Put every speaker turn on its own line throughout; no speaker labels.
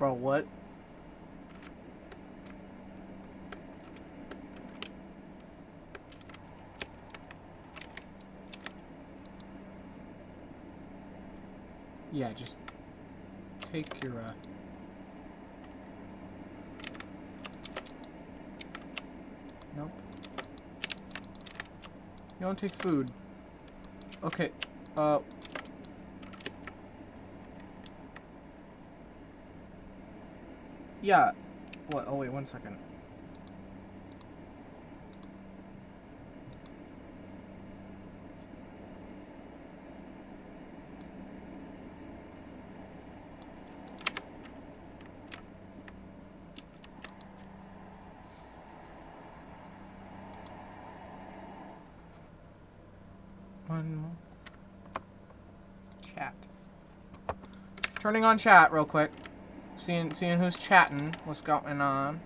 Bro, what? Yeah, just take your, Nope. You don't take food. Okay, yeah. What? Oh, wait, 1 second. One more. Chat. Turning on chat real quick. Seeing who's chatting. What's going on.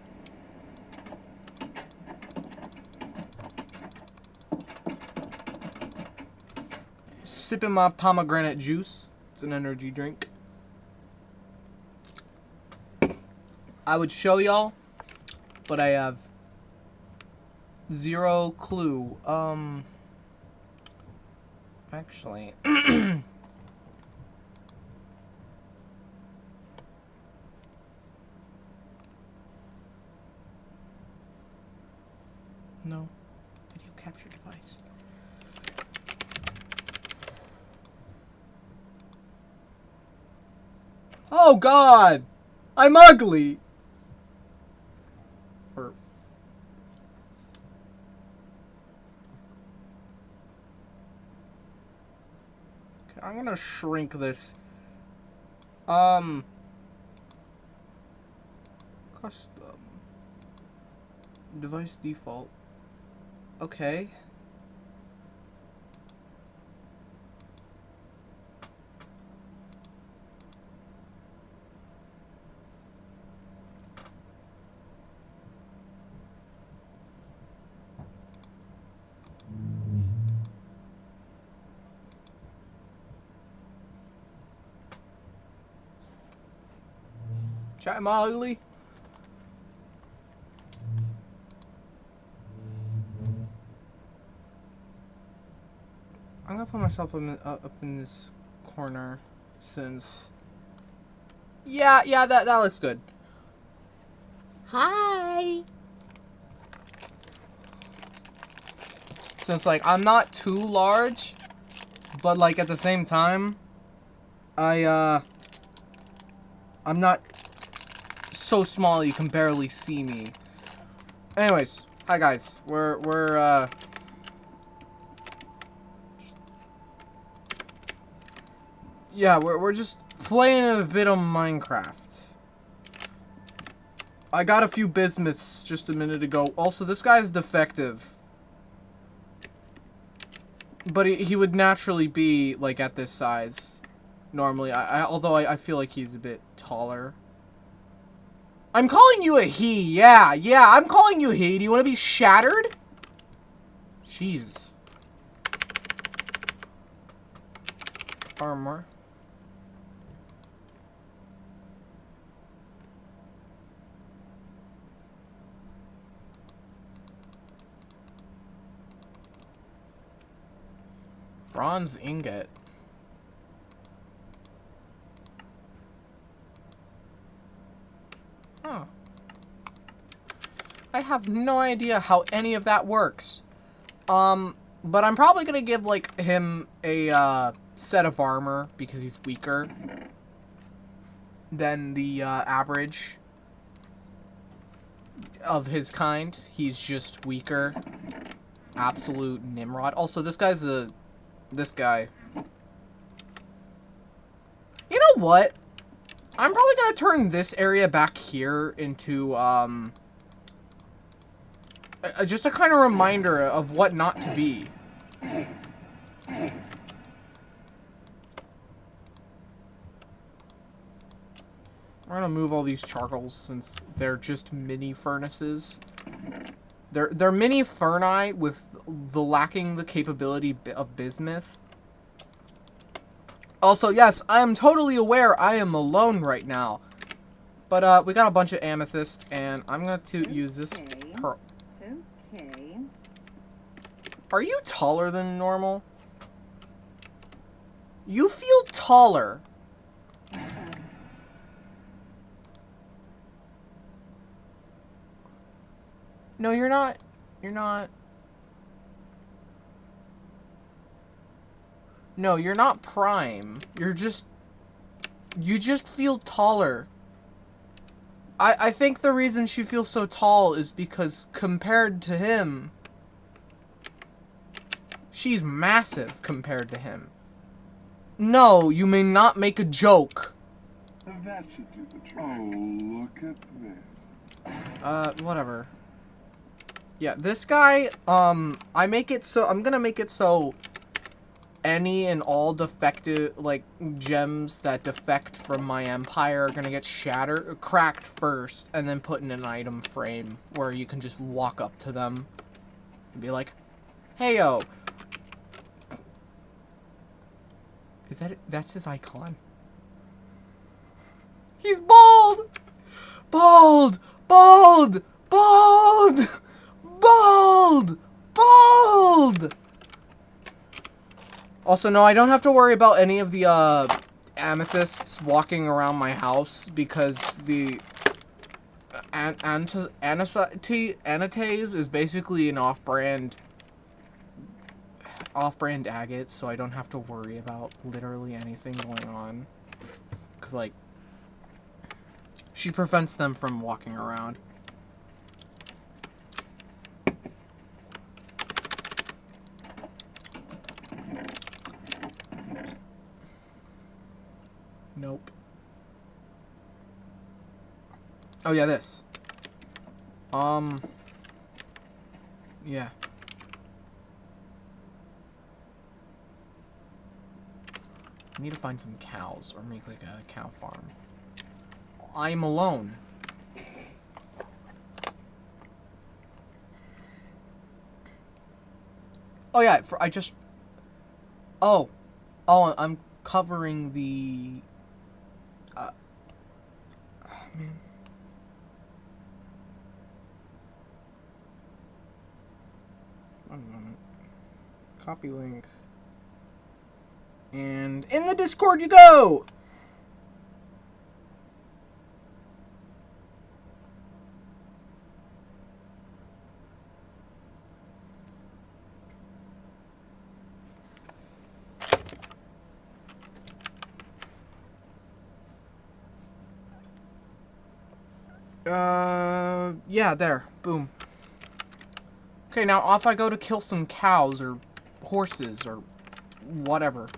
Sipping my pomegranate juice. It's an energy drink. I would show y'all, but I have zero clue. Actually. No. Video capture device. Oh God! I'm ugly! Or... Okay, I'm gonna shrink this. Custom. Device default. Okay. Chat, am I ugly? I'm gonna put myself up in this corner since... Yeah, that looks good. Hi! Since, like, I'm not too large, but, like, at the same time, I'm not so small you can barely see me. Anyways, hi guys. We're just playing a bit of Minecraft. I got a few bismuths just a minute ago. Also, this guy is defective. But he would naturally be, like, at this size. Normally. Although I feel like he's a bit taller. I'm calling you a he. Yeah, I'm calling you he. Do you want to be shattered? Jeez. Armor. Bronze ingot. Huh. I have no idea how any of that works. But I'm probably gonna give, like, him a, set of armor, because he's weaker than the, average of his kind. He's just weaker. Absolute Nimrod. Also, this guy's this guy. You know what? I'm probably gonna turn this area back here into, just a kind of reminder of what not to be. We're gonna move all these charcoals since they're just mini furnaces. They're mini furni with lacking the capability of bismuth. Also, yes, I am totally aware I am alone right now. But, we got a bunch of amethyst, and I'm going to use this pearl.
Okay.
Are you taller than normal? You feel taller. No, you're not. You're not. No, you're not prime. You just feel taller. I think the reason she feels so tall is because compared to him, she's massive compared to him. No, you may not make a joke.
That should do the trick. Oh, look at this.
Whatever. Yeah, this guy, I'm gonna make it so any and all defective, like, gems that defect from my empire are gonna get cracked first, and then put in an item frame where you can just walk up to them and be like, "Heyo." Is that it? That's his icon. He's bald! Bald! Bald! Bald! Bald! Bald! Also, no, I don't have to worry about any of the, amethysts walking around my house, because the anatase is basically an off-brand agate, so I don't have to worry about literally anything going on. Because, like, she prevents them from walking around. Nope. Oh, yeah, this. Yeah. I need to find some cows, or make, like, a cow farm. I'm alone. Oh, yeah, Oh, I'm covering the... man. One moment. Copy link. And in the Discord you go! Yeah, there. Boom. Okay, now off I go to kill some cows, or horses, or whatever.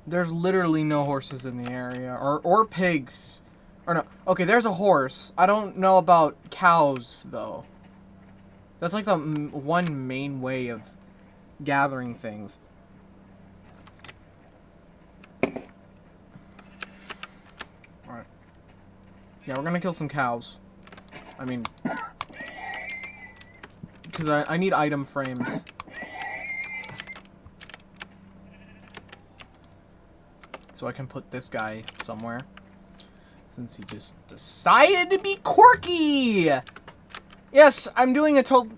There's literally no horses in the area, or pigs. Or no, okay, there's a horse. I don't know about cows, though. That's like the one main way of gathering things. Alright. Yeah, we're gonna kill some cows. I mean... because I need item frames. So I can put this guy somewhere. Since he just decided to be quirky! Yes, I'm doing a total...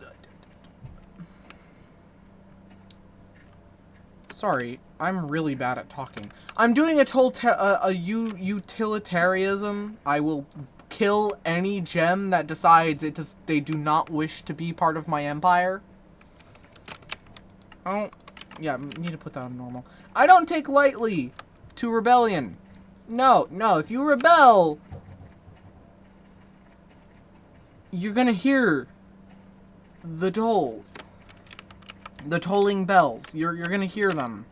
Sorry, I'm really bad at talking. I'm doing a utilitarianism. I will kill any gem that decides they do not wish to be part of my empire. Yeah, I need to put that on normal. I don't take lightly to rebellion. No, if you rebel, you're gonna hear the toll. The tolling bells. You're gonna hear them.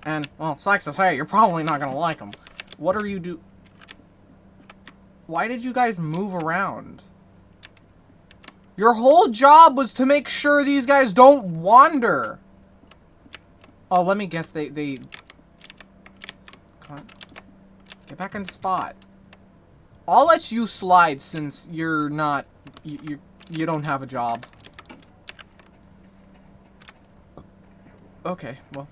And, well, sucks to say, you're probably not gonna like them. What are you do... Why did you guys move around? Your whole job was to make sure these guys don't wander. Oh, let me guess, they... Come on. Get back in the spot. I'll let you slide since you're not... You don't have a job. Okay, well.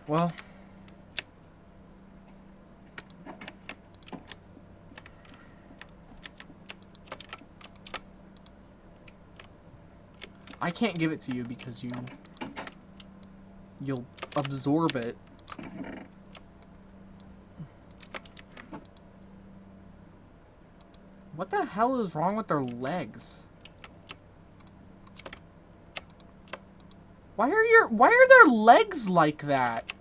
Well. I can't give it to you because you'll absorb it. What the hell is wrong with their legs? Why are their legs like that?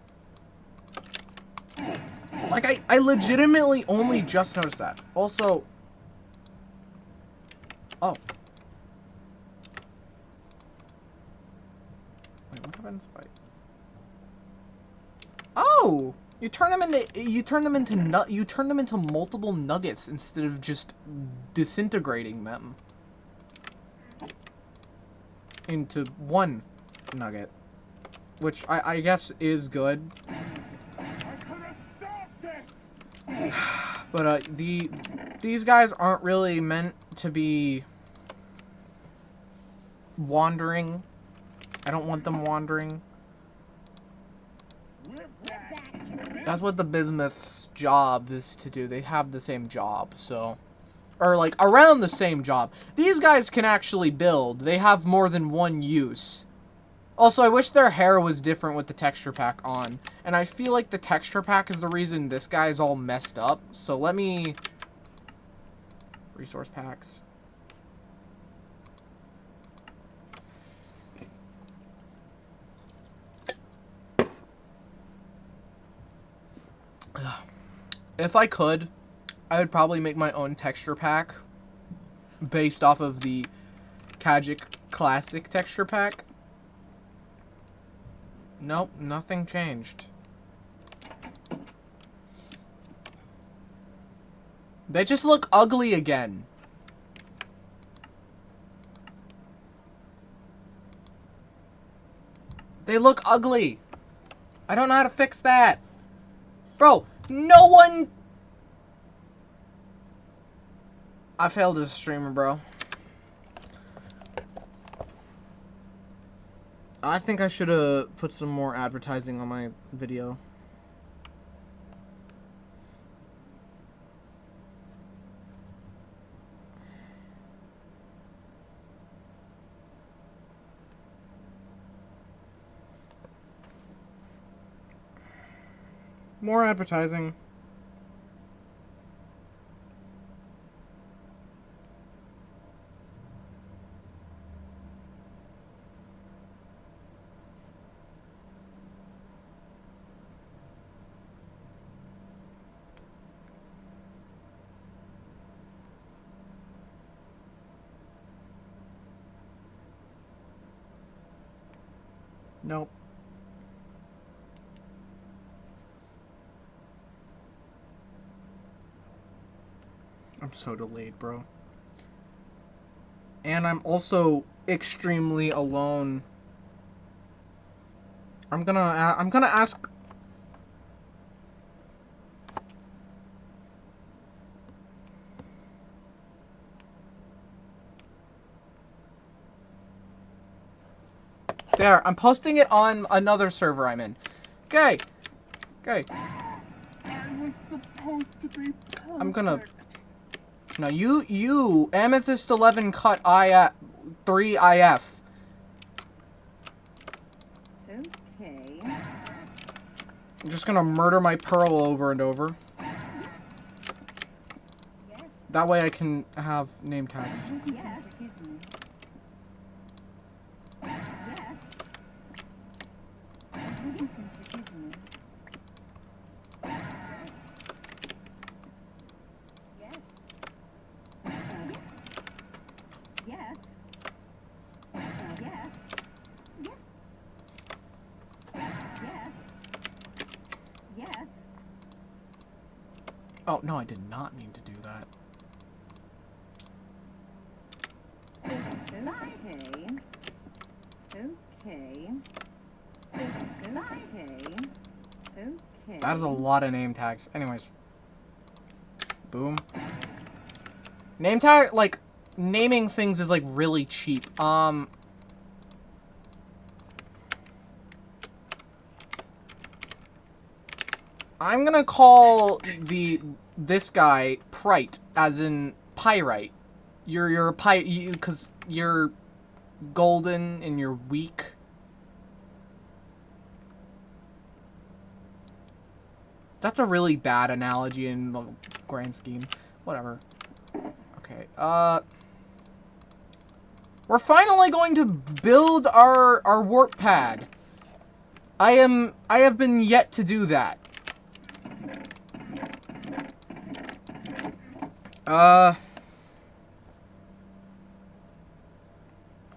Like, I legitimately only just noticed that. Also... Oh. Wait, what happens if I... Oh! You turn them into multiple nuggets instead of just disintegrating them into one nugget, which I guess is good. But these guys aren't really meant to be wandering. I don't want them wandering. That's what the bismuth's job is to do. They have the same job, so... Or, like, around the same job. These guys can actually build. They have more than one use. Also, I wish their hair was different with the texture pack on. And I feel like the texture pack is the reason this guy's all messed up. So let me... Resource packs. If I could, I would probably make my own texture pack based off of the Kagic Classic texture pack. Nope, nothing changed. They just look ugly again. They look ugly. I don't know how to fix that. Bro, no one... I failed as a streamer, bro. I think I should have put some more advertising on my video. More advertising. Nope. I'm so delayed, bro. And I'm also extremely alone. I'm gonna ask... There, I'm posting it on another server I'm in. Okay. Okay.
I was supposed to be perfect.
I'm gonna... No, you, Amethyst 11 cut 3 IF.
Okay.
I'm just gonna murder my pearl over and over.
Yes.
That way I can have name tags.
Yes.
Oh, no, I did not mean to do that.
Okay.
That is a lot of name tags. Anyways. Boom. Name tag, like, naming things is, like, really cheap. I'm gonna call this guy Prite, as in pyrite. You're because you're golden and you're weak. That's a really bad analogy in the grand scheme. Whatever. Okay, we're finally going to build our warp pad. I have been yet to do that.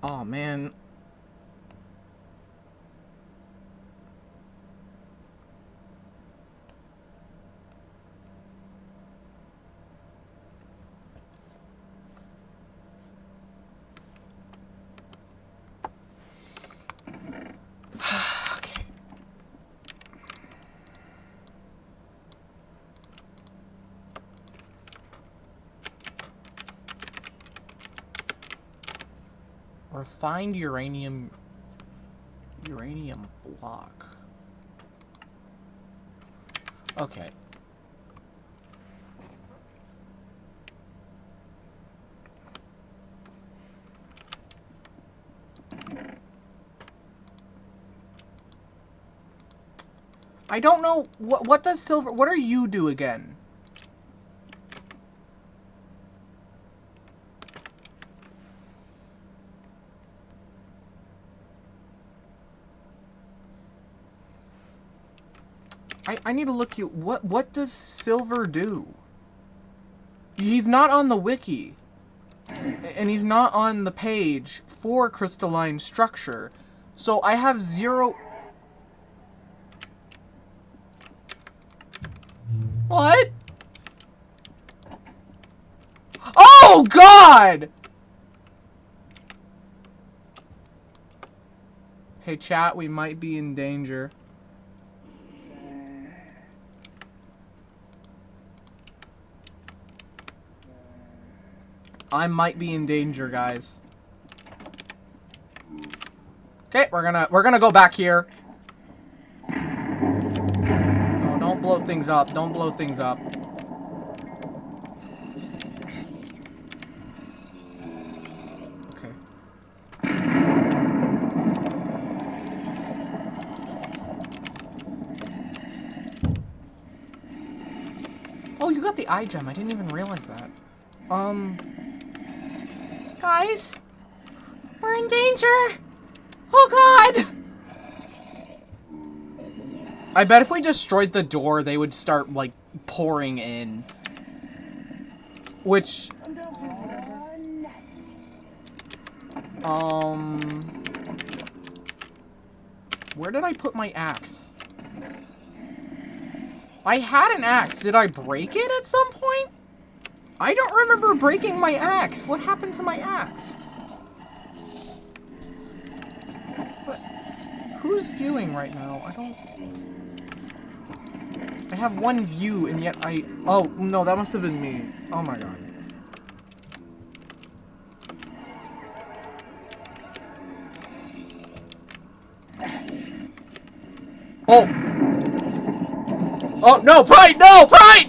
Oh man. Okay. Refined uranium block. Okay. I don't know what does silver, what are you do again? I need to look you, what does silver do? He's not on the wiki. And he's not on the page for crystalline structure. So I have zero. What? Oh God! Hey chat, we might be in danger. I might be in danger, guys. Okay, we're gonna go back here. Oh, don't blow things up. Don't blow things up. Okay. Oh, you got the eye gem. I didn't even realize that. Guys, we're in danger. Oh God! I bet if we destroyed the door, they would start like pouring in. Which, where did I put my axe? I had an axe. Did I break it at some point? I don't remember breaking my axe. What happened to my axe? What? Who's viewing right now? I have one view and yet oh, no, that must have been me. Oh my God. Oh! Oh, no, Pride! No, Pride!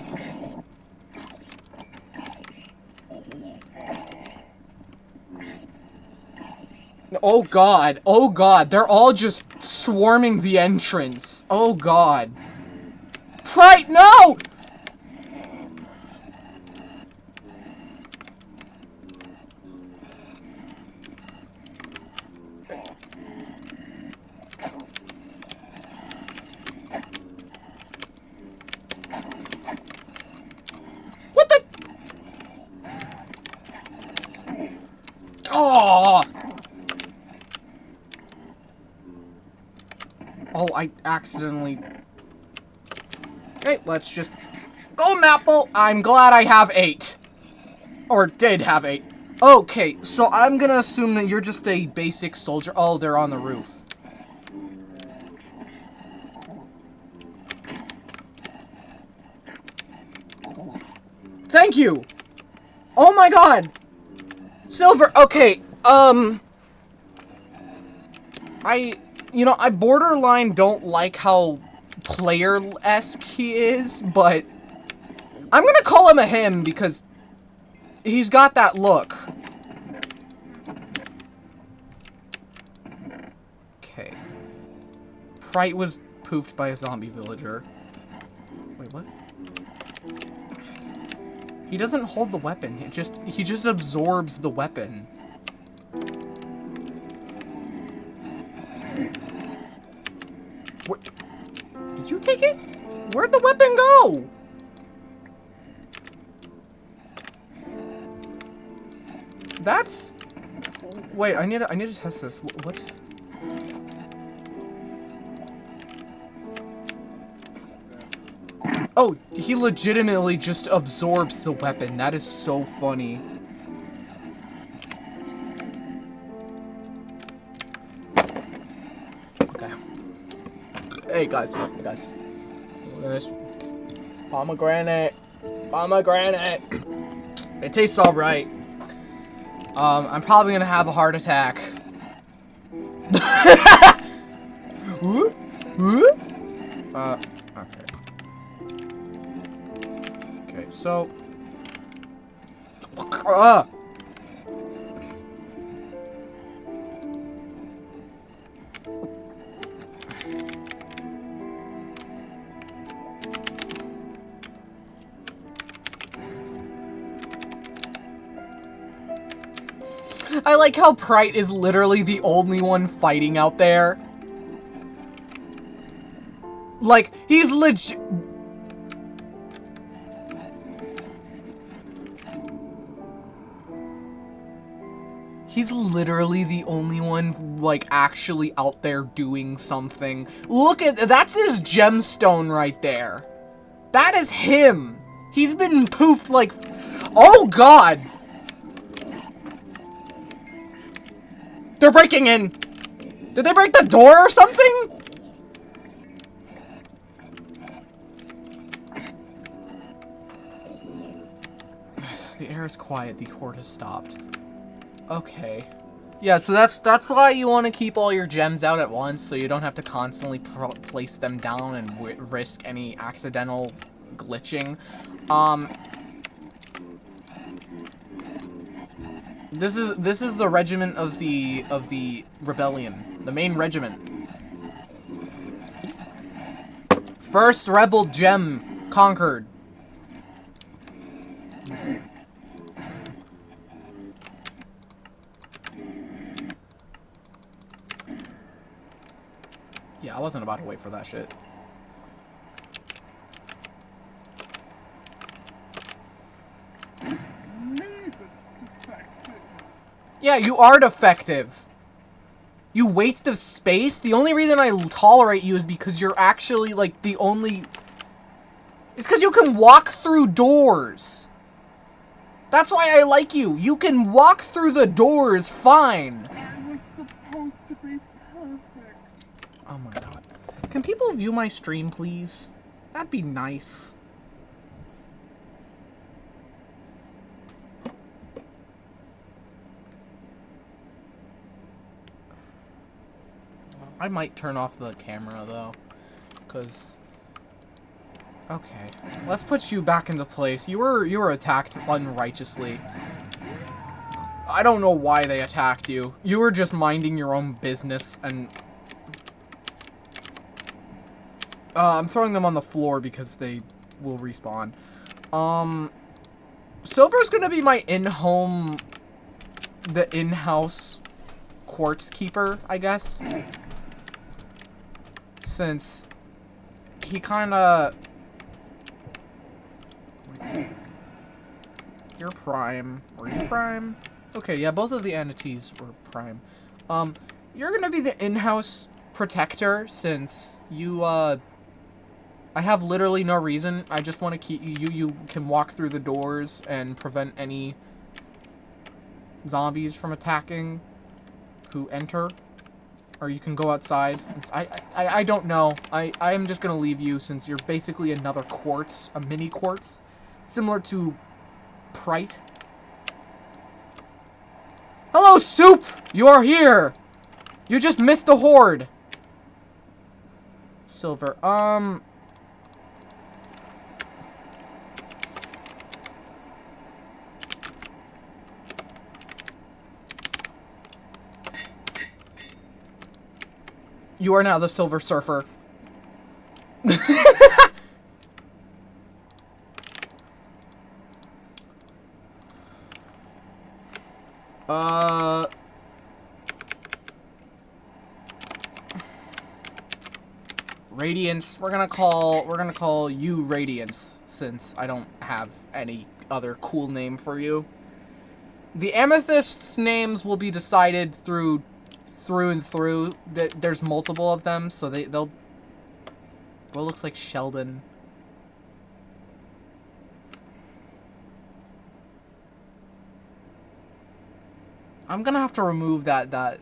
Oh God, oh God, they're all just swarming the entrance. Oh God. Pride, no! What the? Oh! Oh, I accidentally... Okay, let's just go Mapple. I'm glad I have 8. Or did have 8. Okay, so I'm gonna assume that you're just a basic soldier. Oh, they're on the roof. Thank you! Oh my God! Silver, okay, I borderline don't like how player-esque he is, but I'm gonna call him a him because he's got that look. Okay. Prite was poofed by a zombie villager. Wait, what? He doesn't hold the weapon. He just absorbs the weapon. What? Did you take it? Where'd the weapon go? That's... Wait, I need to test this. What? Oh, he legitimately just absorbs the weapon. That is so funny. Okay. Hey guys. Look at this. Pomegranate. It tastes alright. I'm probably gonna have a heart attack. Okay. Okay, so... I like how Prite is literally the only one fighting out there. Like, he's legit... He's literally the only one, like, actually out there doing something. Look at... That's his gemstone right there. That is him. He's been poofed like... Oh, God! They're breaking in! Did they break the door or something? The air is quiet. The horde has stopped. Okay. Yeah, so that's why you want to keep all your gems out at once, so you don't have to constantly place them down and risk any accidental glitching. This is the regiment of the rebellion, the main regiment. First rebel gem conquered. Yeah, I wasn't about to wait for that shit. Yeah, you are defective. You waste of space? The only reason I tolerate you is because you're actually, like, the only... It's because you can walk through doors. That's why I like you. You can walk through the doors fine.
I was supposed to be perfect.
Oh my god. Can people view my stream, please? That'd be nice. I might turn off the camera, though, because... Okay, let's put you back into place. You were attacked unrighteously. I don't know why they attacked you. You were just minding your own business, and... I'm throwing them on the floor because they will respawn. Silver's gonna be my in-home... The in-house quartz keeper, I guess. Since he kinda... You're prime. Were you prime? Okay, yeah, both of the entities were prime. You're gonna be the in-house protector since you, I have literally no reason. I just want to keep you. You can walk through the doors and prevent any zombies from attacking who enter. Or you can go outside. I don't know. I am just gonna leave you since you're basically another quartz, a mini quartz, similar to Prite. Hello, Soup! You are here! You just missed the horde! Silver, You are now the Silver Surfer. Radiance. We're gonna call you Radiance, since I don't have any other cool name for you. The Amethyst's names will be decided through and through. There's multiple of them, so they'll. Well, looks like Sheldon. I'm gonna have to remove that.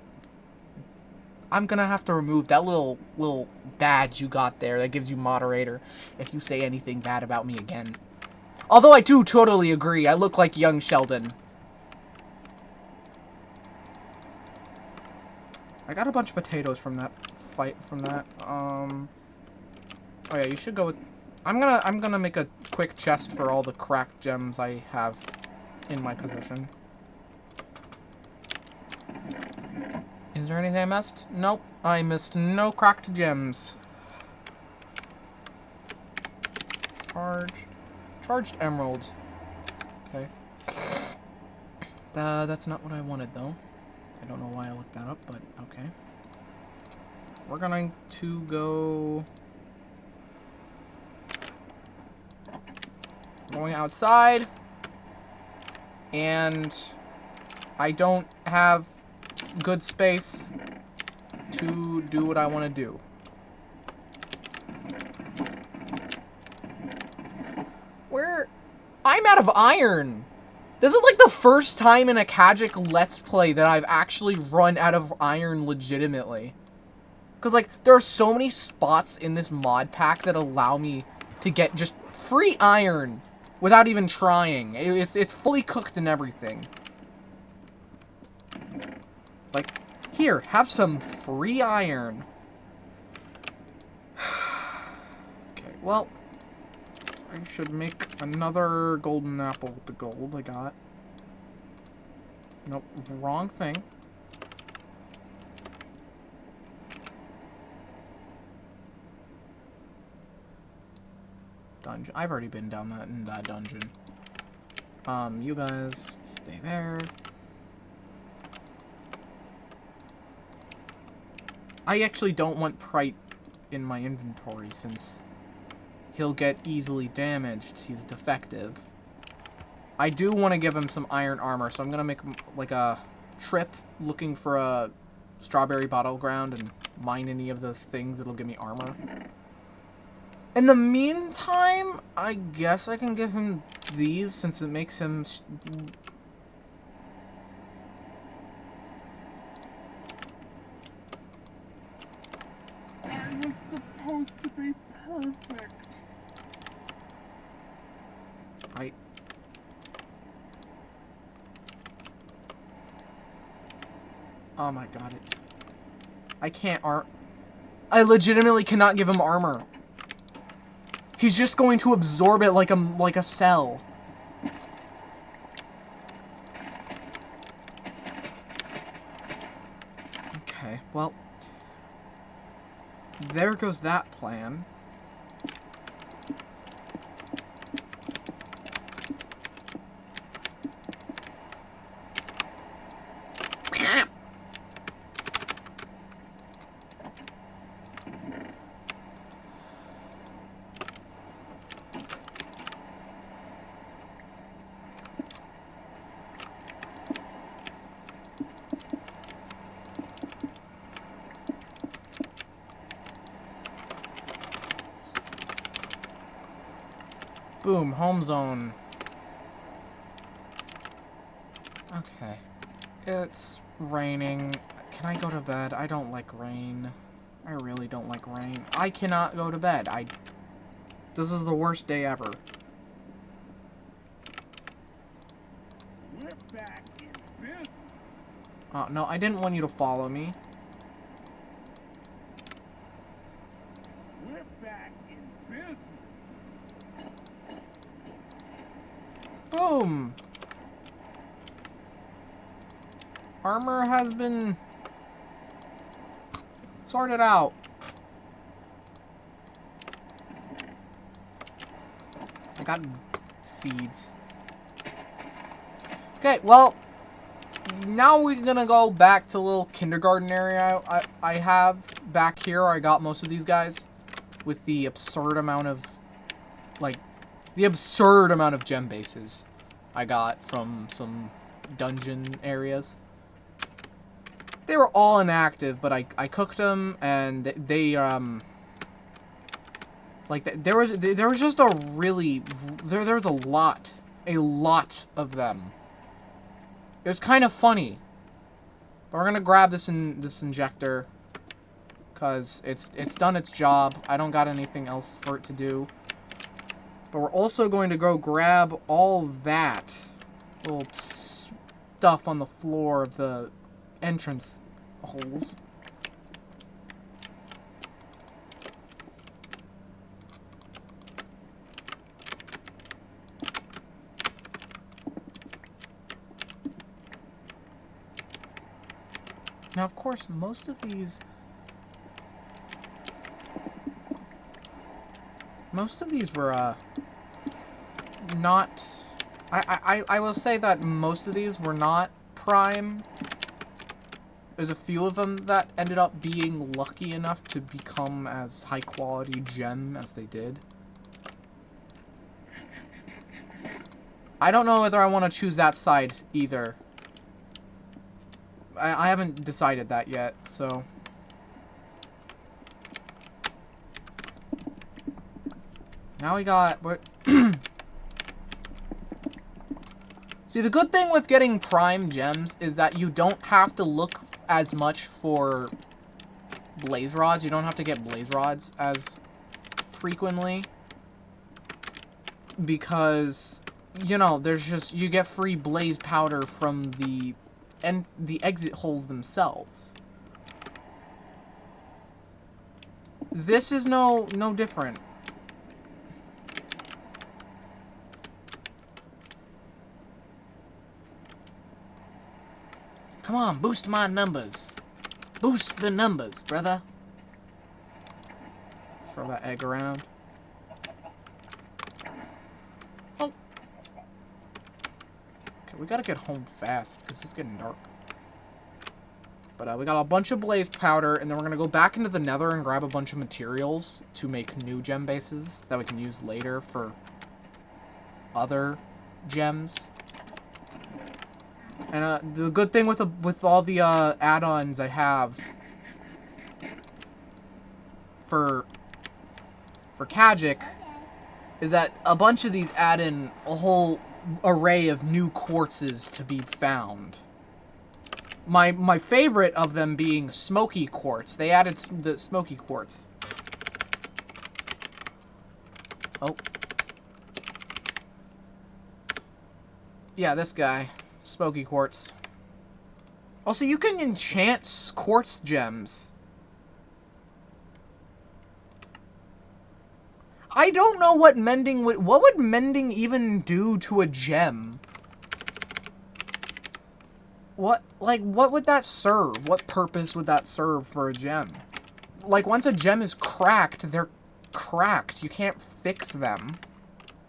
I'm gonna have to remove that little badge you got there that gives you moderator if you say anything bad about me again. Although I do totally agree, I look like young Sheldon. I got a bunch of potatoes from that fight. Oh yeah, you should go with. I'm gonna make a quick chest for all the cracked gems I have in my possession. Is there anything I missed? Nope, I missed no cracked gems. Charged emeralds. Okay. That's not what I wanted though. I don't know why I looked that up, but okay. We're going to go... Going outside. And I don't have good space to do what I want to do. I'm out of iron! This is like the first time in a Kagic Let's Play that I've actually run out of iron legitimately. Because, like, there are so many spots in this mod pack that allow me to get just free iron without even trying. It's fully cooked and everything. Like, here, have some free iron. Okay, well... I should make another golden apple with the gold I got. Nope, wrong thing. Dungeon. I've already been down in that dungeon. You guys stay there. I actually don't want Prite in my inventory since he'll get easily damaged. He's defective. I do want to give him some iron armor, so I'm gonna make like a trip looking for a strawberry battleground and mine any of the things that'll give me armor. In the meantime, I guess I can give him these since it makes him...
I was supposed to be perfect.
Oh my god, I can't I legitimately cannot give him armor. He's just going to absorb it like a cell. Okay, well, there goes that plan. Boom, home zone. Okay. It's raining. Can I go to bed? I don't like rain. I really don't like rain. I cannot go to bed. This is the worst day ever.
We're back in business.
Oh, no, I didn't want you to follow me.
We're back in business.
Boom! Armor has been Sort it out. I got seeds. Okay, well, now we're gonna go back to a little kindergarten area I have back here. I got most of these guys with the absurd amount of, like, the absurd amount of gem bases I got from some dungeon areas. They were all inactive, but I cooked them, and they like there was just a really there was a lot of them. It was kind of funny. But we're gonna grab this injector, cause it's done its job. I don't got anything else for it to do. But we're also going to go grab all that little stuff on the floor of the entrance holes. Now, of course, most of these were not. I will say that most of these were not prime. There's a few of them that ended up being lucky enough to become as high quality gem as they did. I don't know whether I want to choose that side either. I haven't decided that yet, so. Now we got... See, the good thing with getting prime gems is that you don't have to look as much for blaze rods. You don't have to get blaze rods as frequently. Because, you know, there's just... You get free blaze powder from the exit holes themselves. This is no different. Come on, boost my numbers. Boost the numbers, brother. Throw that egg around. Oh. Okay, we gotta get home fast, because it's getting dark. But we got a bunch of blaze powder, and then we're gonna go back into the nether and grab a bunch of materials to make new gem bases that we can use later for other gems. And the good thing with all the add-ons I have for Kagic is that a bunch of these add in a whole array of new quartzes to be found. My favorite of them being smoky quartz. They added the smoky quartz. Oh. Yeah, this guy. Smoky quartz. Also, you can enchant quartz gems. I don't know what mending would... What would mending even do to a gem? What would that serve? What purpose would that serve for a gem? Like, once a gem is cracked, they're cracked. You can't fix them.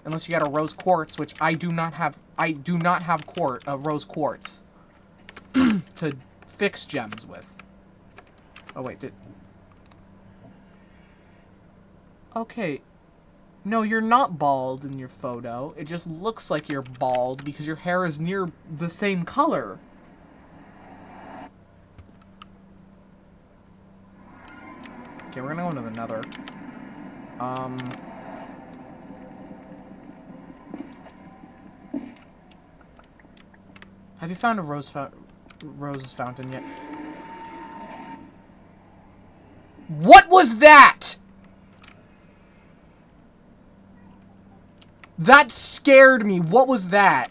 Unless you got a rose quartz, which I do not have. I do not have rose quartz to fix gems with. Oh wait, okay. No, you're not bald in your photo. It just looks like you're bald because your hair is near the same color. Okay, we're gonna go into the nether. Have you found a Rose's fountain yet? What was that? That scared me. What was that?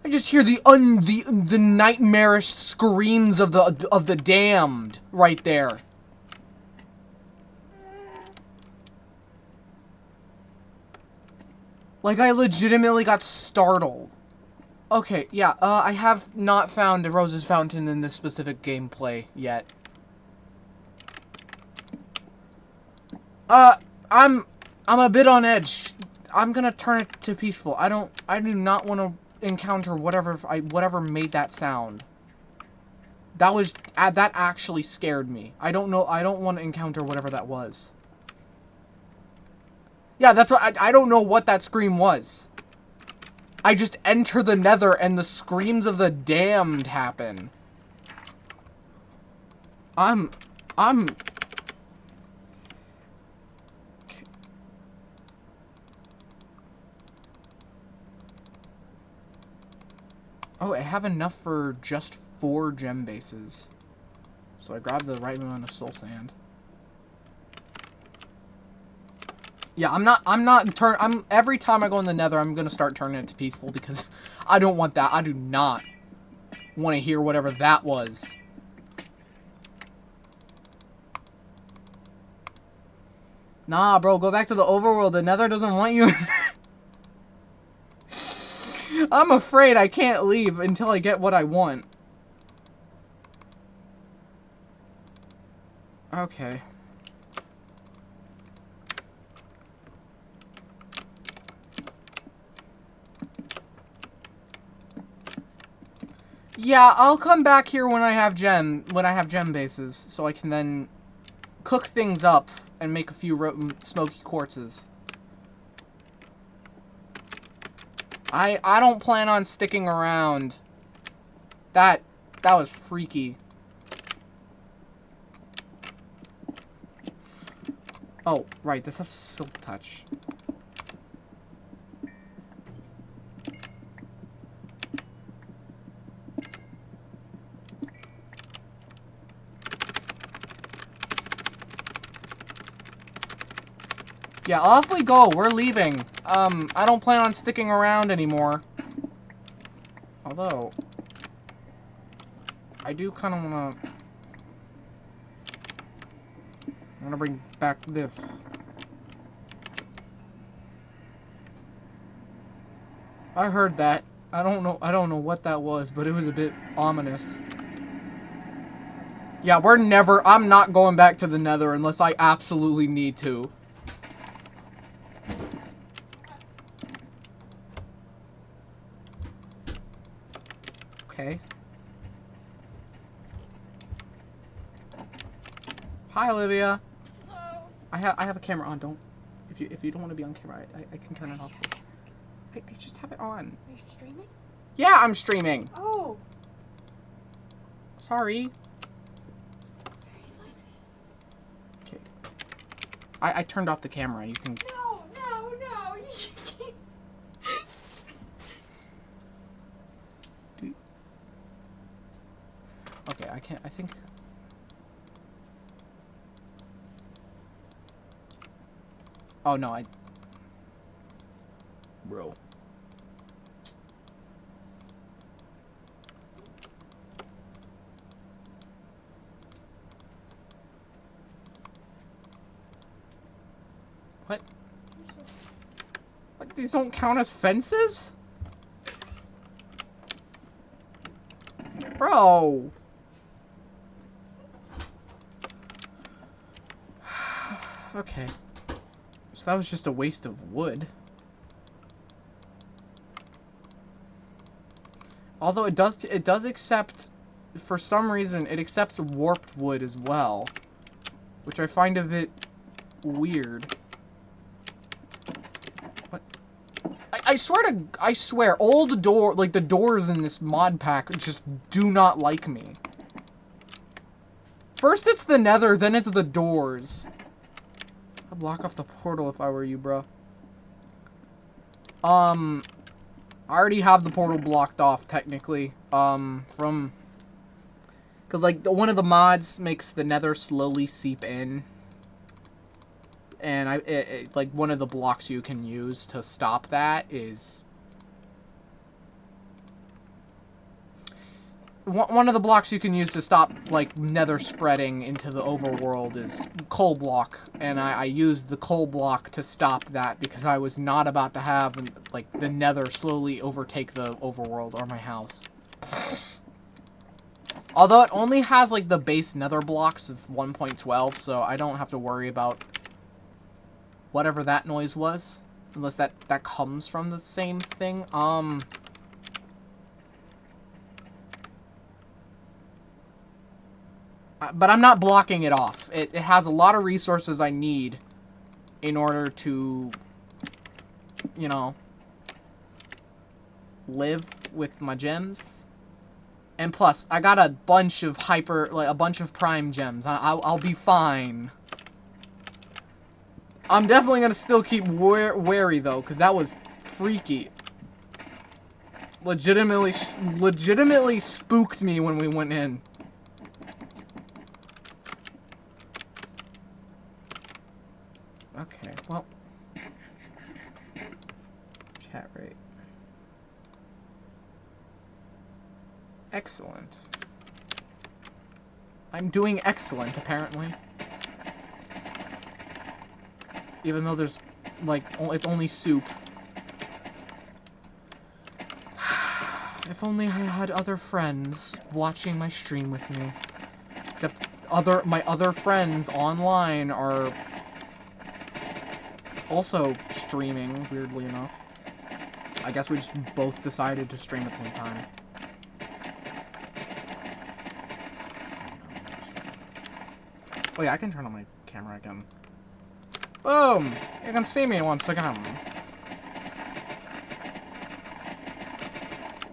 I just hear the nightmarish screams of the damned right there. Like, I legitimately got startled. Okay, yeah, I have not found a Rose's Fountain in this specific gameplay yet. I'm a bit on edge. I'm gonna turn it to peaceful. I do not want to encounter whatever made that sound. That actually scared me. I don't want to encounter whatever that was. Yeah, that's what I don't know what that scream was. I just enter the nether and the screams of the damned happen. I'm Oh, I have enough for just 4 gem bases. So I grabbed the right amount of soul sand. Yeah, every time I go in the nether, I'm gonna start turning it to peaceful because I don't want that. I do not want to hear whatever that was. Nah, bro, go back to the overworld. The nether doesn't want you in there. I'm afraid I can't leave until I get what I want. Okay. Yeah, I'll come back here when I have gem bases, so I can then cook things up and make a few smoky quartzes. I don't plan on sticking around. That was freaky. Oh, right, this has silk touch. Yeah, off we go. We're leaving. I don't plan on sticking around anymore. Although, I do kind of want to... I want to bring back this. I heard that. I don't know what that was, but it was a bit ominous. Yeah, I'm not going back to the nether unless I absolutely need to. Okay. Hi, Olivia.
Hello.
I have a camera on. If you don't want to be on camera, I can turn it off. I just have it on.
Are you streaming?
Yeah, I'm streaming.
Oh.
Sorry.
Like this.
Okay. I turned off the camera. You can.
No.
Okay, I can't. I think. Oh no, Bro. What? What? These don't count as fences? Bro. Okay. So that was just a waste of wood. Although it does accept, for some reason, it accepts warped wood as well. Which I find a bit weird. What? I swear, the doors in this mod pack just do not like me. First it's the nether, then it's the doors. I'd block off the portal if I were you, bro. I already have the portal blocked off, technically. Because, like, one of the mods makes the nether slowly seep in. And, like, one of the blocks you can use to stop that is... one of the blocks you can use to stop, like, nether spreading into the overworld is coal block. And I used the coal block to stop that because I was not about to have, like, the nether slowly overtake the overworld or my house. Although it only has, like, the base nether blocks of 1.12, so I don't have to worry about whatever that noise was. Unless that comes from the same thing. But I'm not blocking it off. It has a lot of resources I need in order to, you know, live with my gems. And plus, I got a bunch of a bunch of prime gems. I'll be fine. I'm definitely gonna still keep wary though, because that was freaky. Legitimately spooked me when we went in. Okay, well. Chat rate. Excellent. I'm doing excellent, apparently. Even though there's, like, it's only soup. If only I had other friends watching my stream with me. Except my other friends online are also streaming, weirdly enough. I guess we just both decided to stream at the same time. Oh yeah, I can turn on my camera again. Boom! You can see me once again.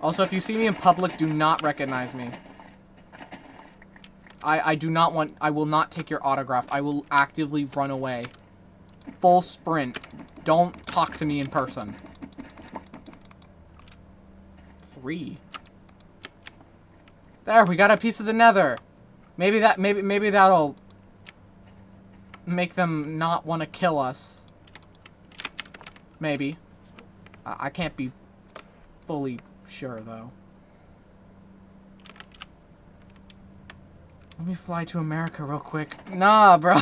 Also, if you see me in public, do not recognize me. I will not take your autograph. I will actively run away. Full sprint. Don't talk to me in person. 3. There, we got a piece of the nether. Maybe that'll make them not want to kill us. Maybe. I can't be fully sure, though. Let me fly to America real quick. Nah, bro.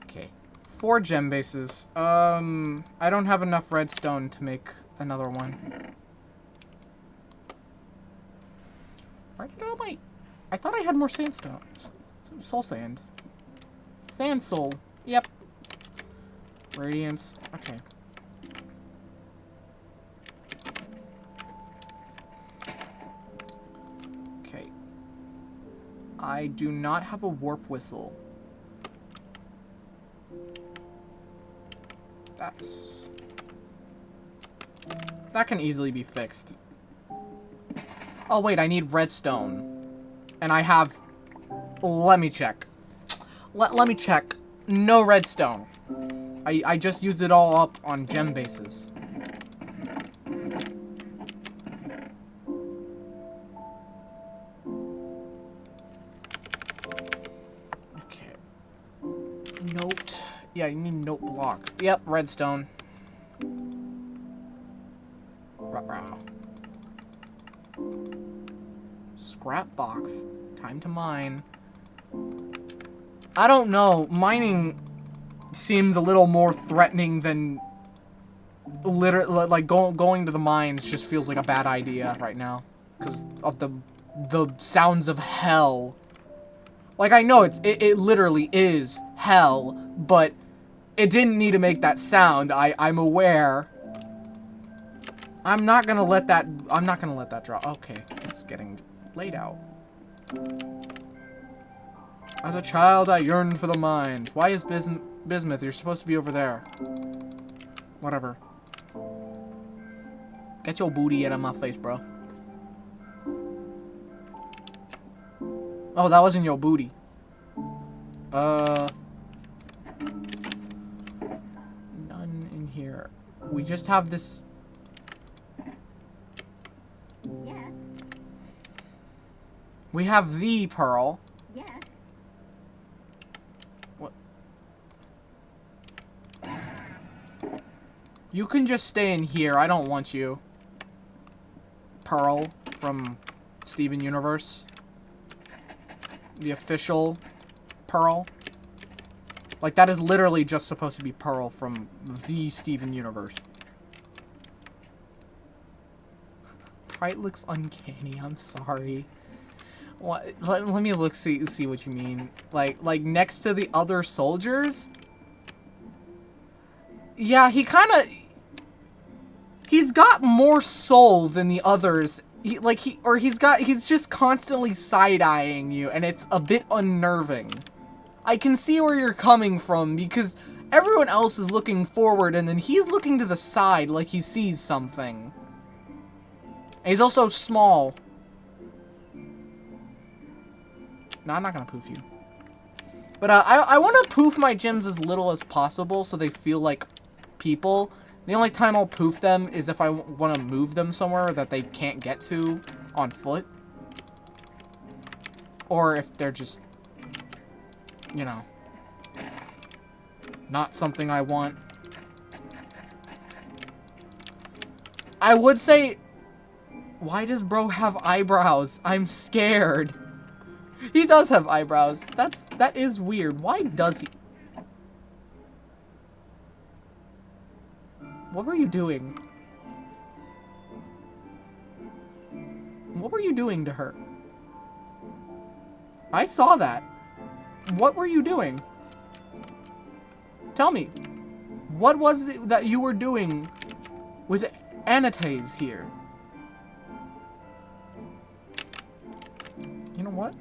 Okay. 4 gem bases. I don't have enough redstone to make another one. Where did all my... I thought I had more sandstone. Soul sand. Sand soul. Yep. Radiance. Okay. Okay. I do not have a warp whistle. That can easily be fixed. Oh wait, I need redstone. And I have... Let me check. Let me check. No redstone. I just used it all up on gem bases. Okay. Note. Yeah, you need note block. Yep, redstone. Ruh-roh. Scrap box. Time to mine. I don't know. Mining seems a little more threatening than literally, like, going to the mines just feels like a bad idea right now because of the sounds of hell. Like, I know it literally is hell, but it didn't need to make that sound. I'm aware. I'm not gonna let that drop. Okay, it's getting laid out. As a child, I yearned for the mines. Why is Bismuth? You're supposed to be over there. Whatever. Get your booty out of my face, bro. Oh, that wasn't your booty. None in here. We just have this...
Yes.
We have the pearl.
Yes.
What? You can just stay in here. I don't want you. Pearl from Steven Universe. The official Pearl. Like, that is literally just supposed to be Pearl from the Steven Universe. Prite looks uncanny. I'm sorry. What? Let me look, see what you mean. Like next to the other soldiers? Yeah, he kind of... He's got more soul than the others. He's just constantly side-eyeing you, and it's a bit unnerving. I can see where you're coming from, because everyone else is looking forward, and then he's looking to the side like he sees something. And he's also small. No, I'm not gonna poof you. But I want to poof my gyms as little as possible so they feel like people. The only time I'll poof them is if I want to move them somewhere that they can't get to on foot. Or if they're just, you know, not something I want. I would say, why does bro have eyebrows? I'm scared. He does have eyebrows. That is weird. Why does he? What were you doing? What were you doing to her? I saw that. What were you doing? Tell me. What was it that you were doing with Anates here? You know what?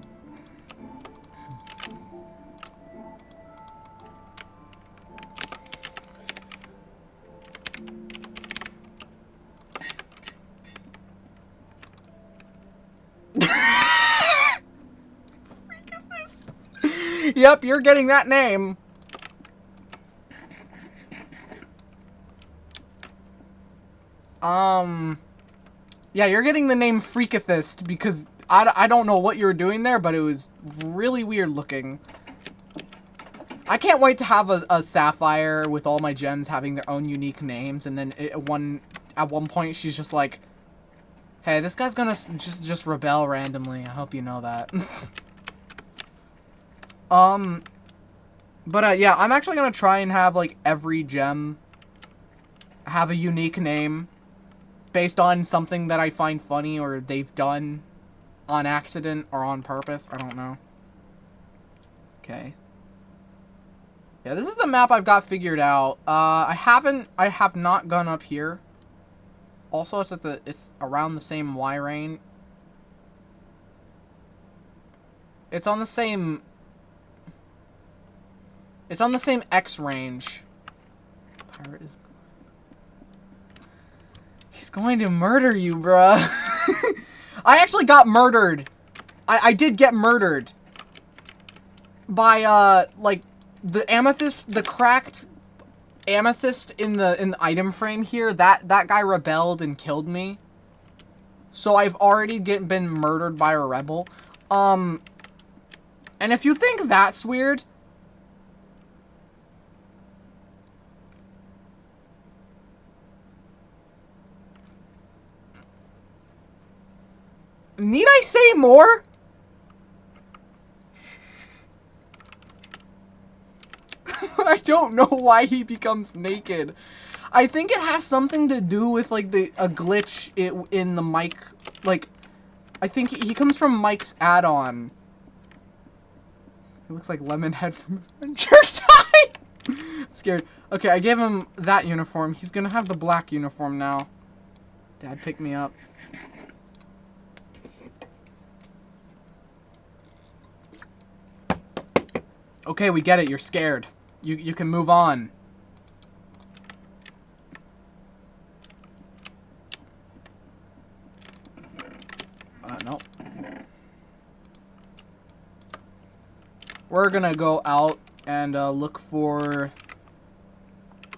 Yep, you're getting that name. Yeah, you're getting the name Freakathist because I don't know what you were doing there, but it was really weird looking. I can't wait to have a Sapphire with all my gems having their own unique names, and then at one point she's just like, hey, this guy's gonna just rebel randomly. I hope you know that. Yeah, I'm actually gonna try and have, like, every gem have a unique name based on something that I find funny or they've done on accident or on purpose. I don't know. Okay. Yeah, this is the map I've got figured out. I have not gone up here. Also, it's around the same Y range. It's on the same X range. Pirate is... He's going to murder you, bruh. I actually got murdered. I did get murdered. By, like, the amethyst, the cracked amethyst in the item frame here, that guy rebelled and killed me. So I've already been murdered by a rebel. And if you think that's weird... Need I say more? I don't know why he becomes naked. I think it has something to do with, like, a glitch in the mic. Like, I think he comes from Mike's add-on. He looks like Lemonhead from Adventure Time. I'm scared. Okay, I gave him that uniform. He's gonna have the black uniform now. Dad, pick me up. Okay, we get it. You're scared. You can move on. No. We're gonna go out and look for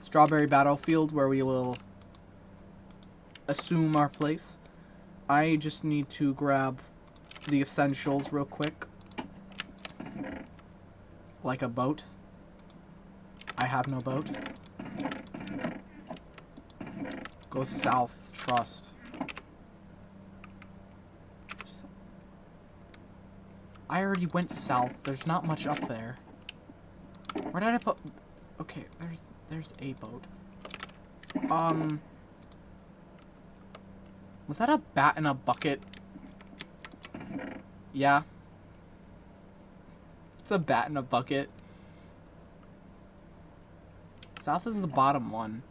Strawberry Battlefield, where we will assume our place. I just need to grab the essentials real quick. Like a boat. I have no boat. Go south, trust. I already went south. There's not much up there. Where did I put... Okay, there's a boat. Was that a bat in a bucket? Yeah. It's a bat in a bucket. South is the bottom one.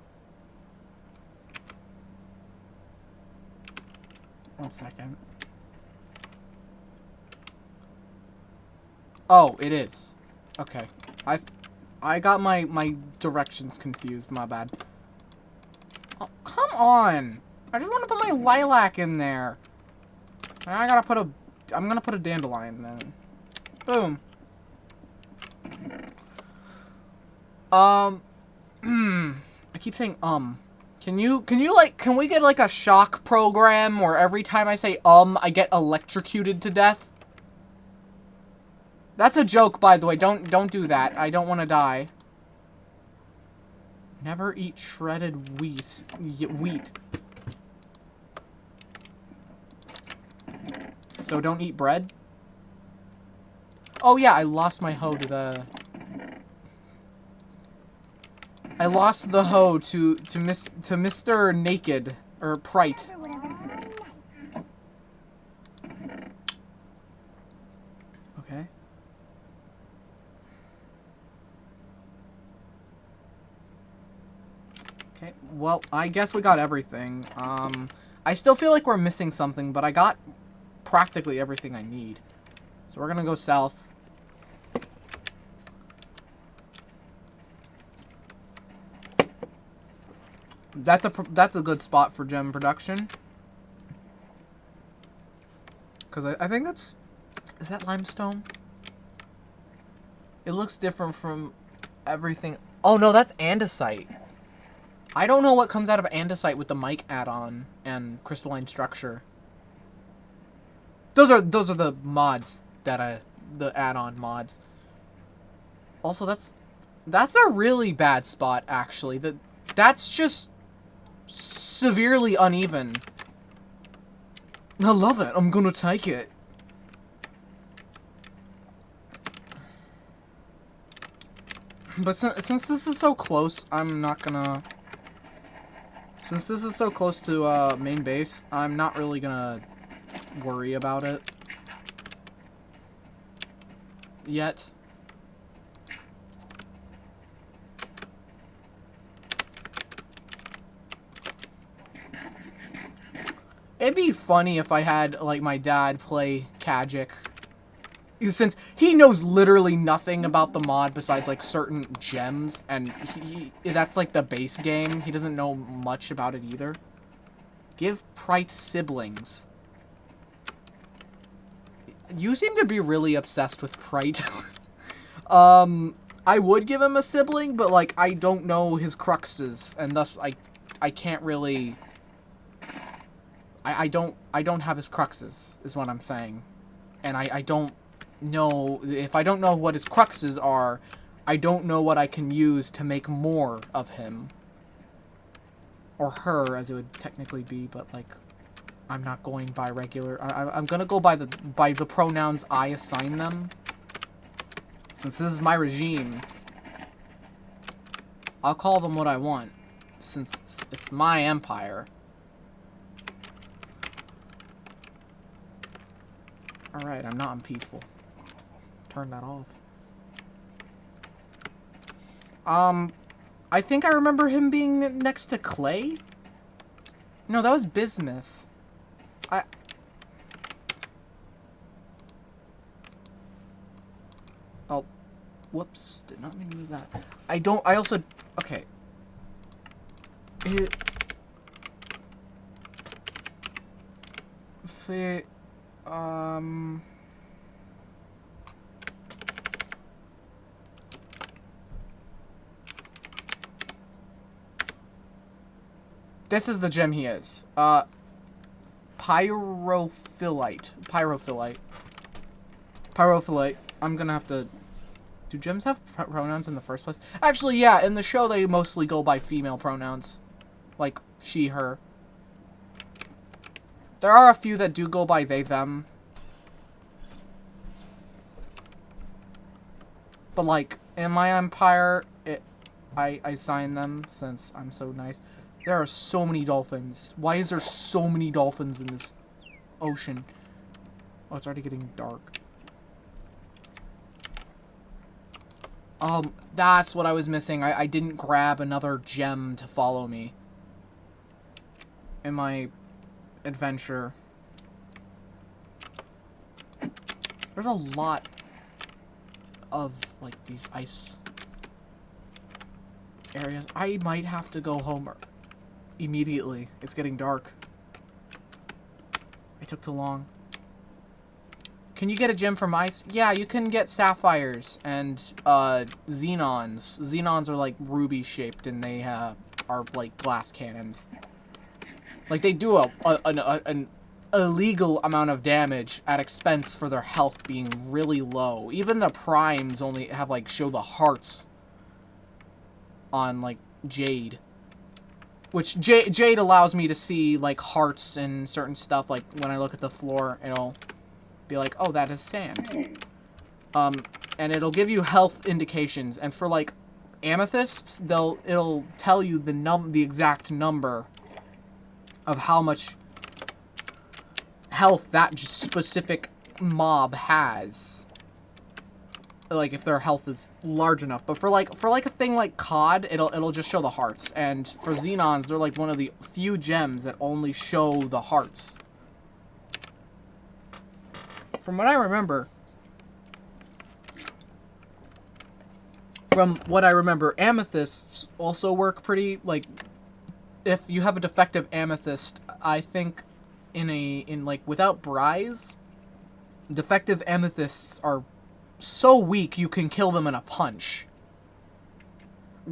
1 second. Oh, it is. Okay. I got my directions confused, my bad. Oh, come on! I just want to put my lilac in there. And I gotta put a... I'm gonna put a dandelion then. Boom. I keep saying, Can we get, like, a shock program where every time I say, I get electrocuted to death? That's a joke, by the way. Don't do that. I don't want to die. Never eat shredded wheat. So don't eat bread? Oh yeah, I lost my hoe to the... I lost the hoe to Mr. Naked, or Prite. Okay. Okay, well, I guess we got everything. I still feel like we're missing something, but I got practically everything I need. So we're gonna go south. That's a good spot for gem production. Because I think that's... Is that limestone? It looks different from everything... Oh no, that's andesite. I don't know what comes out of andesite with the mic add-on and crystalline structure. Those are the mods that the add-on mods. Also, that's a really bad spot, actually. That's just severely uneven. I love it. I'm gonna take it. But since this is so close, I'm not gonna... Since this is so close to main base, I'm not really gonna worry about it yet. It'd be funny if I had, like, my dad play Kagic. Since he knows literally nothing about the mod besides, like, certain gems, and that's, like, the base game. He doesn't know much about it either. Give Prite siblings. You seem to be really obsessed with Prite. I would give him a sibling, but, like, I don't know his cruxes, and thus I can't really... I don't have his cruxes, is what I'm saying. And I don't know... If I don't know what his cruxes are, I don't know what I can use to make more of him. Or her, as it would technically be, but, like... I'm not going by regular... I'm gonna go by the pronouns I assign them. Since this is my regime, I'll call them what I want. Since it's my empire. Alright, I'm not unpeaceful. Turn that off. I think I remember him being next to Clay? No, that was Bismuth. Oh. Whoops. Did not mean to do that. I also... Okay. This is the gem he is. Pyrophyllite. I'm gonna have to... Do gems have pronouns in the first place? Actually, yeah, in the show they mostly go by female pronouns. Like, she, her. There are a few that do go by they, them. But, like, in my empire, I sign them since I'm so nice. There are so many dolphins. Why is there so many dolphins in this ocean? Oh, it's already getting dark. That's what I was missing. I didn't grab another gem to follow me in my adventure. There's a lot of, like, these ice areas. I might have to go home immediately. It's getting dark. It took too long. Can you get a gem from ice? Yeah, you can get sapphires and xenons. Xenons are like ruby shaped and they are like glass cannons. Like they do an illegal amount of damage at expense for their health being really low. Even the primes only have like show the hearts on like jade. Which jade allows me to see like hearts and certain stuff. Like when I look at the floor, it'll be like, oh, that is sand. And it'll give you health indications. And for like amethysts, it'll tell you the exact number of how much health that specific mob has. Like if their health is large enough. But for like a thing like cod, it'll just show the hearts. And for xenons, they're like one of the few gems that only show the hearts. From what I remember, amethysts also work pretty, like, if you have a defective amethyst, I think in like, without Brise, defective amethysts are so weak you can kill them in a punch.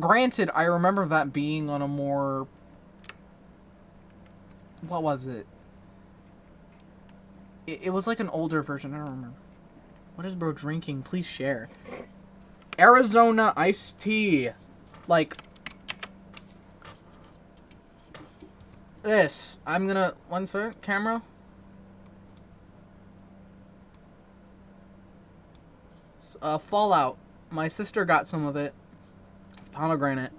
Granted, I remember that being on a more, what was it? It was like an older version. I don't remember. What is bro drinking? Please share. Arizona iced tea. Like this. I'm gonna... One sec. Camera. Fallout. My sister got some of it. It's pomegranate.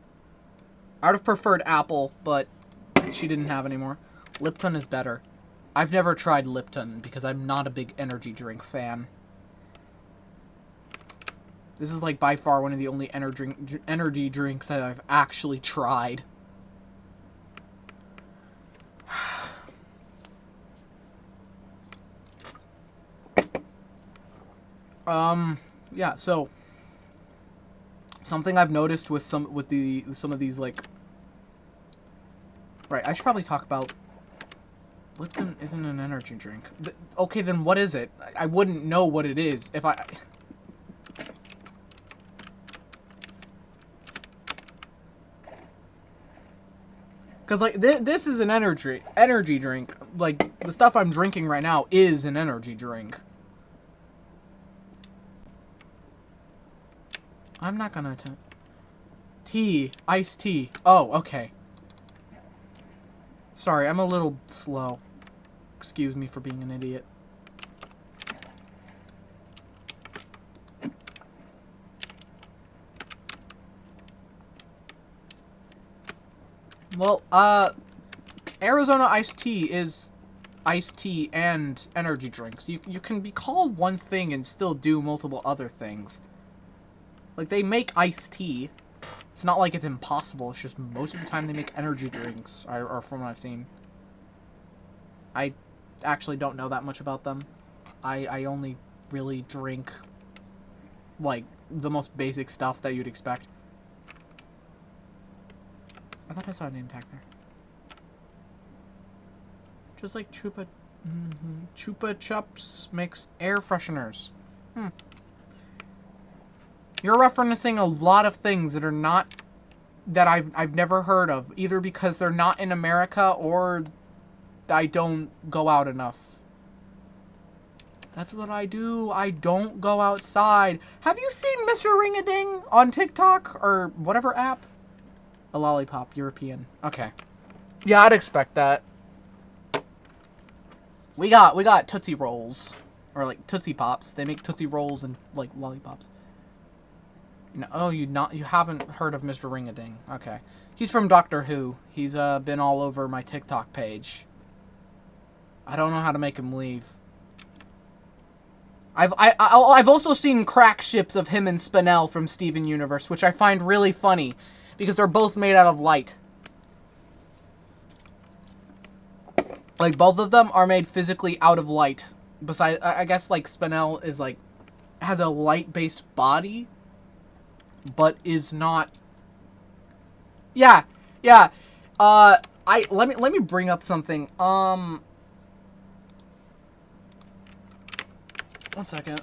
I would have preferred apple, but she didn't have any more. Lipton is better. I've never tried Lipton because I'm not a big energy drink fan. This is like by far one of the only energy drinks that I've actually tried. Yeah, so something I've noticed with some of these, like, right, I should probably talk about Lipton isn't an energy drink. Okay, then what is it? I wouldn't know what it is if I... Because, like, this is an energy drink. Like, the stuff I'm drinking right now is an energy drink. I'm not gonna attempt... Tea. Iced tea. Oh, okay. Sorry, I'm a little slow. Excuse me for being an idiot. Well, Arizona iced tea is iced tea and energy drinks. You can be called one thing and still do multiple other things. Like, they make iced tea. It's not like it's impossible. It's just most of the time they make energy drinks, or from what I've seen. I actually don't know that much about them. I only really drink, like, the most basic stuff that you'd expect. I thought I saw a name tag there. Just like Chupa Chups makes air fresheners. You're referencing a lot of things that are not... that I've never heard of. Either because they're not in America, or I don't go out enough. That's what I do. I don't go outside. Have you seen Mr. Ring-a-Ding on TikTok? Or whatever app? A lollipop. European. Okay. Yeah, I'd expect that. We got Tootsie Rolls. Or, like, Tootsie Pops. They make Tootsie Rolls and, like, lollipops. No, oh, you haven't heard of Mr. Ring-a-Ding. Okay. He's from Doctor Who. He's, been all over my TikTok page. I don't know how to make him leave. I've also seen crack ships of him and Spinel from Steven Universe, which I find really funny, because they're both made out of light. Like, both of them are made physically out of light. Besides, I guess, like, Spinel is, like, has a light-based body, but is not... Yeah, yeah. Let me bring up something. One second.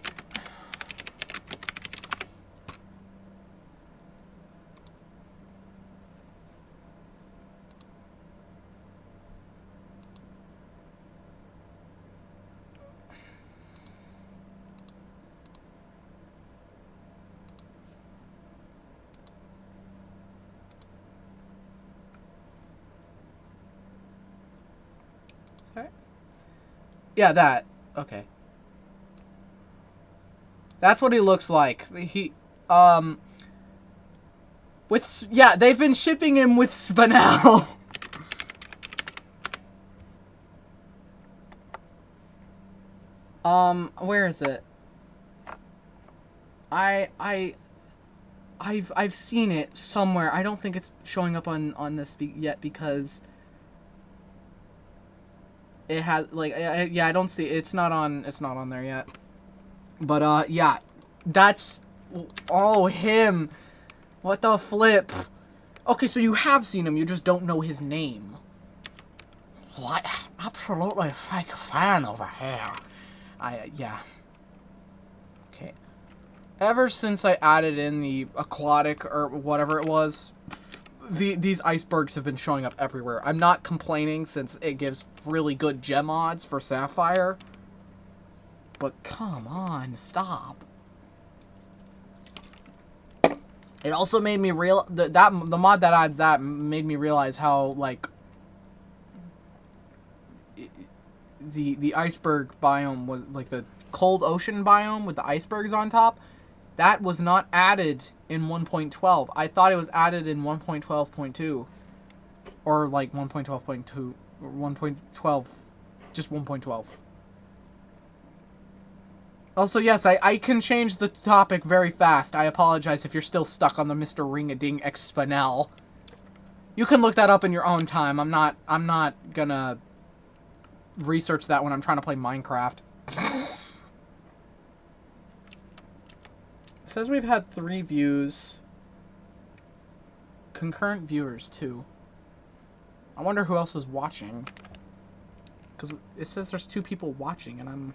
Sorry? Yeah, that. Okay. That's what he looks like. Yeah, they've been shipping him with Spinel. Where is it? I've seen it somewhere. I don't think it's showing up on this yet because it has, like, yeah, I don't see it's not on there yet. But yeah, that's, oh, him. What the flip? Okay, so you have seen him, you just don't know his name. What? Absolutely fake fan over here. Yeah. Okay. Ever since I added in the aquatic, or whatever it was, these icebergs have been showing up everywhere. I'm not complaining since it gives really good gem odds for Sapphire. But come on, stop. It also made me the mod that adds that made me realize how, like, the iceberg biome was, like, the cold ocean biome with the icebergs on top. That was not added in 1.12. I thought it was added in 1.12.2. Or, like, 1.12.2. Or 1.12. Just 1.12. Also, yes, I can change the topic very fast. I apologize if you're still stuck on the Mr. Ring-a-Ding X Spinel. You can look that up in your own time. I'm not gonna research that when I'm trying to play Minecraft. It says we've had 3 views. Concurrent viewers, too. I wonder who else is watching. Because it says there's 2 people watching, and I'm...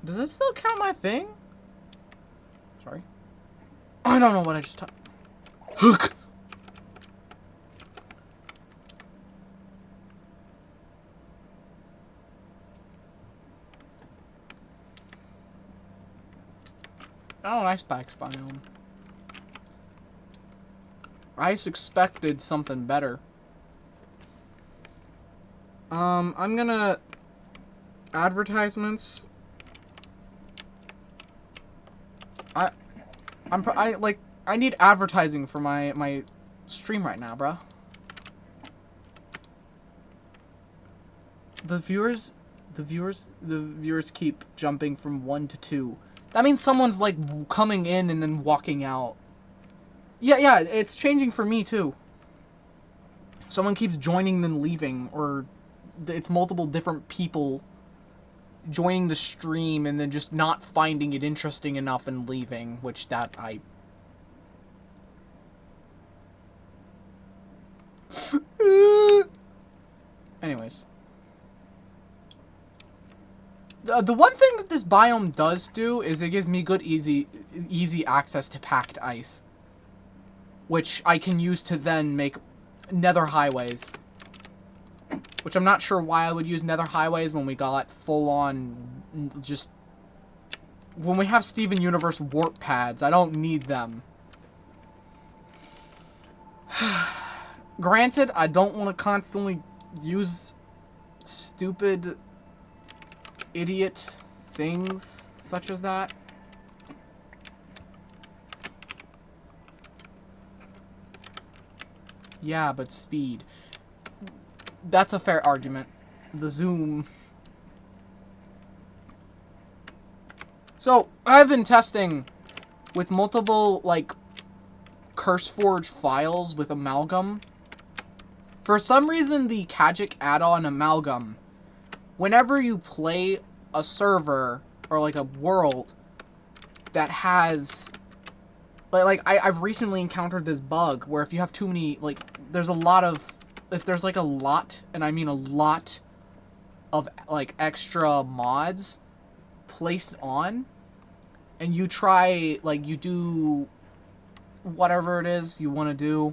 Does it still count my thing? Sorry. I don't know what I just typed. Hook! Oh, an iceberg biome. I expected something better. I'm gonna... Advertisements... I need advertising for my stream right now, bruh. The viewers keep jumping from 1 to 2. That means someone's, like, coming in and then walking out. Yeah, it's changing for me too. Someone keeps joining then leaving, or it's multiple different people joining the stream and then just not finding it interesting enough and leaving, which that I... Anyways. The one thing that this biome does do is it gives me good easy access to packed ice, which I can use to then make nether highways. Which I'm not sure why I would use nether highways when we got full-on, just... When we have Steven Universe warp pads, I don't need them. Granted, I don't want to constantly use stupid, idiot things such as that. Yeah, but speed. That's a fair argument. The zoom. So, I've been testing with multiple, like, CurseForge files with Amalgam. For some reason, the Kagic add-on Amalgam, whenever you play a server, or, like, a world that has... I've recently encountered this bug where if you have too many, like, there's a lot of... If there's, like, a lot, and I mean a lot of, like, extra mods placed on, and you try, like, you do whatever it is you want to do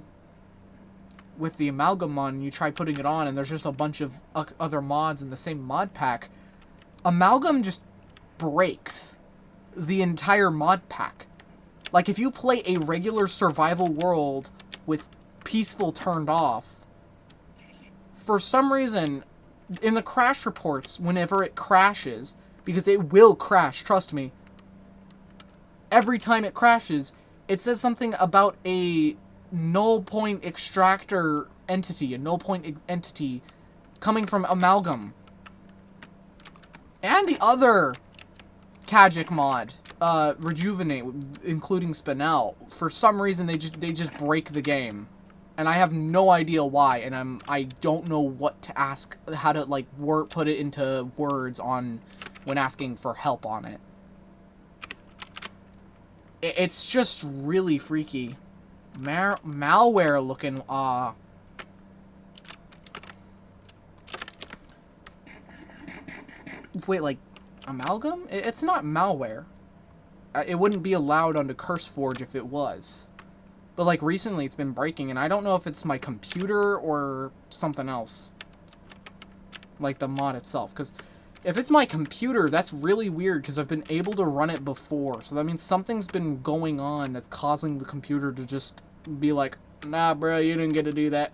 with the Amalgam mod, and you try putting it on, and there's just a bunch of other mods in the same mod pack, Amalgam just breaks the entire mod pack. Like, if you play a regular survival world with peaceful turned off, for some reason, in the crash reports, whenever it crashes, because it will crash, trust me, every time it crashes, it says something about a null point extractor entity, a null point entity coming from Amalgam. And the other Kagic mod, Rejuvenate, including Spinel, for some reason they just break the game. And I have no idea why, and I don't know what to ask, how to, like, put it into words on when asking for help on it. It's just really freaky. Malware looking, Wait, like, Amalgam? It's not malware. It wouldn't be allowed under CurseForge if it was. But, like, recently it's been breaking, and I don't know if it's my computer or something else. Like, the mod itself. Because if it's my computer, that's really weird, because I've been able to run it before. So that means something's been going on that's causing the computer to just be like, nah, bro, you didn't get to do that.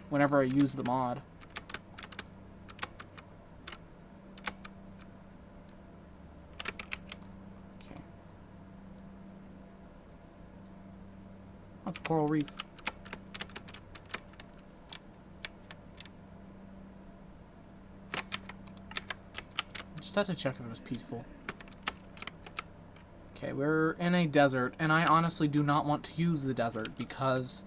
Whenever I use the mod. Okay. That's coral reef. Just had to check if it was peaceful. Okay, we're in a desert, and I honestly do not want to use the desert because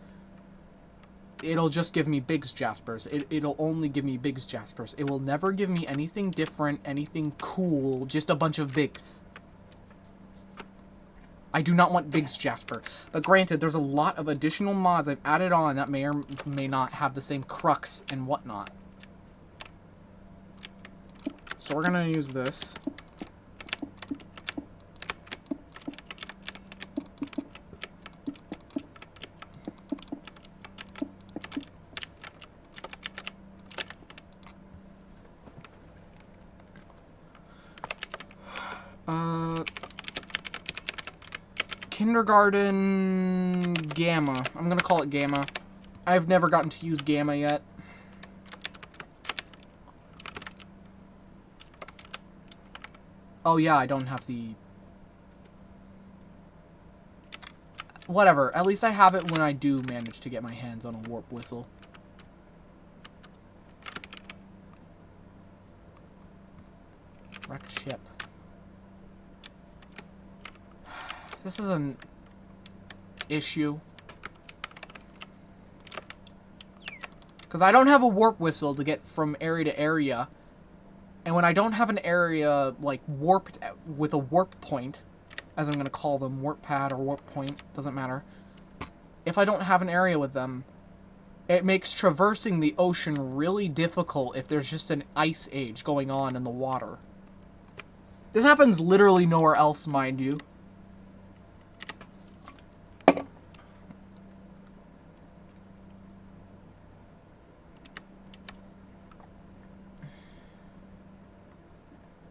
it'll just give me Biggs Jaspers. It'll only give me Biggs Jaspers. It will never give me anything different, anything cool, just a bunch of Biggs. I do not want Biggs Jasper. But granted, there's a lot of additional mods I've added on that may or may not have the same crux and whatnot. So we're gonna use this. Kindergarten Gamma. I'm gonna call it Gamma. I've never gotten to use Gamma yet. Oh yeah, I don't have the... Whatever, at least I have it when I do manage to get my hands on a warp whistle. Wrecked ship. This is an issue. Because I don't have a warp whistle to get from area to area. And when I don't have an area, like, warped with a warp point, as I'm going to call them, warp pad or warp point, doesn't matter. If I don't have an area with them, it makes traversing the ocean really difficult if there's just an ice age going on in the water. This happens literally nowhere else, mind you.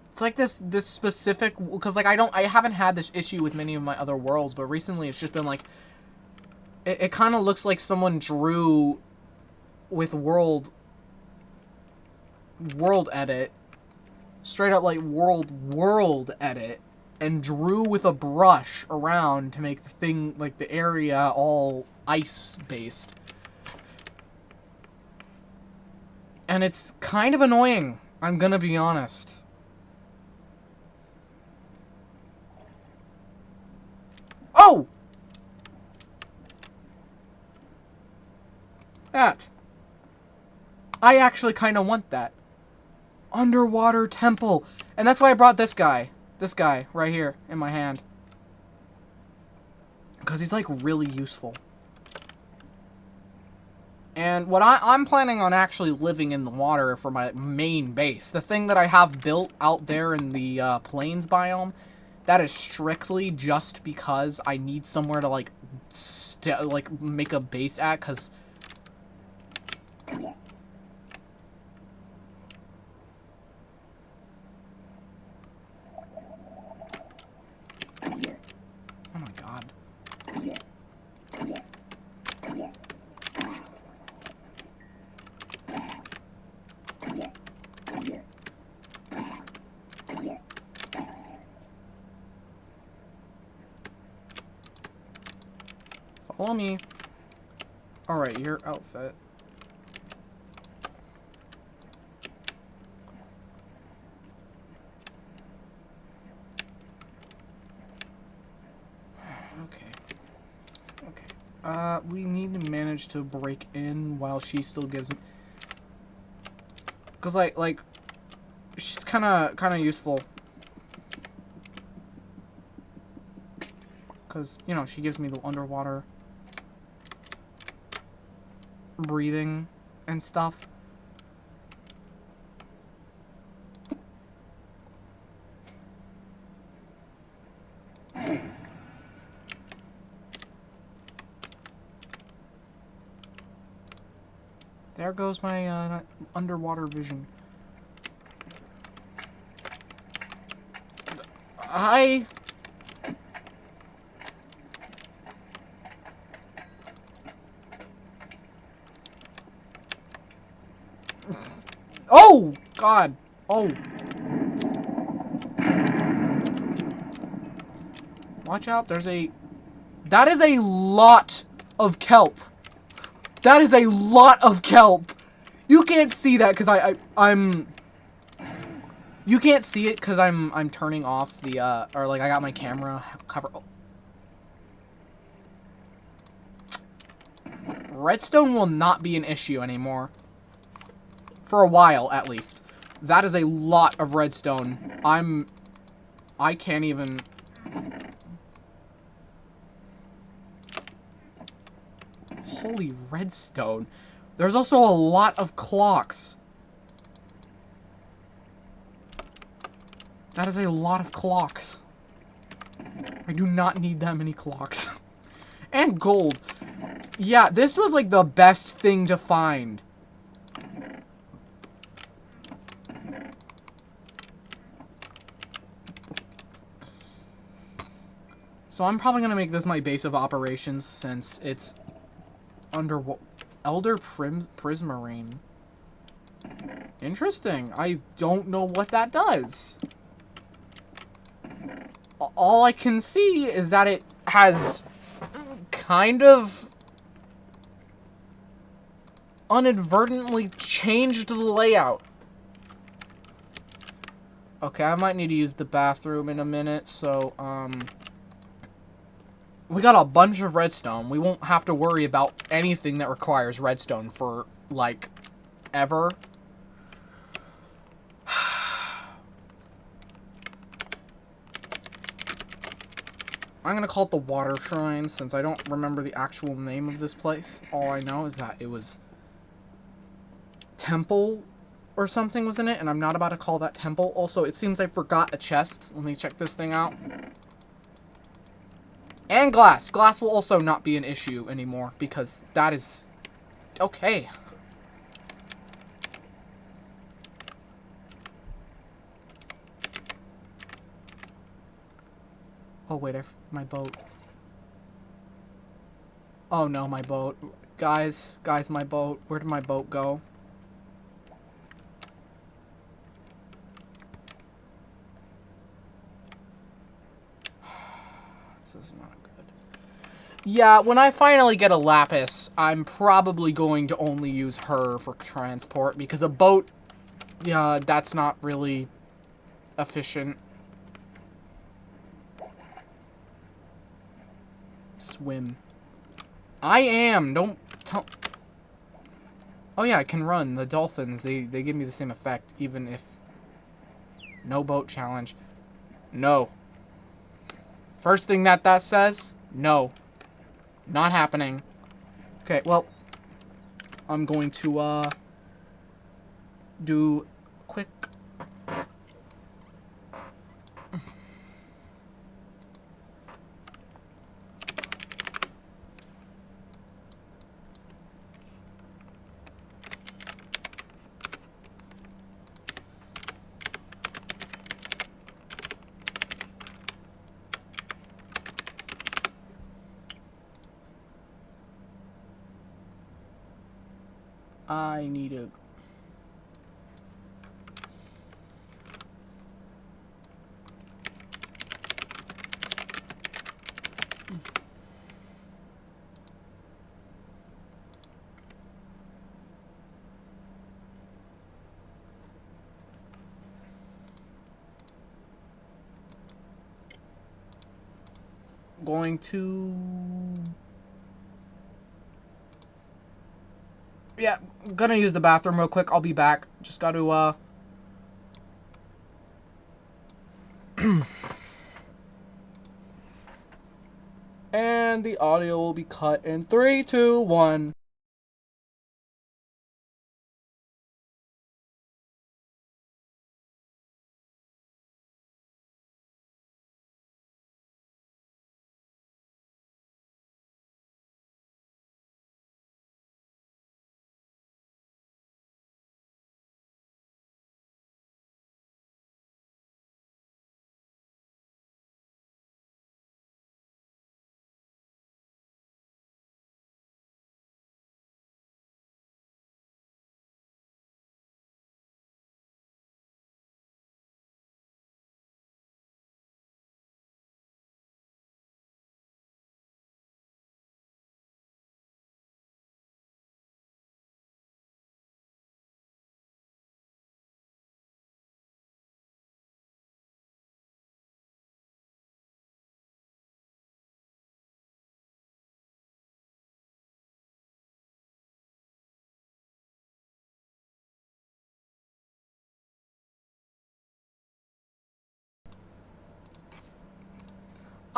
It's like this specific, because like I haven't had this issue with many of my other worlds, but recently it's just been like, it kind of looks like someone drew with world edit, straight up like world edit, and drew with a brush around to make the thing, like the area, all ice based. And it's kind of annoying, I'm gonna be honest. Oh! That. I actually kind of want that. Underwater temple. And that's why I brought this guy. This guy right here in my hand. Because he's like really useful. And what I'm planning on actually living in the water for my main base. The thing that I have built out there in the plains biome. That is strictly just because I need somewhere to like make a base at, because oh my god. Follow me. Alright, your outfit. Okay. We need to manage to break in while she still gives me... Because, like, she's kind of useful. Because, you know, she gives me the underwater breathing and stuff. There goes my underwater vision. Oh! God! Oh! Watch out, there's a... That is a lot of kelp. That is a lot of kelp. You can't see that because I'm... You can't see it because I'm turning off the, or like I got my camera cover... Oh. Redstone will not be an issue anymore. For a while, at least. That is a lot of redstone. I can't even... Holy redstone. There's also a lot of clocks. That is a lot of clocks. I do not need that many clocks. And gold. Yeah, this was like the best thing to find. So I'm probably going to make this my base of operations since it's under Elder Prismarine. Interesting. I don't know what that does. All I can see is that it has kind of inadvertently changed the layout. Okay, I might need to use the bathroom in a minute, so, we got a bunch of redstone. We won't have to worry about anything that requires redstone for, like, ever. I'm gonna call it the Water Shrine, since I don't remember the actual name of this place. All I know is that it was Temple or something was in it, and I'm not about to call that Temple. Also, it seems I forgot a chest. Let me check this thing out. And glass. Glass will also not be an issue anymore, because that is... okay. Oh, wait, my boat. Oh, no, my boat. Guys, my boat. Where did my boat go? This is not good. Yeah, when I finally get a lapis, I'm probably going to only use her for transport, because a boat, yeah, that's not really efficient. Swim. I am, don't tell... Oh yeah, I can run. The dolphins, they give me the same effect, even if... No boat challenge. No. First thing that says, no. Not happening. Okay, well, I'm going to, do quick... I need a... Going to... Yeah, I'm gonna use the bathroom real quick. I'll be back. Just gotta, And the audio will be cut in 3, 2, 1.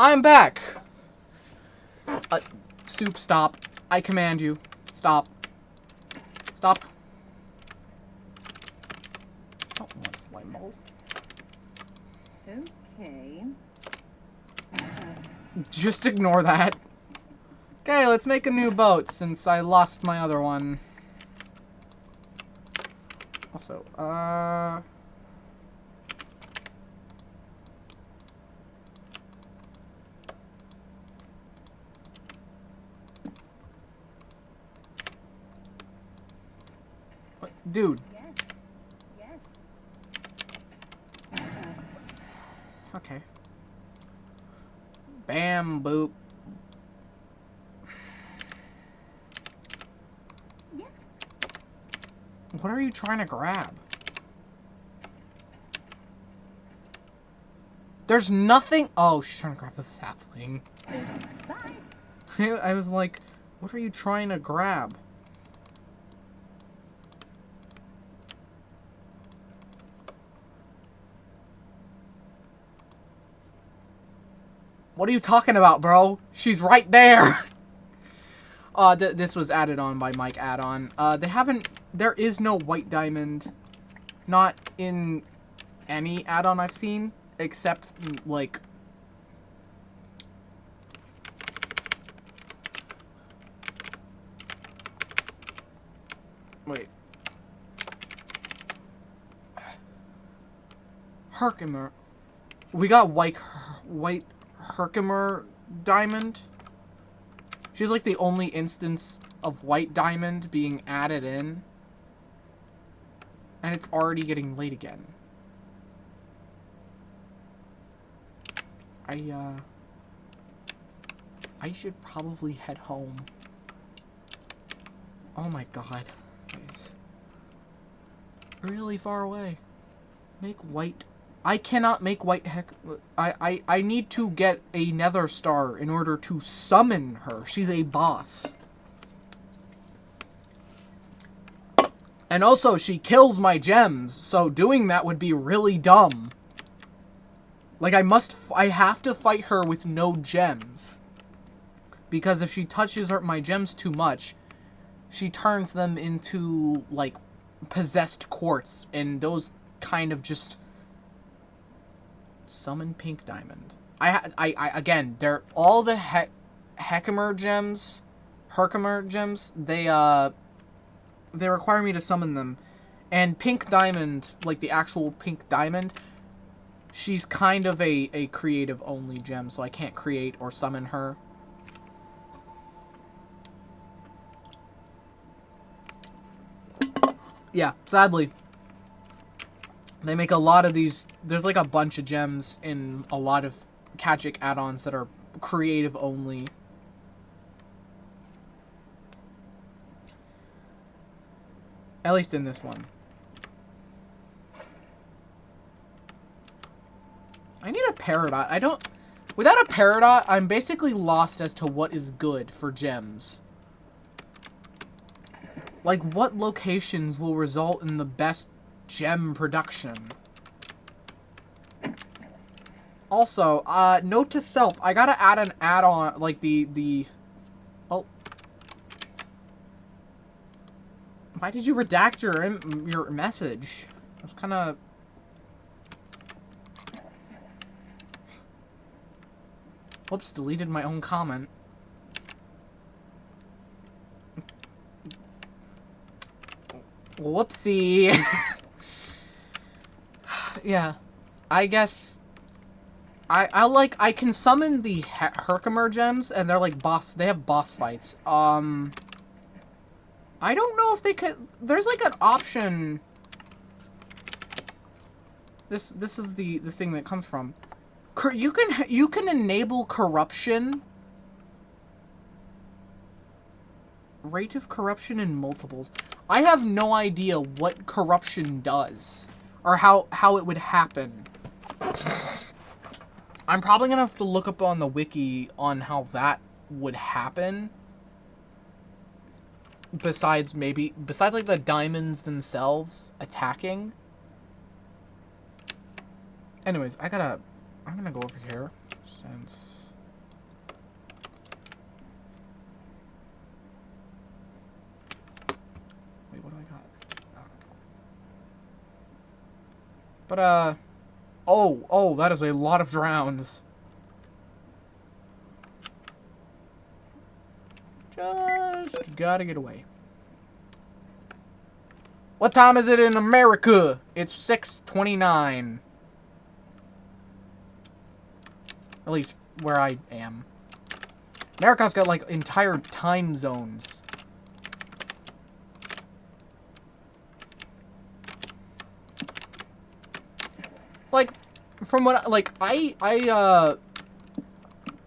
I'm back! Soup, stop. I command you. Stop. Stop. I don't want slime balls.
Okay.
Just ignore that. Okay, let's make a new boat since I lost my other one. Also, What? Dude.
Yes.
Okay. Bam, boop.
Yes.
What are you trying to grab? There's nothing. Oh, she's trying to grab the sapling.
Bye.
I was like, what are you trying to grab? What are you talking about, bro? She's right there. This was added on by Mike Add-on. There is no white diamond. Not in any add-on I've seen. Except, like... Wait. Herkimer. We got white Herkimer diamond. She's like the only instance of white diamond being added in. And it's already getting late again. I should probably head home. Oh my god. It's really far away. Make white. I cannot make white heck. I need to get a nether star in order to summon her. She's a boss. And also, she kills my gems, so doing that would be really dumb. Like, I have to fight her with no gems. Because if she touches my gems too much, she turns them into, like, possessed quartz. And those kind of just summon pink diamond. Again, they're all the Herkimer gems, they require me to summon them. And pink diamond, like the actual pink diamond, she's kind of a creative only gem, so I can't create or summon her. Yeah, sadly. They make a lot of these. There's like a bunch of gems in a lot of Kagic add-ons that are creative only. At least in this one. I need a peridot. Without a peridot, I'm basically lost as to what is good for gems. Like, what locations will result in the best gem production? Also, note to self, I gotta add an add-on, like oh. Why did you redact your message? I was kinda... Whoops, deleted my own comment. Whoopsie. Yeah. I guess... I can summon the Herkimer gems, and they're like they have boss fights. I don't know if they could... There's like an option... This is the thing that comes from... You can enable corruption. Rate of corruption in multiples. I have no idea what corruption does. Or how it would happen. I'm probably gonna have to look up on the wiki on how that would happen. Besides like the diamonds themselves attacking. Anyways, I'm gonna go over here since wait, what do I got? But oh, that is a lot of drowns. Just gotta get away. What time is it in America? It's 6:29. At least where I am. America's got like entire time zones. Like, from what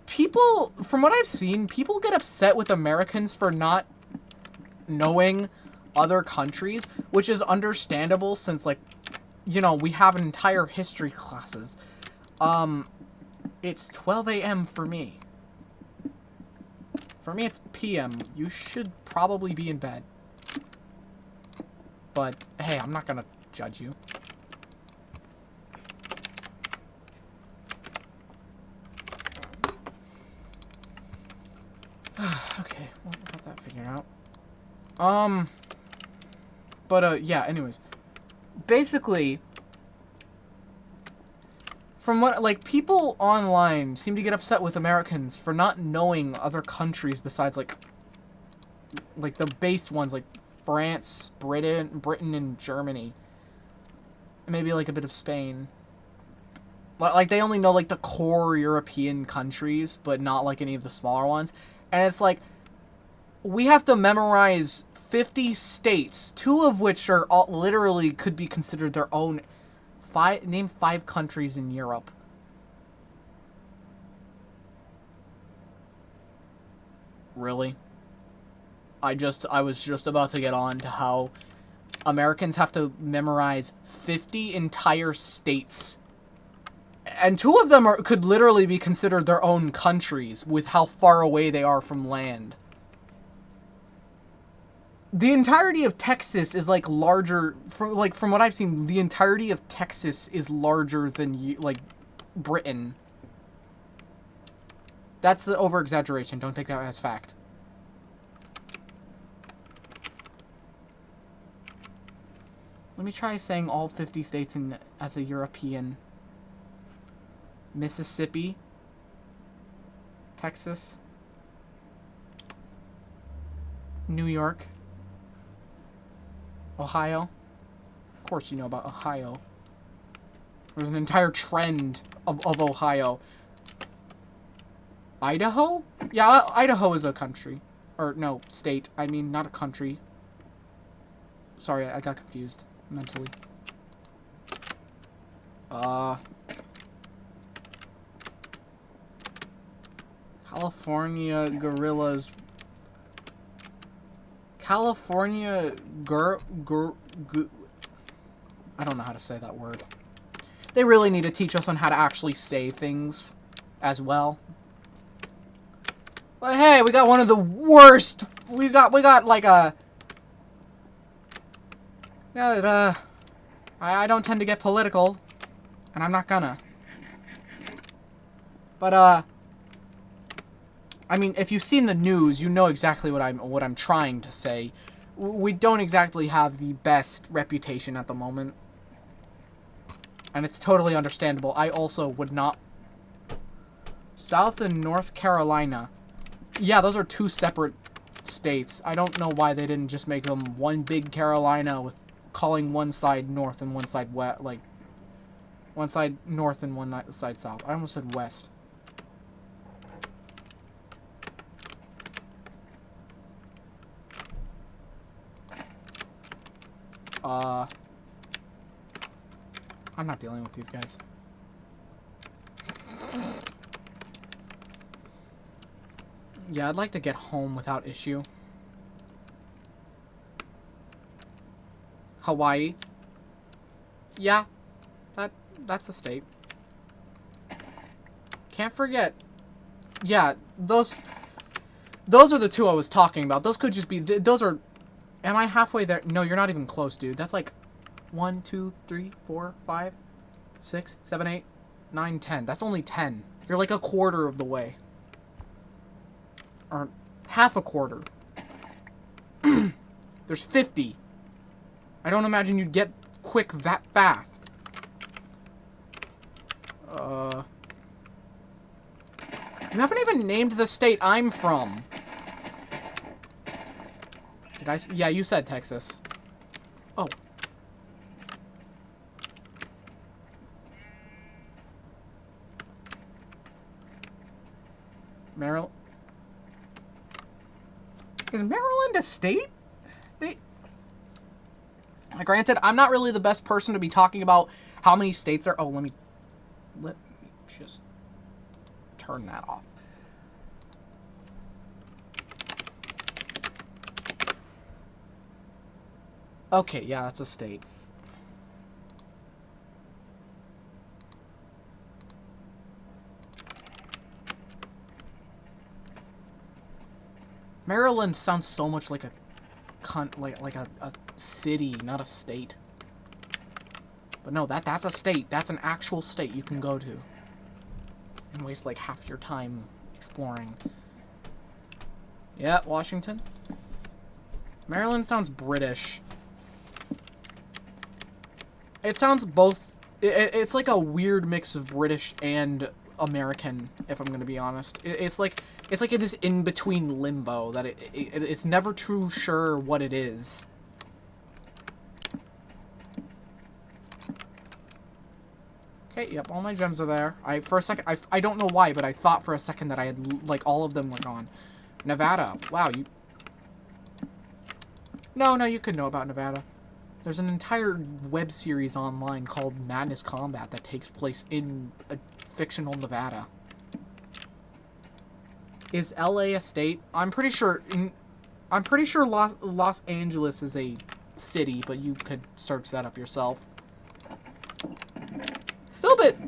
people, from what I've seen, people get upset with Americans for not knowing other countries, which is understandable since, like, you know, we have entire history classes. It's 12 a.m. for me. For me, it's p.m. You should probably be in bed. But, hey, I'm not gonna judge you. Okay, well, I got that figured out. Yeah, anyways. Basically, from what, like, people online seem to get upset with Americans for not knowing other countries besides, like the base ones, like France, Britain, and Germany. And maybe, like, a bit of Spain. Like, they only know, like, the core European countries, but not, like, any of the smaller ones. And it's like, we have to memorize 50 states, 2 of which are all, literally could be considered their own. Name 5 countries in Europe. Really? I was just about to get on to how Americans have to memorize 50 entire states. And 2 of them could literally be considered their own countries with how far away they are from land. The entirety of Texas is like larger from what I've seen. The entirety of Texas is larger than like Britain. That's the over-exaggeration. Don't take that as fact. Let me try saying all 50 states as a European. Mississippi. Texas. New York. Ohio. Of course you know about Ohio. There's an entire trend of Ohio. Idaho? Yeah, Idaho is a country. Or, no, state. I mean, not a country. Sorry, I got confused mentally. California gorillas. California I don't know how to say that word. They really need to teach us on how to actually say things as well. But hey, we got one of the worst. We got like a. Yeah, I don't tend to get political, and I'm not gonna. But I mean, if you've seen the news, you know exactly what I'm trying to say. We don't exactly have the best reputation at the moment, and it's totally understandable. I also would not. South and North Carolina. Yeah, those are 2 separate states. I don't know why they didn't just make them one big Carolina with calling one side north and one side west, like one side north and one side south. I almost said west. I'm not dealing with these guys. Yeah, I'd like to get home without issue. Hawaii. Yeah, that's a state. Can't forget. Yeah, those are the 2 I was talking about. Those could just be. Those are. Am I halfway there? No, you're not even close, dude. That's like 1, 2, 3, 4, 5, 6, 7, 8, 9, 10. That's only 10. You're like a quarter of the way. Or half a quarter. There's 50. I don't imagine you'd get quick that fast. You haven't even named the state I'm from. Did I? Yeah, you said Texas. Oh. Maryland. Is Maryland a state? Granted, I'm not really the best person to be talking about how many states there. Oh, let me just turn that off. Okay, yeah, that's a state. Maryland sounds so much like a like a city, not a state. But no, that's a state. That's an actual state you can go to. And waste like half your time exploring. Yeah, Washington. Maryland sounds British. It sounds both. It's like a weird mix of British and American, if I'm gonna be honest. It's like in this in-between limbo that it's never too sure what it is. Okay, yep, all my gems are there. For a second, I don't know why, but I thought for a second that I had, like, all of them were gone. Nevada. Wow, No, you could know about Nevada. There's an entire web series online called Madness Combat that takes place in a fictional Nevada. Is LA a state? I'm pretty sure Los Angeles is a city, but you could search that up yourself. Still a bit...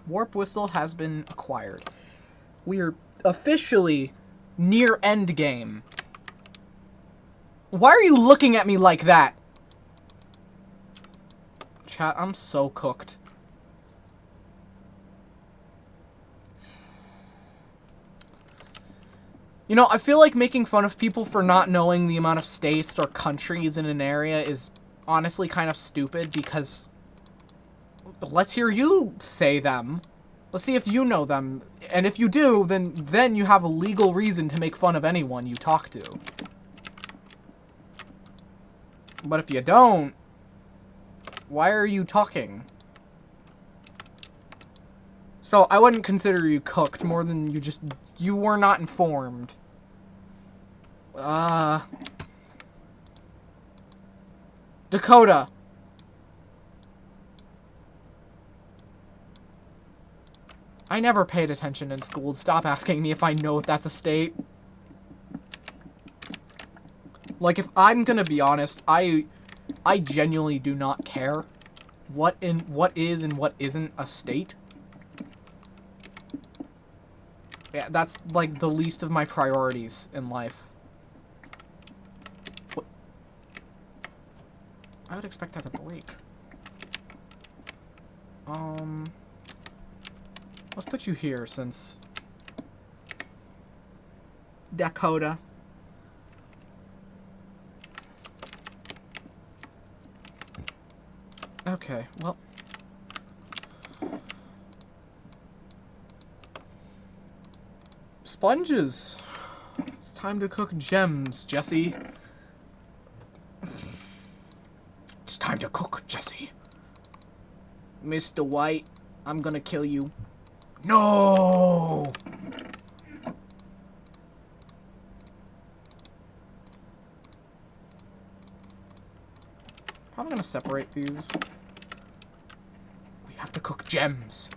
Warp Whistle has been acquired. We're officially near endgame. Why are you looking at me like that? Chat, I'm so cooked. You know, I feel like making fun of people for not knowing the amount of states or countries in an area is honestly kind of stupid because... Let's hear you say them. Let's see if you know them. And if you do, then you have a legal reason to make fun of anyone you talk to. But if you don't, why are you talking? So, I wouldn't consider you cooked more than you were not informed. Dakota. I never paid attention in school. Stop asking me if I know if that's a state. Like, if I'm gonna be honest, I genuinely do not care what is and what isn't a state. Yeah, that's, like, the least of my priorities in life. What? I would expect that to break. Let's put you here, since... Dakota. Okay, well... Sponges! It's time to cook gems, Jesse. It's time to cook, Jesse. Mr. White, I'm gonna kill you. No! I'm gonna separate these. We have to cook gems.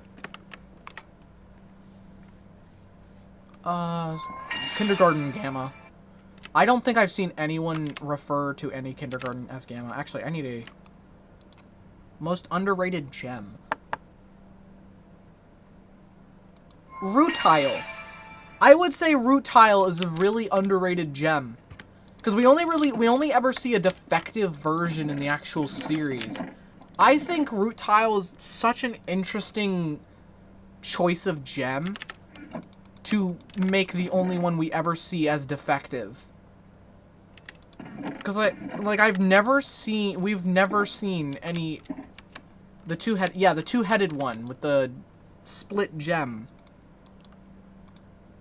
Kindergarten Gamma. I don't think I've seen anyone refer to any kindergarten as Gamma. Actually, I need a most underrated gem. Rutile. I would say Rutile is a really underrated gem. Because we only ever see a defective version in the actual series. I think Rutile is such an interesting choice of gem to make the only one we ever see as defective. Because, we've never seen any... the two-headed one with the split gem.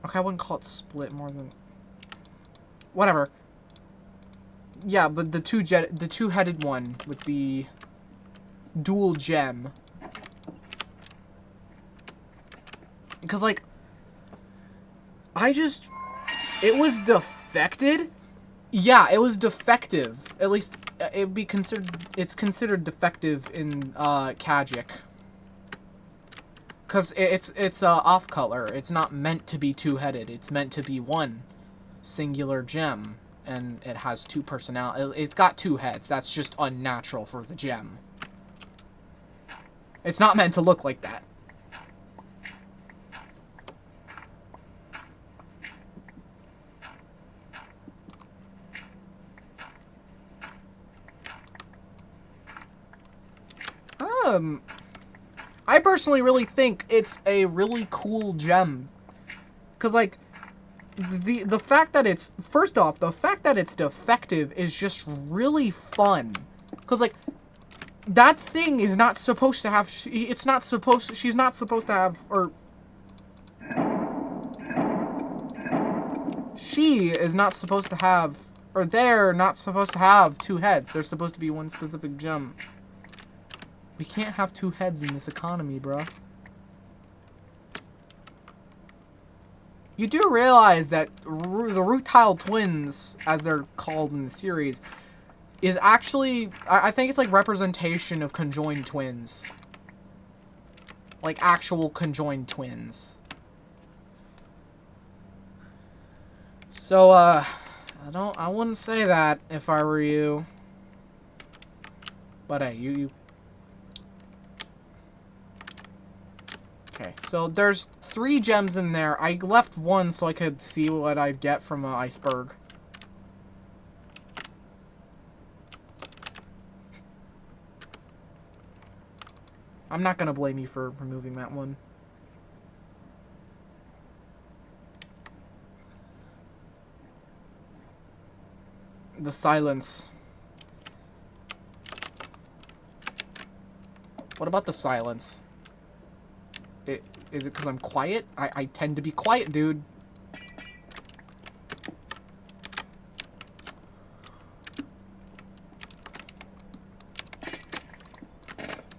Okay, I wouldn't call it split more than... Whatever. Yeah, but the two-headed one with the dual gem. Because, like... It was defected? Yeah, it was defective. At least, it's considered defective in, Kagic. Because it's off color. It's not meant to be two-headed. It's meant to be one singular gem. And it has two it's got two heads. That's just unnatural for the gem. It's not meant to look like that. I personally really think it's a really cool gem. Cause, like, the fact that it's... First off, the fact that it's defective is just really fun. Cause, like, that thing is not supposed to have... She's not supposed to have... Or... She is not supposed to have... Or they're not supposed to have two heads. They're supposed to be one specific gem. We can't have two heads in this economy, bruh. You do realize that the Rutile twins, as they're called in the series, is actually, I think it's like representation of conjoined twins. Like actual conjoined twins. So, I wouldn't say that if I were you. But hey, you. Okay, so there's 3 gems in there. I left one so I could see what I'd get from an iceberg. I'm not gonna blame you for removing that one. The silence. What about the silence? Is it because I'm quiet? I tend to be quiet, dude.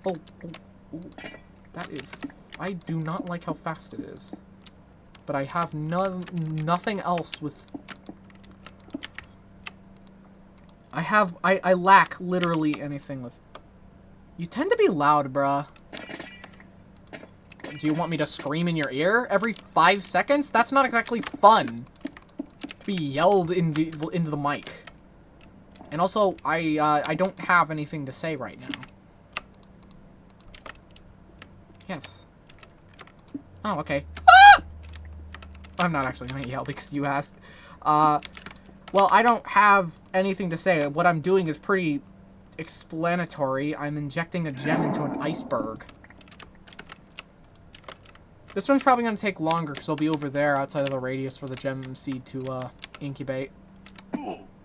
Oh, that is... I do not like how fast it is. But I have nothing else with... I lack literally anything with... You tend to be loud, bruh. Do you want me to scream in your ear every 5 seconds? That's not exactly fun. Be yelled into the mic. And also, I don't have anything to say right now. Yes. Oh, okay. Ah! I'm not actually gonna yell because you asked. Well, I don't have anything to say. What I'm doing is pretty explanatory. I'm injecting a gem into an iceberg. This one's probably going to take longer because I'll be over there outside of the radius for the gem seed to incubate.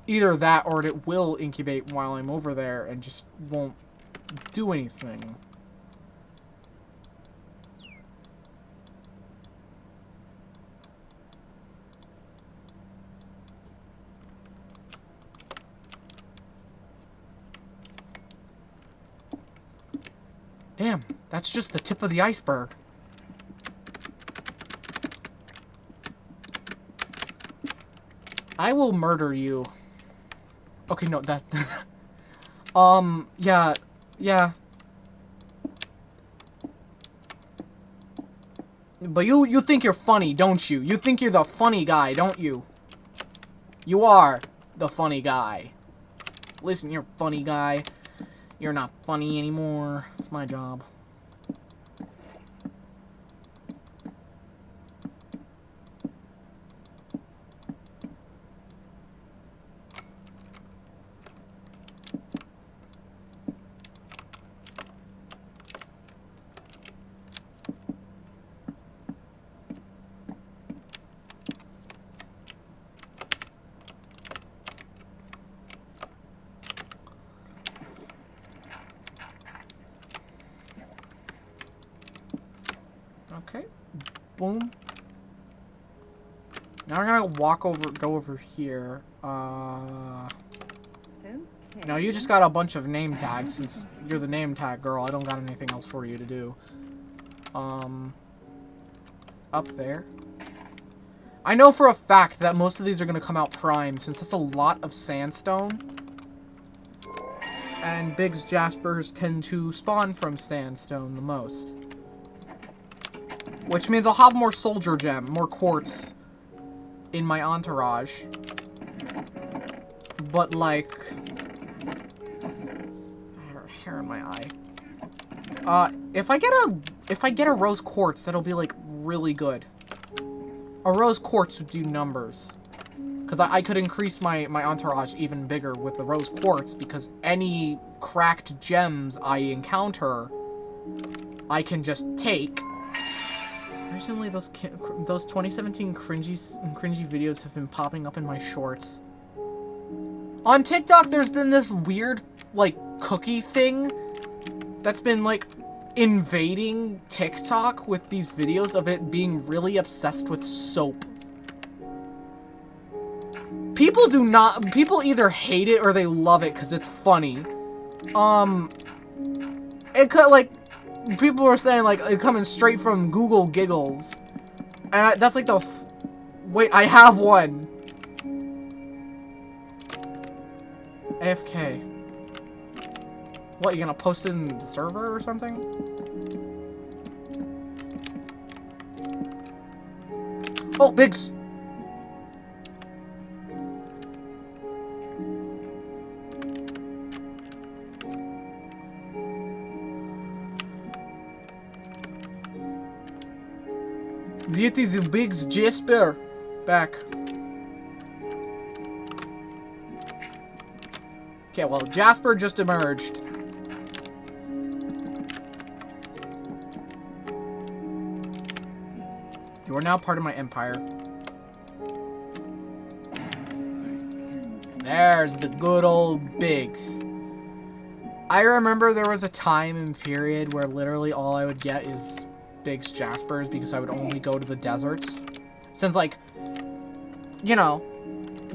Either that or it will incubate while I'm over there and just won't do anything. Damn, that's just the tip of the iceberg. I will murder you. Okay, no, that... yeah. But you think you're funny, don't you? You think you're the funny guy, don't you? You are the funny guy. Listen, you're a funny guy. You're not funny anymore. It's my job. Okay. Boom. Now we're gonna go over here. Now you just got a bunch of name tags since you're the name tag girl. I don't got anything else for you to do. Up there. I know for a fact that most of these are gonna come out prime since that's a lot of sandstone. And Biggs Jaspers tend to spawn from sandstone the most. Which means I'll have more soldier gem, more quartz in my entourage. But like... hair in my eye. If I get a rose quartz, that'll be like really good. A rose quartz would do numbers. Because I could increase my entourage even bigger with the rose quartz, because any cracked gems I encounter, I can just take. Recently, those 2017 cringy videos have been popping up in my shorts. On TikTok, there's been this weird, like, cookie thing that's been, like, invading TikTok with these videos of it being really obsessed with soap. People either hate it or they love it because it's funny. it could, like, people were saying, like, it coming straight from Google Giggles. And that's like the wait, I have one. AFK. What, you gonna post it in the server or something? Oh, Biggs! It is a Biggs Jasper. Back. Okay, well, Jasper just emerged. You are now part of my empire. There's the good old Biggs. I remember there was a time and period where literally all I would get is Biggs Jaspers because I would only go to the deserts. Since, like, you know,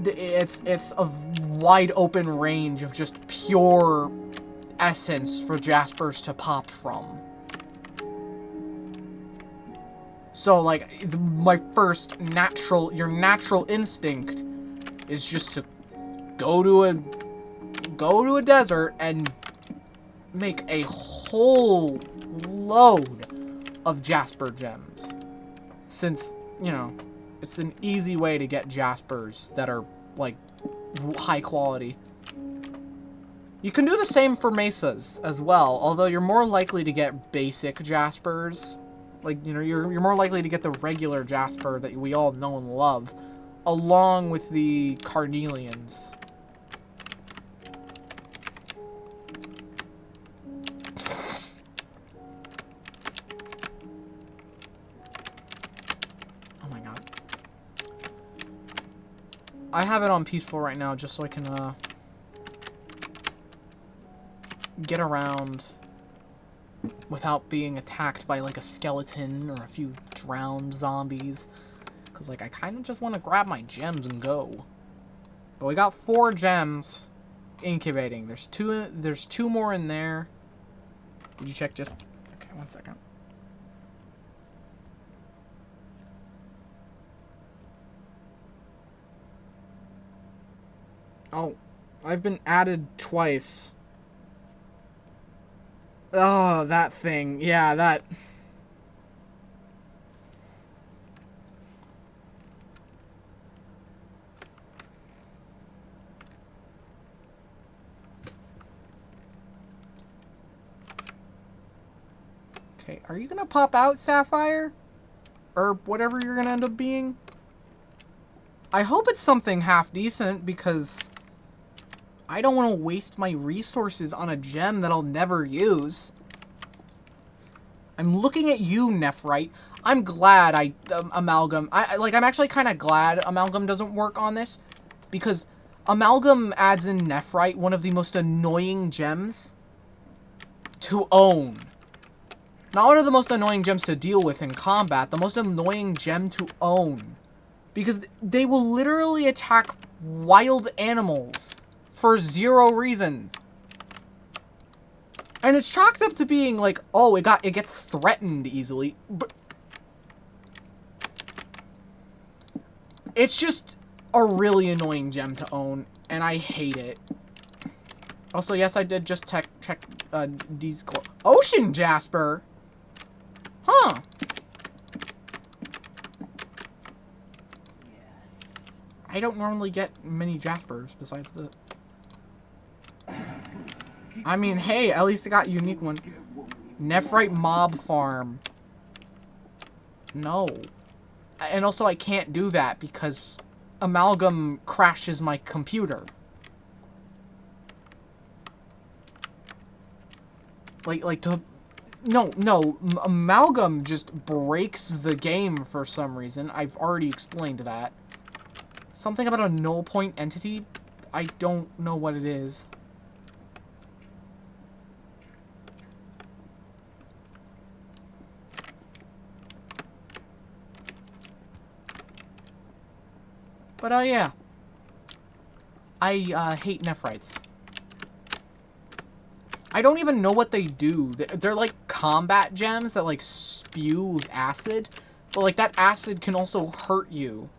it's a wide open range of just pure essence for Jaspers to pop from. So, like, my first your natural instinct is just to go to a desert and make a whole load of Jasper gems. Since, you know, it's an easy way to get Jaspers that are, like, high quality. You can do the same for mesas as well, although you're more likely to get basic Jaspers. Like, you know, you're more likely to get the regular Jasper that we all know and love, along with the Carnelians. Oh my god. I have it on peaceful right now just so I can, get around without being attacked by, like, a skeleton or a few drowned zombies. Because, like, I kind of just want to grab my gems and go. But we got 4 gems incubating. There's two more in there. Did you check just... Okay, 1 second. Oh, I've been added twice. Oh, that thing. Yeah, that... Okay, are you gonna pop out, Sapphire? Or whatever you're gonna end up being? I hope it's something half decent, because I don't want to waste my resources on a gem that I'll never use. I'm looking at you, Nephrite. I'm glad Amalgam... I'm actually kind of glad Amalgam doesn't work on this, because Amalgam adds in Nephrite, one of the most annoying gems to own. Not one of the most annoying gems to deal with in combat, the most annoying gem to own. Because they will literally attack wild animals for 0 reason. And it's chalked up to being like, oh, it gets threatened easily. But it's just a really annoying gem to own, and I hate it. Also, yes, I did just check these Ocean Jasper. Huh. I don't normally get many Jaspers besides the... I mean, hey, at least I got a unique one. Nephrite Mob Farm. No. And also, I can't do that because Amalgam crashes my computer. No, Amalgam just breaks the game for some reason. I've already explained that. Something about a null point entity? I don't know what it is. But, yeah. I hate Nephrites. I don't even know what they do. They're like combat gems that like spews acid. But like that acid can also hurt you.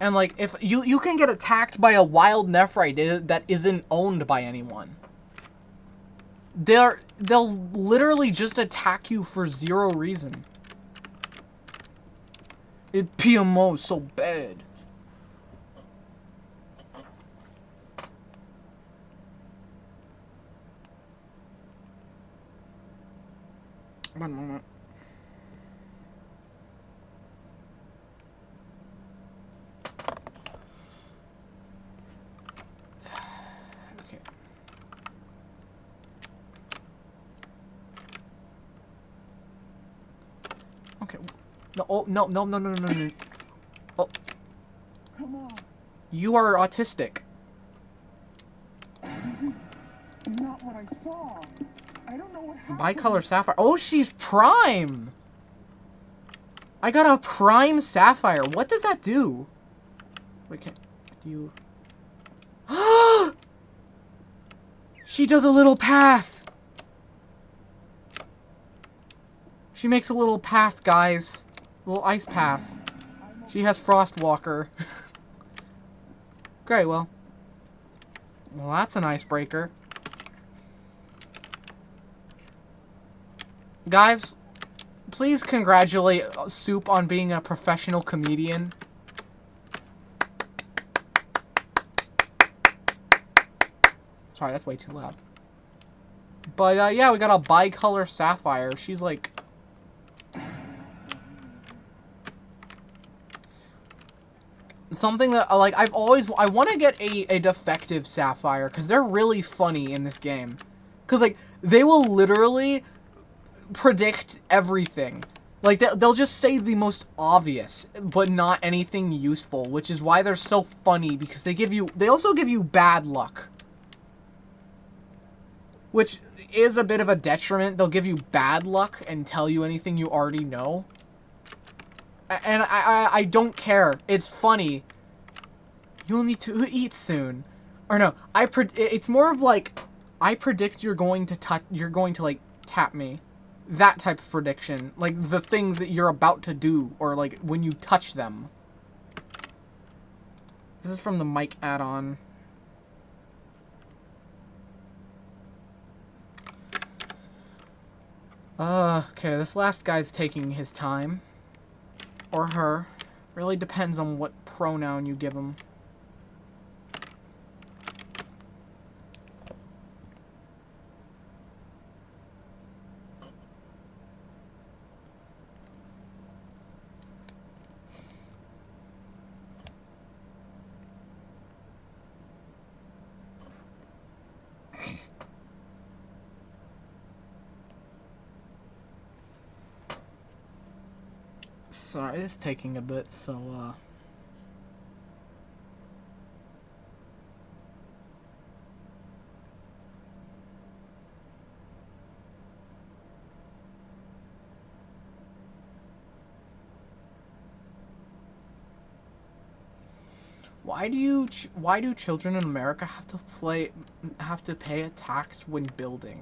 And like if you can get attacked by a wild nephrite that isn't owned by anyone. They'll literally just attack you for zero reason. It PMO so bad. One moment. Okay. Okay. No, oh, no. Oh.
Come on.
You are autistic.
This is not what I saw. I don't know what happened.
Bicolor sapphire. Oh, she's prime. I got a prime sapphire. What does that do? Wait, do you... She does a little path. She makes a little path, guys. A little ice path. She has Frostwalker. Okay, well, that's an icebreaker. Guys, please congratulate Soup on being a professional comedian. Sorry, that's way too loud. But, yeah, we got a bicolor sapphire. She's like... something that, like, I want to get a defective sapphire, because they're really funny in this game. Because, like, they will literally predict everything. Like, they'll just say the most obvious, but not anything useful, which is why they're so funny, because they also give you bad luck. Which is a bit of a detriment. They'll give you bad luck and tell you anything you already know. And I don't care. It's funny. You'll need to eat soon. Or no, it's more of like, I predict you're going to like tap me. That type of prediction. Like the things that you're about to do, or like when you touch them. This is from the mic add-on. Okay, this last guy's taking his time. Or her. Really depends on what pronoun you give him. Sorry, it's taking a bit, so, why do children in America have to pay a tax when building?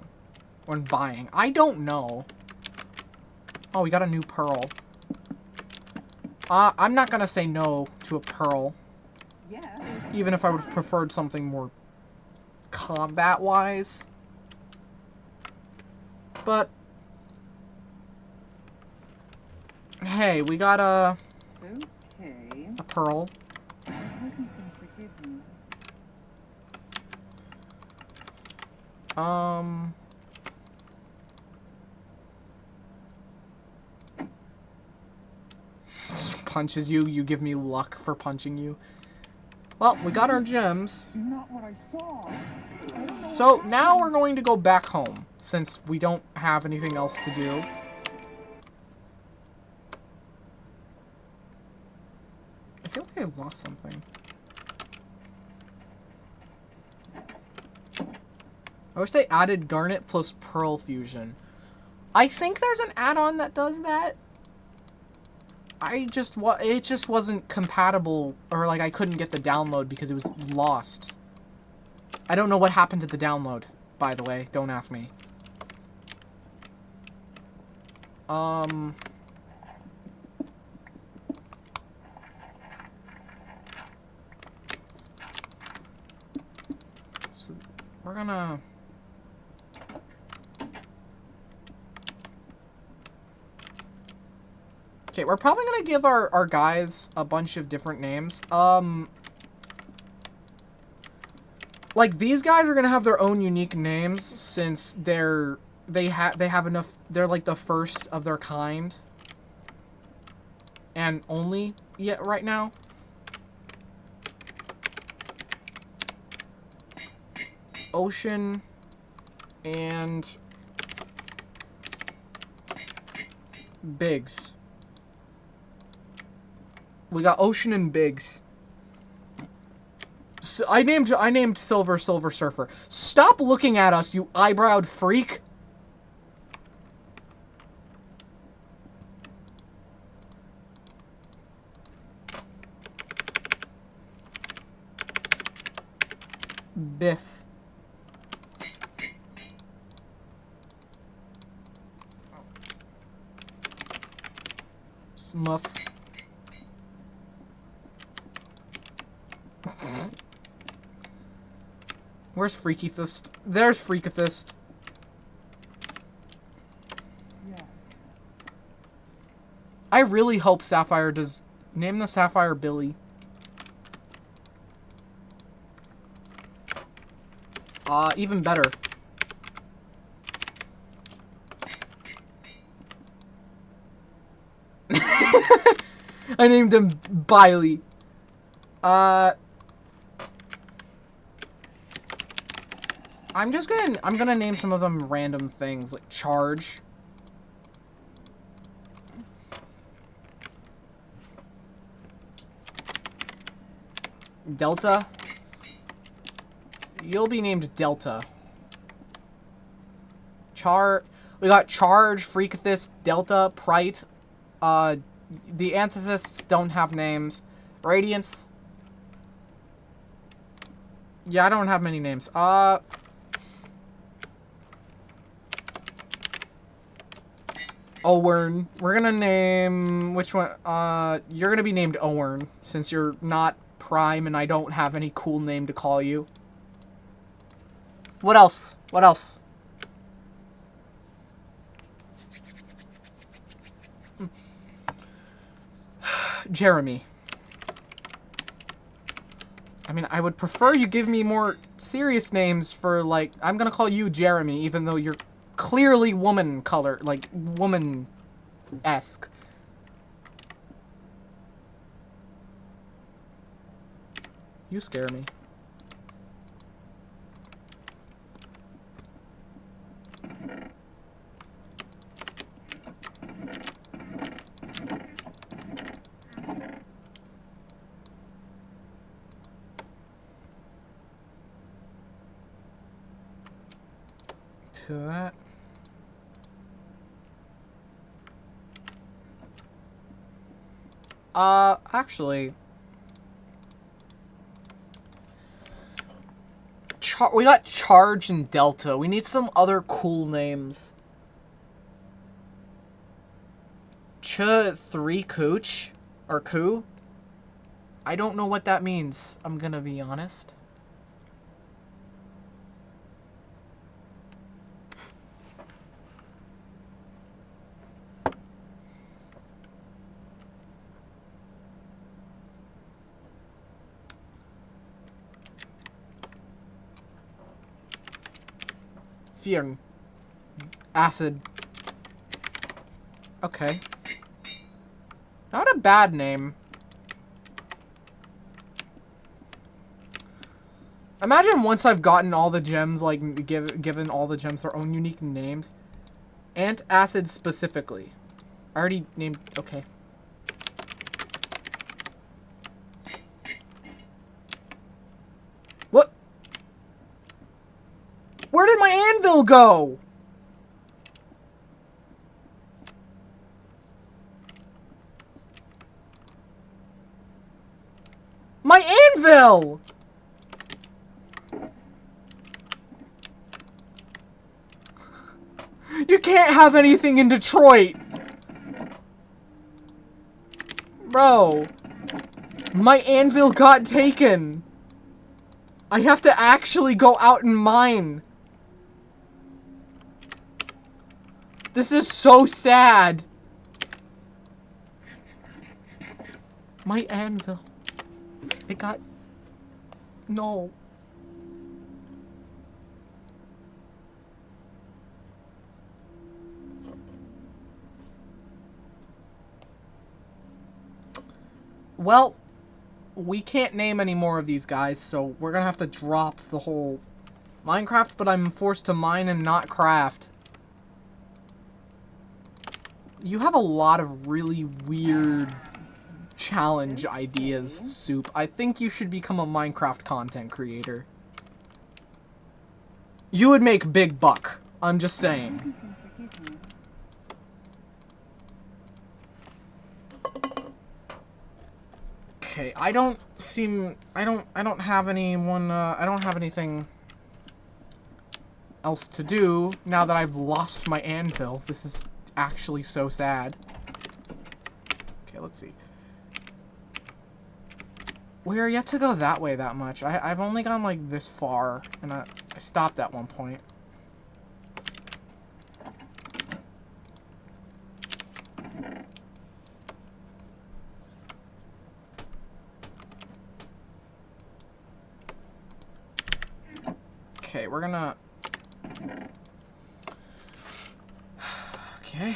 When buying? I don't know. Oh, we got a new pearl. I'm not gonna say no to a pearl.
Yeah.
Even if I would have preferred something more combat-wise. But... hey, we got a pearl.
I hope you can forgive me.
Punches you, you give me luck for punching you. Well, we got our gems.
Not what I saw.
So, now we're going to go back home, since we don't have anything else to do. I feel like I lost something. I wish they added Garnet plus Pearl Fusion. I think there's an add-on that does that. It just wasn't compatible, or like I couldn't get the download because it was lost. I don't know what happened to the download, by the way. Don't ask me. So we're gonna... Okay, we're probably gonna give our guys a bunch of different names. Like, these guys are gonna have their own unique names since they have enough. They're like the first of their kind, and only yet right now. Ocean and Biggs. We got Ocean and Biggs. So I named Silver Surfer. Stop looking at us, you eyebrowed freak. Biff. Smuff. Where's Freakythist? There's Freakythist.
Yes.
I really hope Sapphire does... Name the Sapphire Billy. Even better. I named him Biley. I'm gonna name some of them random things, like Charge. Delta. You'll be named Delta. We got Charge, Freakathist, Delta, Prite. The Anthicists don't have names. Radiance. Yeah, I don't have many names. Owern. We're gonna name... Which one? You're gonna be named Owern, since you're not Prime and I don't have any cool name to call you. What else? What else? Jeremy. I mean, I would prefer you give me more serious names for, like... I'm gonna call you Jeremy, even though you're clearly woman color, like, woman-esque. You scare me. To that. Actually... we got Charge and Delta. We need some other cool names. Ch3 Cooch? Or Coo? I don't know what that means, I'm gonna be honest. Fearn. Acid. Okay. Not a bad name. Imagine once I've gotten all the gems, like, given all the gems their own unique names. Antacid specifically. I already named... Okay. What? Where did my anvil go? My anvil! can't have anything in Detroit! Bro. My anvil got taken. I have to actually go out and mine. This is so sad. My anvil. It got... No. Well, we can't name any more of these guys, so we're gonna have to drop the whole Minecraft, but I'm forced to mine and not craft. You have a lot of really weird challenge ideas, Soup. I think you should become a Minecraft content creator. You would make big buck. I'm just saying. Okay, I don't have anyone, I don't have anything else to do now that I've lost my anvil. This is actually so sad. Okay, let's see. We're yet to go that way that much. I've only gone, like, this far, and I stopped at one point. Okay, we're gonna... Okay.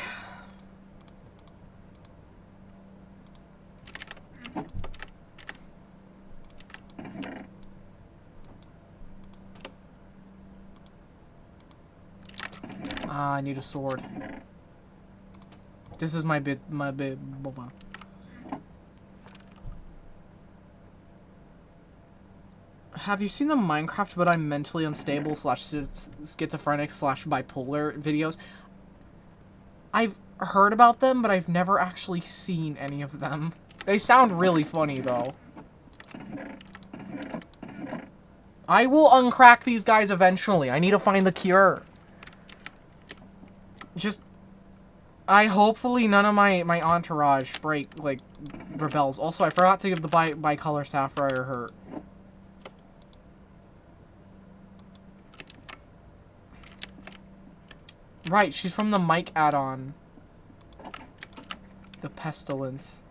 I need a sword. This is my bit. Have you seen the Minecraft but I'm mentally unstable / schizophrenic / bipolar videos? I've heard about them, but I've never actually seen any of them. They sound really funny, though. I will uncrack these guys eventually. I need to find the cure. Just... hopefully none of my entourage rebels. Also, I forgot to give the bicolor sapphire her... Right, she's from the Mike add-on. The Pestilence.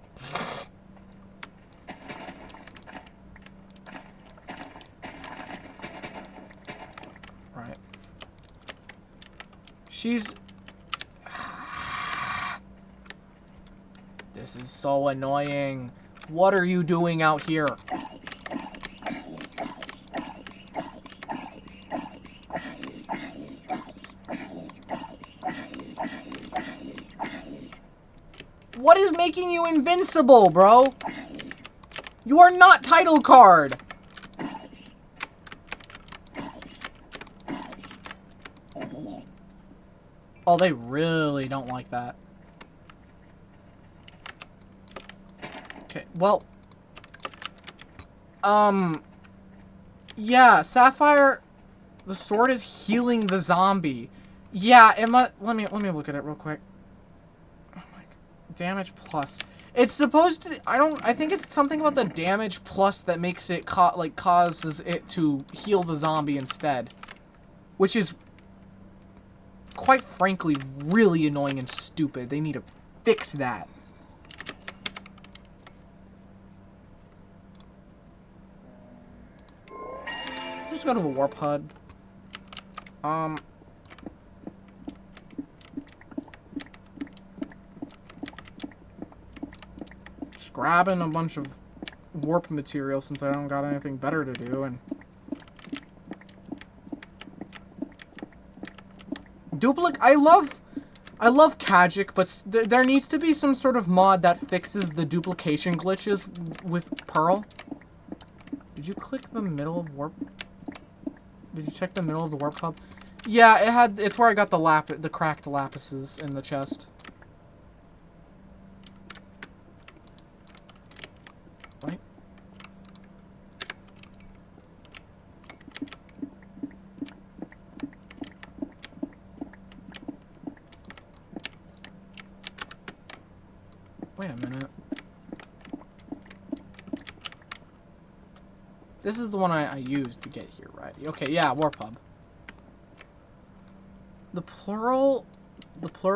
Right. She's... This is so annoying. What are you doing out here? What is making you invincible, bro? You are not title card. Oh, they really don't like that. Okay, well. Yeah, Sapphire, the sword is healing the zombie. Yeah, let me look at it real quick. Damage plus. It's supposed to... I think it's something about the damage plus that makes it causes it to heal the zombie instead. Which is, quite frankly, really annoying and stupid. They need to fix that. Just go to the warp HUD. Grabbing a bunch of warp material since I don't got anything better to do, and I love Kagic, but there needs to be some sort of mod that fixes the duplication glitches with Pearl. Did you click the middle of warp? Did you check the middle of the warp hub? Yeah, it's where I got the cracked lapises in the chest. Right? This is the one I used to get here, right? Okay, yeah, Warpub. The plural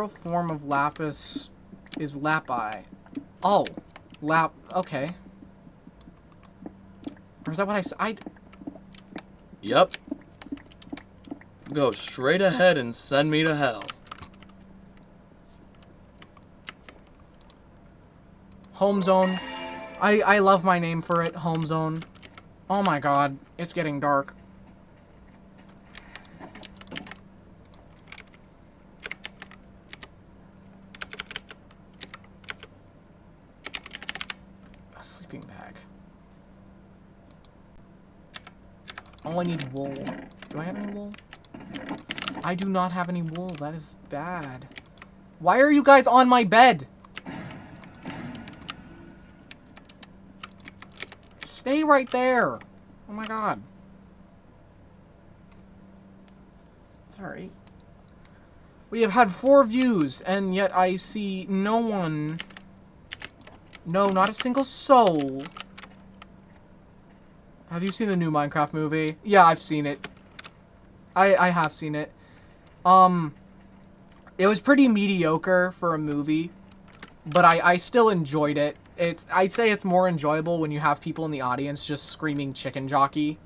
form of lapis is lapi. Oh, okay. Or is that what I said? Yep. Go straight ahead and send me to hell. Home zone. I love my name for it, home zone. Oh my god, it's getting dark. A sleeping bag. Oh, I need wool. Do I have any wool? I do not have any wool. That is bad. Why are you guys on my bed? Stay right there. Oh my god. Sorry. We have had 4 views, and yet I see no one. No, not a single soul. Have you seen the new Minecraft movie? Yeah, I've seen it. I have seen it. It was pretty mediocre for a movie, but I still enjoyed it. I'd say it's more enjoyable when you have people in the audience just screaming chicken jockey.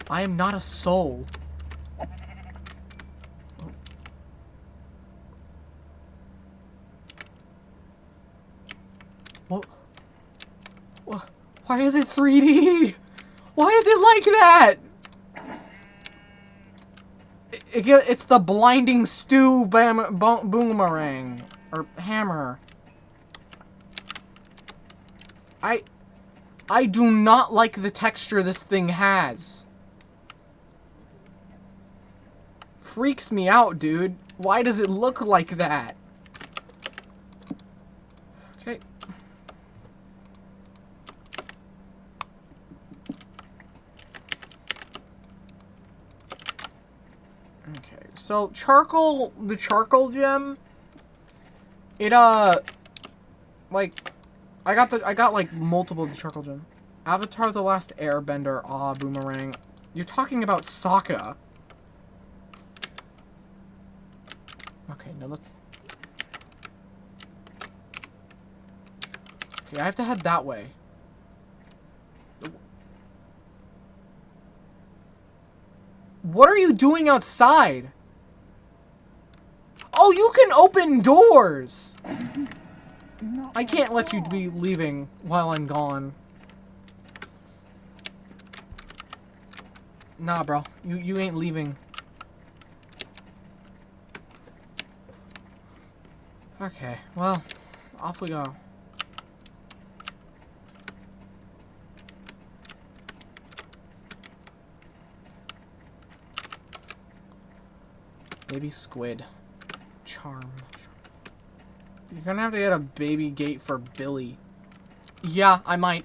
I am not a soul. What? Why is it 3D? Why is it like that? It's the blinding stew boomerang. Or hammer. I do not like the texture this thing has. Freaks me out, dude. Why does it look like that? Okay. Okay, so the charcoal gem, it, like, I got, like, multiple of the charcoal gem. Avatar the Last Airbender, boomerang. You're talking about Sokka. Okay, no, let's... Okay, I have to head that way. What are you doing outside? Oh, you can open doors! I can't let you be leaving while I'm gone. Nah, bro. You ain't leaving. Okay, well, off we go. Baby squid. Charm. You're gonna have to get a baby gate for Billy. Yeah, I might.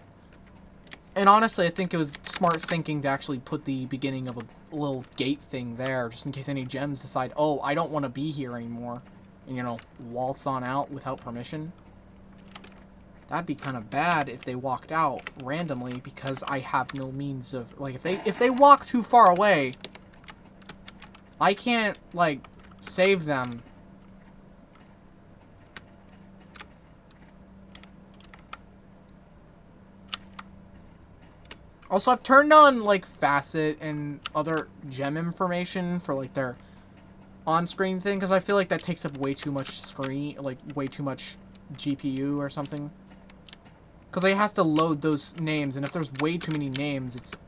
And honestly, I think it was smart thinking to actually put the beginning of a little gate thing there, just in case any gems decide, oh, I don't want to be here anymore. And, you know, waltz on out without permission. That'd be kind of bad if they walked out randomly, because I have no means of, like, if they walk too far away, I can't, like, save them. Also, I've turned on, like, facet and other gem information for, like, their on-screen thing, because I feel like that takes up way too much screen, like, way too much GPU or something. Because it has to load those names, and if there's way too many names, it's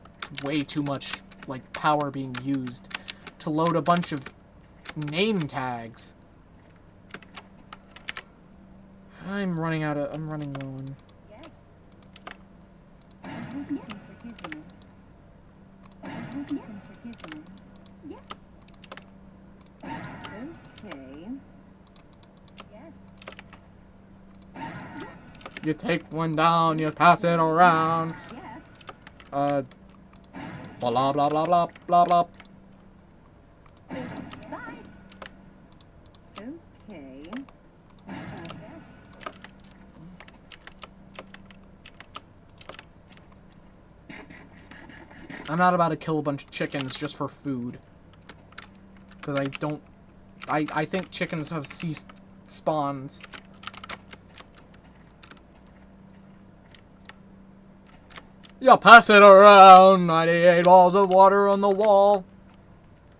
way too much, like, power being used to load a bunch of name tags. I'm running low on...
Yes. I hope you can forgive me. I hope you can forgive me. Yes. Okay. Yes.
You take one down, you pass it around.
Yes.
Blah, blah, blah, blah, blah, blah.
Bye. Okay. Yes.
I'm not about to kill a bunch of chickens just for food. Because I don't... I think chickens have ceased spawns. You pass it around, 98 balls of water on the wall.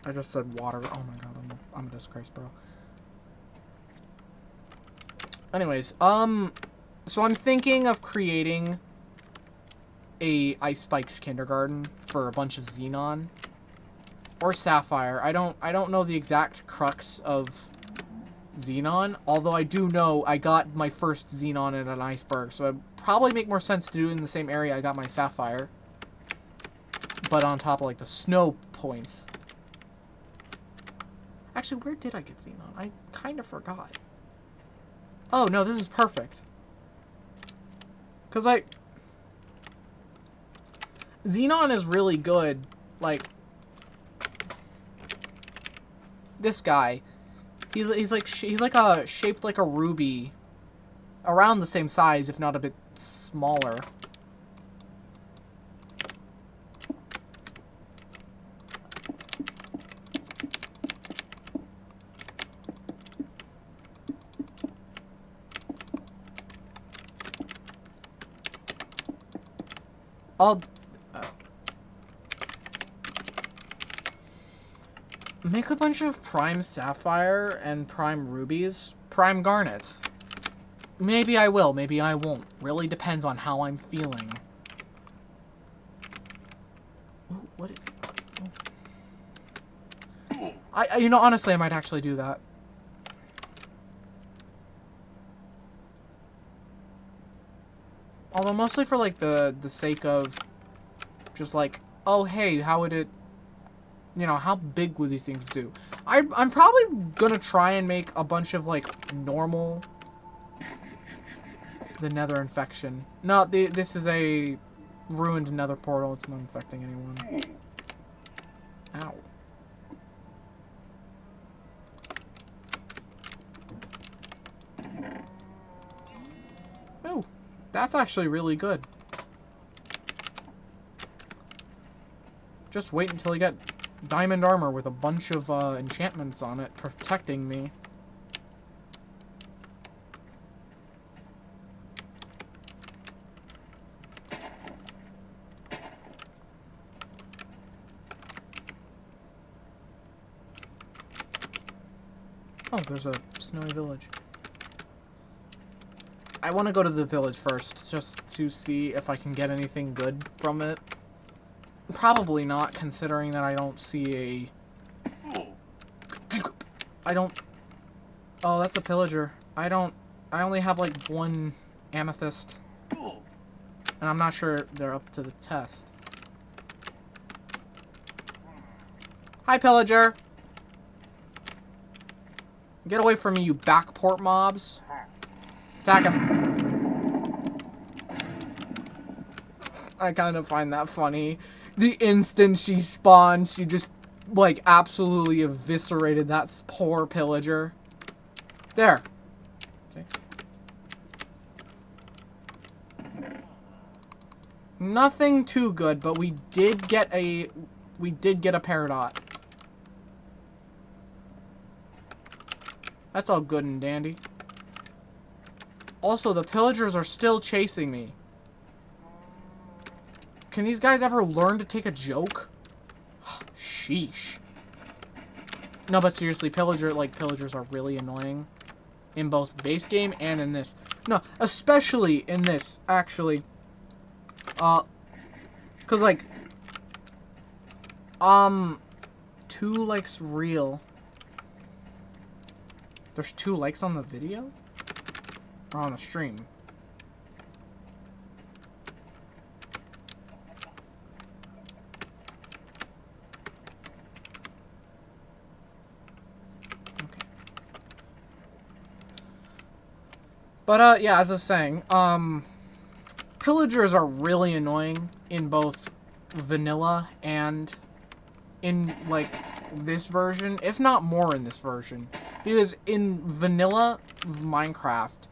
I just said water. Oh my god, I'm a disgrace, bro. Anyways, so I'm thinking of creating a Ice Spikes kindergarten for a bunch of Xenon. Or Sapphire. I don't know the exact crux of Xenon, although I do know I got my first Xenon in an iceberg, so it'd probably make more sense to do it in the same area I got my Sapphire. But on top of, like, the snow points. Actually, where did I get Xenon? I kind of forgot. Oh, no, this is perfect. Because, like, Xenon is really good. Like, this guy, he's like shaped like a ruby, around the same size, if not a bit smaller. I'll make a bunch of prime sapphire and prime rubies, prime garnets. Maybe I will, maybe I won't. Really depends on how I'm feeling. Ooh, what? You know, honestly, I might actually do that. Although mostly for like the sake of just like, oh hey, how would it, you know, how big would these things do? I'm probably gonna try and make a bunch of like normal. The nether infection. No, this is a ruined nether portal. It's not infecting anyone. Ow. Oh, that's actually really good. Just wait until you get diamond armor with a bunch of enchantments on it protecting me. Oh, there's a snowy village. I want to go to the village first, just to see if I can get anything good from it. Probably not, considering that I don't see a... I don't... Oh, that's a pillager. I only have, like, one amethyst. And I'm not sure they're up to the test. Hi, pillager! Get away from me, you backport mobs. Attack him. I kind of find that funny. The instant she spawned, she just, like, absolutely eviscerated that poor pillager. There. Okay. Nothing too good, but we did get a peridot. That's all good and dandy. Also, the pillagers are still chasing me. Can these guys ever learn to take a joke? Sheesh. No, but seriously, pillagers are really annoying. In both base game and in this. No, especially in this, actually. Cause like, 2 likes real. There's 2 likes on the video? Or on the stream? Okay. But, yeah, as I was saying, pillagers are really annoying in both vanilla and in, like, this version, if not more in this version. Because in vanilla Minecraft,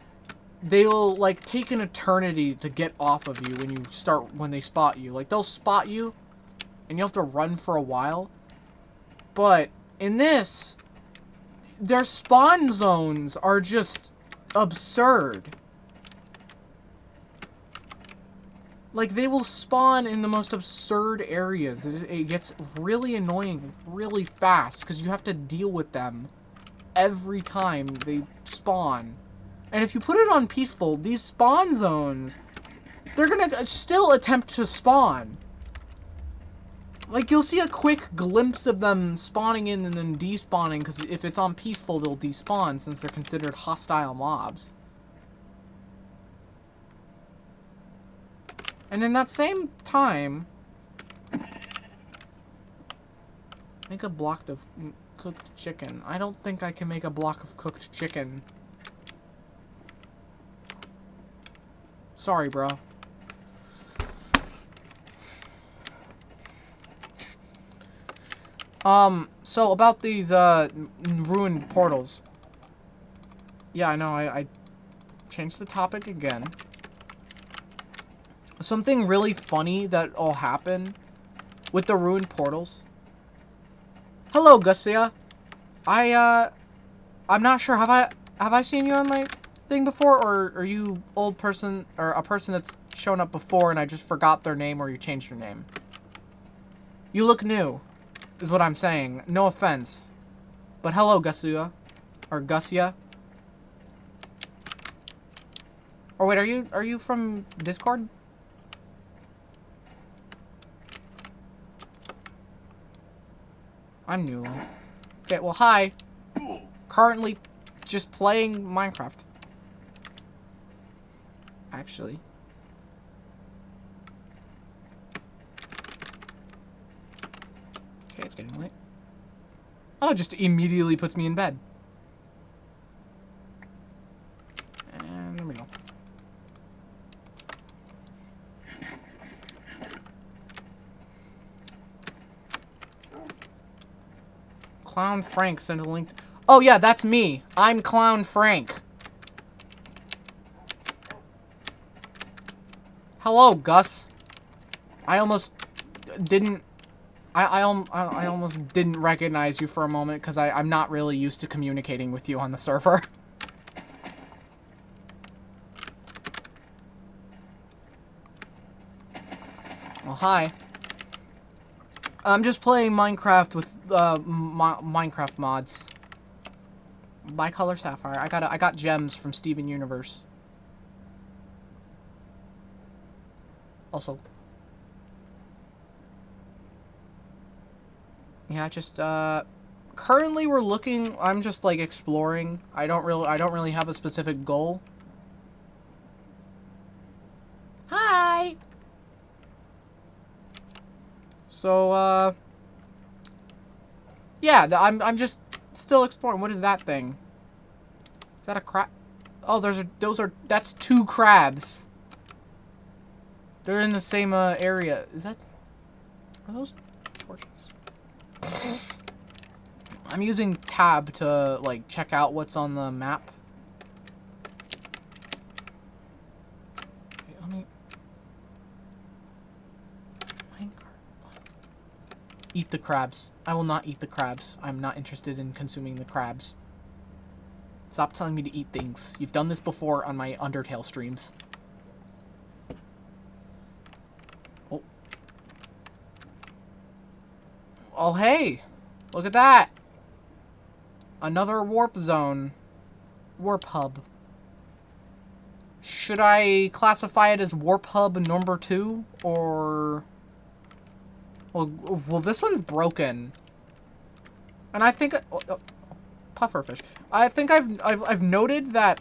they'll, like, take an eternity to get off of you when they spot you. Like, they'll spot you, and you have to run for a while. But in this, their spawn zones are just absurd. Like, they will spawn in the most absurd areas. It gets really annoying really fast because you have to deal with them every time they spawn. And if you put it on peaceful, these spawn zones, they're gonna still attempt to spawn. Like, you'll see a quick glimpse of them spawning in and then despawning, because if it's on peaceful, they'll despawn since they're considered hostile mobs. And in that same time, make a block of cooked chicken. I don't think I can make a block of cooked chicken. Sorry, bro. So about these, ruined portals. Yeah, I know, I changed the topic again. Something really funny that'll happen with the ruined portals. Hello, Gussia. I'm not sure, have I seen you on my thing before, or are you old person, or a person that's shown up before and I just forgot their name, or you changed your name? You look new, is what I'm saying. No offense. But hello, Gussia. Or Gussia. Or wait, are you from Discord? I'm new. Okay, well, hi. Currently just playing Minecraft. Actually. Okay, it's getting late. Oh, it just immediately puts me in bed. And there we go. Clown Frank sent a link to... Oh, yeah, that's me. I'm Clown Frank. Hello, Gus. I almost didn't... I almost didn't recognize you for a moment because I'm not really used to communicating with you on the server. Well, hi. I'm just playing Minecraft with Minecraft mods. Bicolor Sapphire. I got gems from Steven Universe. Also. Yeah, just currently we're looking, I'm just like exploring. I don't really have a specific goal. Hi. So yeah, I'm just still exploring. What is that thing? Is that a crab? Oh, that's 2 crabs. They're in the same area. Are those torches? I'm using tab to like check out what's on the map. Okay, let me eat the crabs. I will not eat the crabs. I'm not interested in consuming the crabs. Stop telling me to eat things. You've done this before on my Undertale streams. Oh. Oh, hey! Look at that! Another warp zone. Warp hub. Should I classify it as warp hub number 2? Or... Well, this one's broken. And I think... pufferfish. I think I've noted that,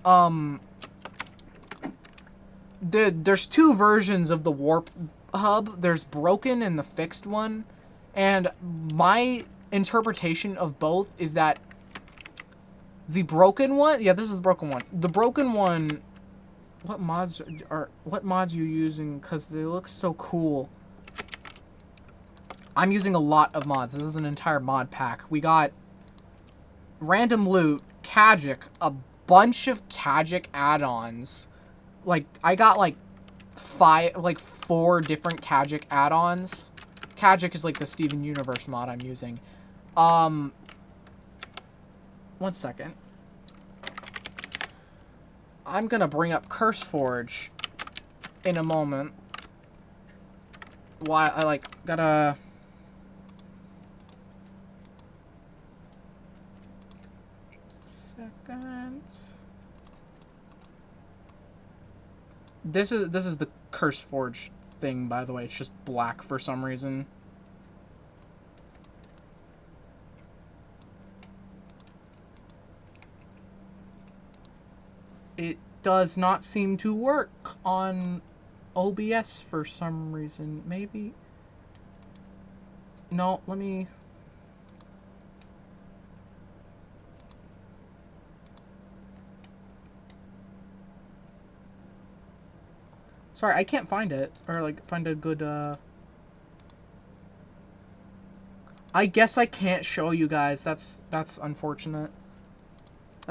there's 2 versions of the warp hub. There's broken and the fixed one. And my interpretation of both is that the broken one... Yeah, this is the broken one. The broken one... What mods are you using? Because they look so cool. I'm using a lot of mods. This is an entire mod pack. We got random loot, Kagic, a bunch of Kagic add-ons. Like, I got like 4 different Kagic add-ons. Kagic is like the Steven Universe mod I'm using. 1 second. I'm gonna bring up CurseForge in a moment. Why I like gotta. Second. This is the CurseForge thing, by the way. It's just black for some reason. It does not seem to work on OBS for some reason. Maybe. No, let me. Sorry, I can't find it. Or, like, find a good, I guess I can't show you guys. That's unfortunate.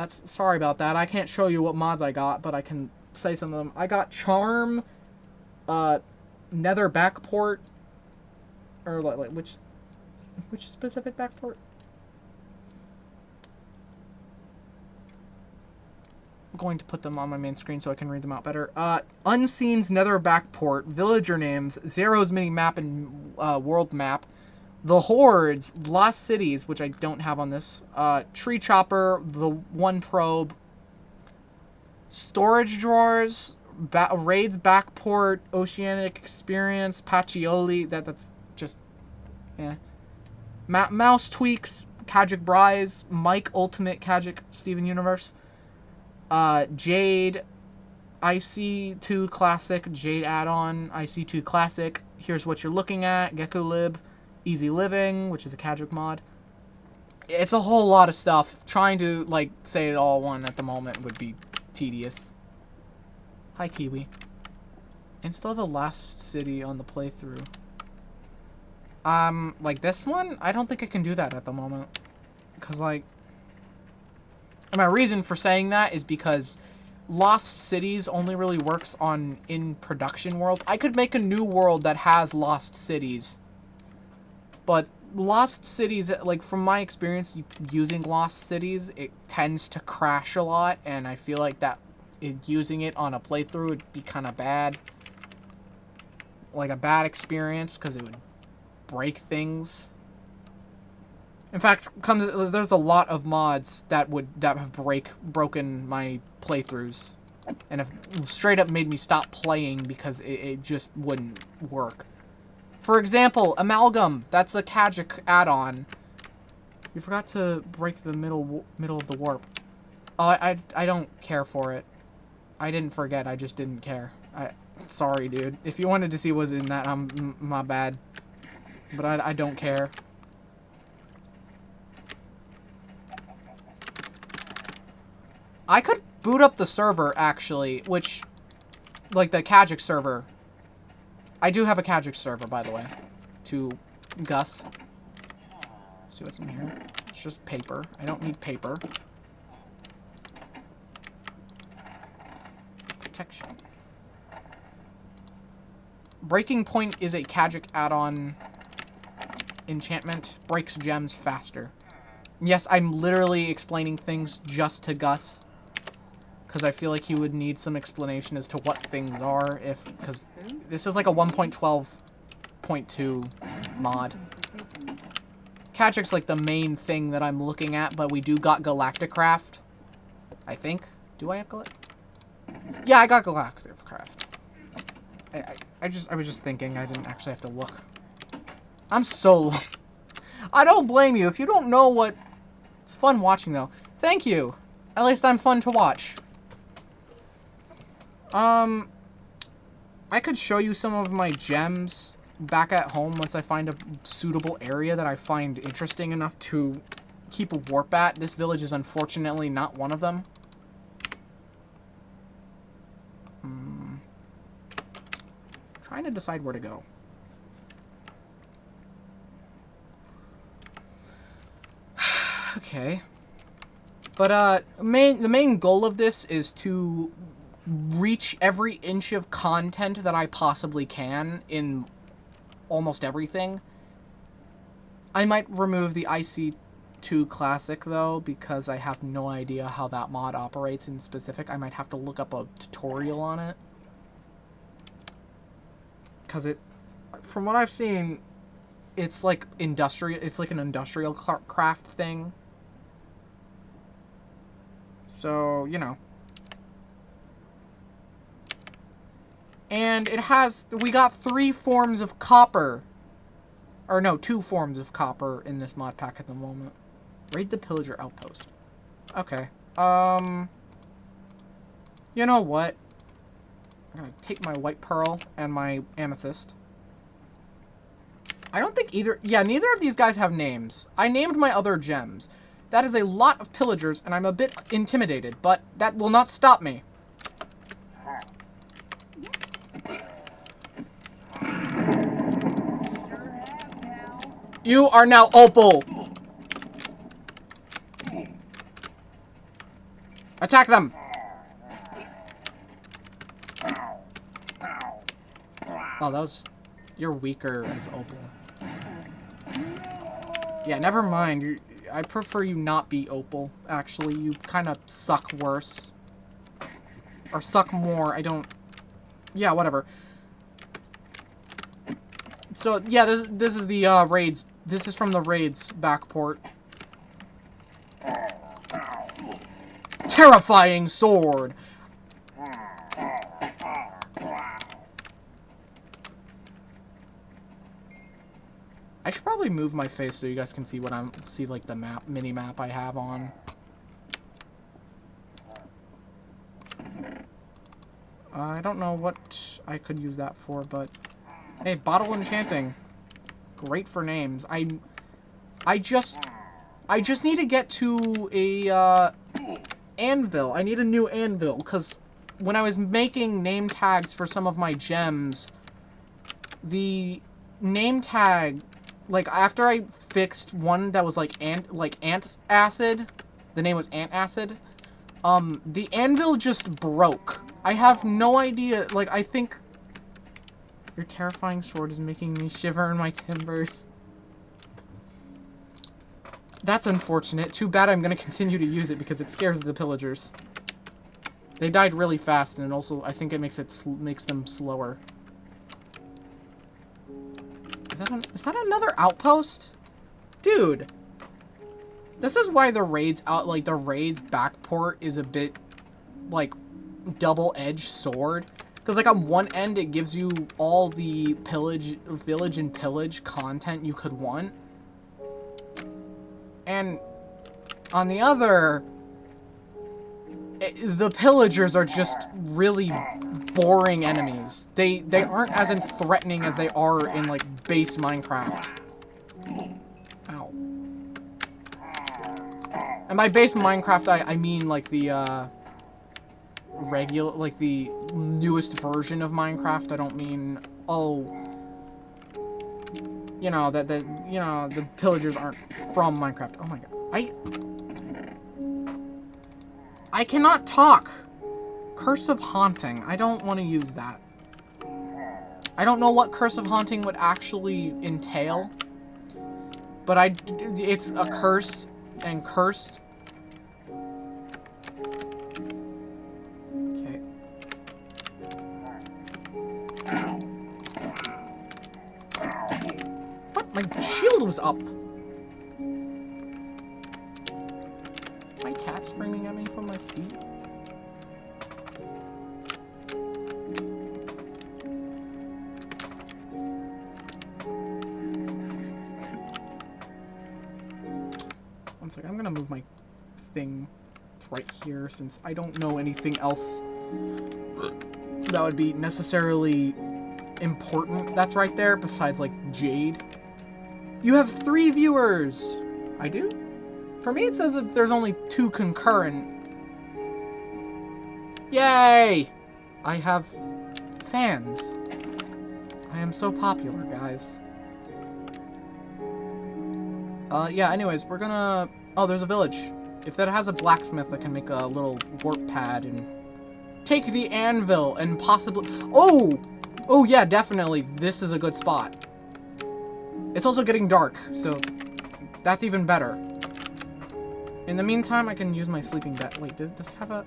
Sorry about that. I can't show you what mods I got, but I can say some of them. I got Charm, Nether Backport, or, like, which specific backport? Going to put them on my main screen so I can read them out better. Unseen's Nether Backport, Villager Names, Zero's Mini-Map and World Map, The Hordes, Lost Cities, which I don't have on this, Tree Chopper, The One Probe, Storage Drawers, Raids Backport, Oceanic Experience, Pacioli, that's just, yeah. Mouse Tweaks, Kagic Brise, Mike Ultimate Kagic Steven Universe, Jade, IC2 Classic, Jade Add-on, IC2 Classic, Here's What You're Looking At, GeckoLib, Easy Living, which is a Kagic mod. It's a whole lot of stuff. Trying to, like, say it all one at the moment would be tedious. Hi, Kiwi. Install the last city on the playthrough. Like this one? I don't think I can do that at the moment. Because, like... And my reason for saying that is because Lost Cities only really works on in-production worlds. I could make a new world that has Lost Cities. But Lost Cities, like, from my experience using Lost Cities, it tends to crash a lot. And I feel like that using it on a playthrough would be kind of bad. Like, a bad experience, because it would break things. In fact, there's a lot of mods that have broken my playthroughs, and have straight up made me stop playing because it just wouldn't work. For example, Amalgam. That's a Kagic add-on. You forgot to break the middle of the warp. Oh, I don't care for it. I didn't forget. I just didn't care. Sorry, dude. If you wanted to see what was in that, my bad. But I don't care. I could boot up the server, actually, which, like, the Kagic server. I do have a Kagic server, by the way, to Gus. See what's in here. It's just paper. I don't need paper. Protection. Breaking Point is a Kagic add-on enchantment. Breaks gems faster. Yes, I'm literally explaining things just to Gus. Because I feel like he would need some explanation as to what things are, because this is like a 1.12.2 mod. Kagic's like the main thing that I'm looking at, but we do got Galacticraft. I think. Do I have Yeah, I got Galacticraft. I was just thinking, I didn't actually have to look. I'm so... I don't blame you. If you don't know what... It's fun watching, though. Thank you. At least I'm fun to watch. I could show you some of my gems back at home once I find a suitable area that I find interesting enough to keep a warp at. This village is unfortunately not one of them. Trying to decide where to go. Okay. But, the main goal of this is to reach every inch of content that I possibly can in almost everything. I might remove the IC2 Classic, though, because I have no idea how that mod operates in specific. I might have to look up a tutorial on it. Because from what I've seen, it's like it's like an industrial craft thing. So, you know. And we got 3 forms of copper. Or no, 2 forms of copper in this mod pack at the moment. Raid the pillager outpost. Okay. You know what? I'm gonna take my white pearl and my amethyst. I don't think neither of these guys have names. I named my other gems. That is a lot of pillagers, and I'm a bit intimidated, but that will not stop me. You are now Opal. Attack them. Oh, you're weaker as Opal. Yeah, never mind. I prefer you not be Opal. Actually, you kind of suck worse. Or suck more. Yeah, whatever. So, yeah, this is the raids. This is from the raids backport. Terrifying sword. I should probably move my face so you guys can see what like the mini map I have on. I don't know what I could use that for, but hey, bottle enchanting. Great for names. I just need to get to a anvil. I need a new anvil because when I was making name tags for some of my gems, the name tag, like after I fixed one that was like ant acid, the name was ant acid. The anvil just broke. I have no idea. Like, I think your terrifying sword is making me shiver in my timbers. That's unfortunate. Too bad I'm gonna continue to use it because it scares the pillagers. They died really fast, and also I think it makes them slower. Is that another outpost? Dude. This is why the raids the raids backport is a bit like double-edged sword. Because like on one end it gives you all the village and pillage content you could want. And on the other, the pillagers are just really boring enemies. They aren't as threatening as they are in like base Minecraft. Ow. And by base Minecraft I mean like the regular, like the newest version of Minecraft. I don't mean, oh, you know, the pillagers aren't from Minecraft. Oh my god. I cannot talk. Curse of Haunting. I don't want to use that. I don't know what Curse of Haunting would actually entail. But it's a curse, and cursed. Okay. What? My shield was up. My cat screaming at me from my feet. One second, I'm gonna move my thing right here since I don't know anything else that would be necessarily important that's right there besides like Jade. You have 3 viewers! I do? For me it says that there's only 2 concurrent. Yay! I have fans. I am so popular, guys. Yeah, anyways, we're gonna... Oh, there's a village. If that has a blacksmith, I can make a little warp pad and take the anvil and possibly... Oh! Oh, yeah, definitely. This is a good spot. It's also getting dark, so That's even better. In the meantime, I can use my sleeping bag. Wait, does it have a...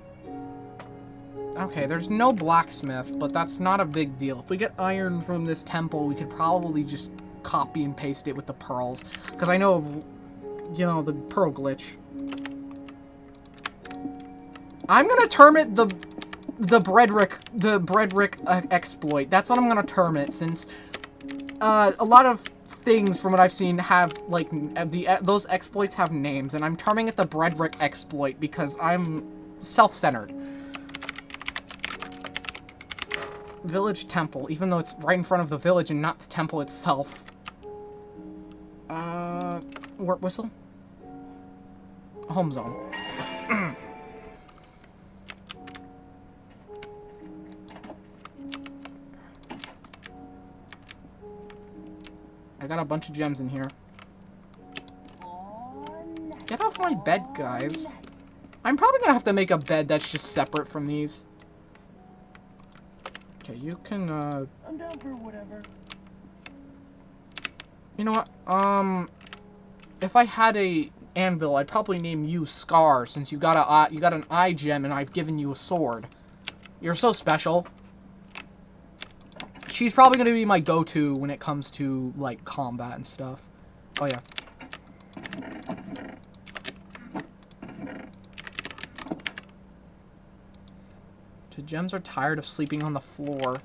Okay, there's no blacksmith, but that's not a big deal. If we get iron from this temple, we could probably just copy and paste it with the pearls. Because I know of, you know, the pearl glitch. I'm gonna term it the Bredrick exploit. That's what I'm gonna term it, since a lot of things from what I've seen have, like, those exploits have names, and I'm terming it the Bredrick exploit because I'm self-centered. Village temple, even though it's right in front of the village and not the temple itself. Warp whistle? Home zone. I got a bunch of gems in here. Get off my bed, guys. I'm probably gonna have to make a bed that's just separate from these. Okay, you can,
I'm down for whatever.
You know what? If I had a anvil, I'd probably name you Scar, since you got an eye gem and I've given you a sword. You're so special. She's probably gonna be my go-to when it comes to, like, combat and stuff. Oh, yeah. The gems are tired of sleeping on the floor.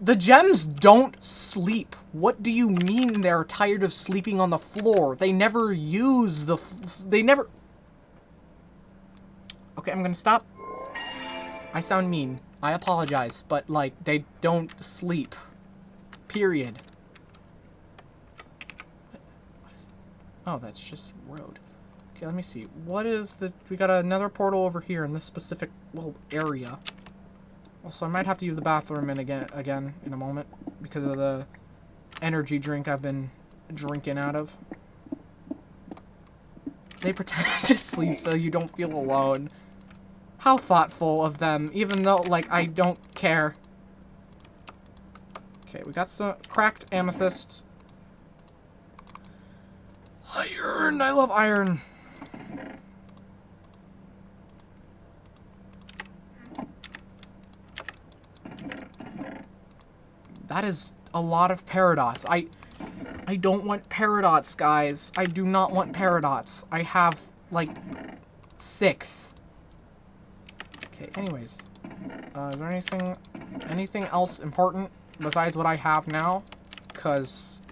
The gems don't sleep. What do you mean they're tired of sleeping on the floor? They never use the... They never... Okay, I'm gonna stop. I sound mean. I apologize, but, like, they don't sleep. Period. What is... Oh, that's just road. Okay, let me see. What is the... We got another portal over here in this specific little area. Also, I might have to use the bathroom again in a moment because of the energy drink I've been drinking out of. They pretend to sleep so you don't feel alone. How thoughtful of them, even though, like, I don't care. Okay, we got some cracked amethyst. Iron! I love iron! That is a lot of paradots. I don't want paradots, guys. I do not want paradots. I have, like, 6. Okay, anyways. Is there anything else important besides what I have now? Because...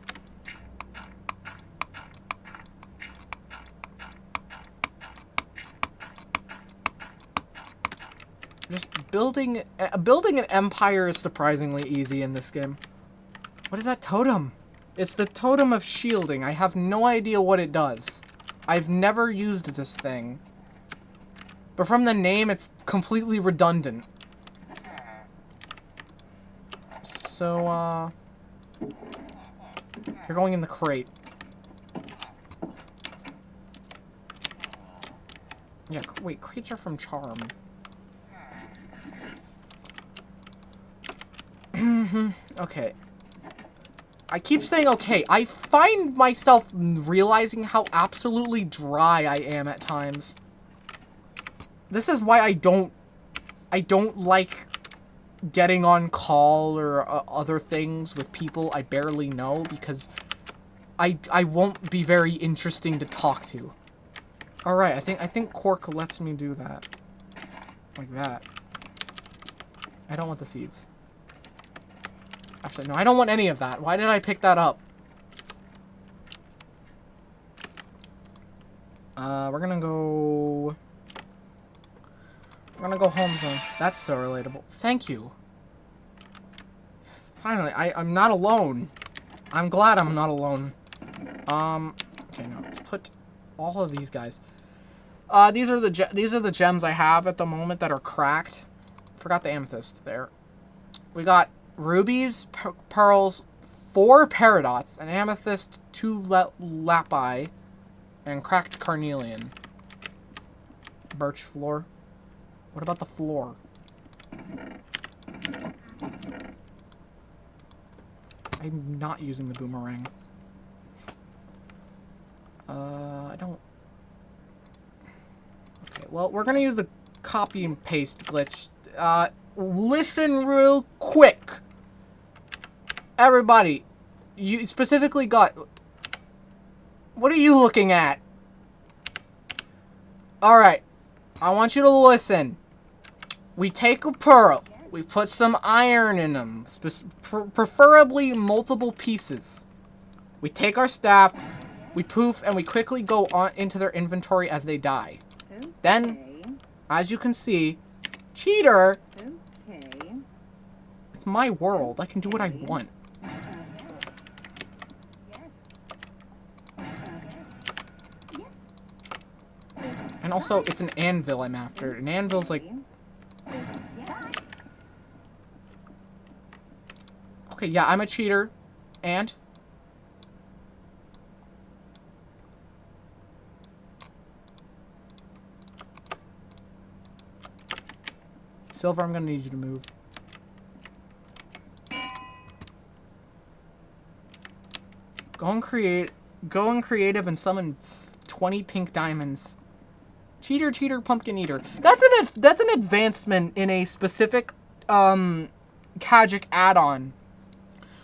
just building an empire is surprisingly easy in this game. What is that totem? It's the totem of shielding. I have no idea what it does. I've never used this thing. But from the name, it's completely redundant. So, you're going in the crate. Yeah, wait, crates are from Charm. Okay. I keep saying okay. I find myself realizing how absolutely dry I am at times. This is why I don't like getting on call or other things with people I barely know, because I won't be very interesting to talk to. All right, I think Quark lets me do that. Like that. I don't want the seeds. Actually, no, I don't want any of that. Why did I pick that up? We're gonna go home zone. That's so relatable. Thank you. Finally, I'm not alone. I'm glad I'm not alone. Okay, now let's put all of these guys. These are the gems I have at the moment that are cracked. Forgot the amethyst there. We got rubies, pearls, 4 paradots, an amethyst, 2 lapis, and cracked carnelian. Birch floor. What about the floor? I'm not using the boomerang. I don't... Okay, well, we're gonna use the copy and paste glitch. Listen real quick. Everybody, you specifically got... What are you looking at? Alright, I want you to listen. We take a pearl. We put some iron in them. Preferably multiple pieces. We take our staff. We poof, and we quickly go on into their inventory as they die.
Okay.
Then, as you can see, cheater...
Okay.
It's my world. I can do what I want. And also, it's an anvil I'm after. An anvil's like... Okay, yeah, I'm a cheater. And? Silver, I'm gonna need you to move. Go and creative and summon 20 pink diamonds. Cheater, cheater, pumpkin eater. That's an advancement in a specific Kagic add-on,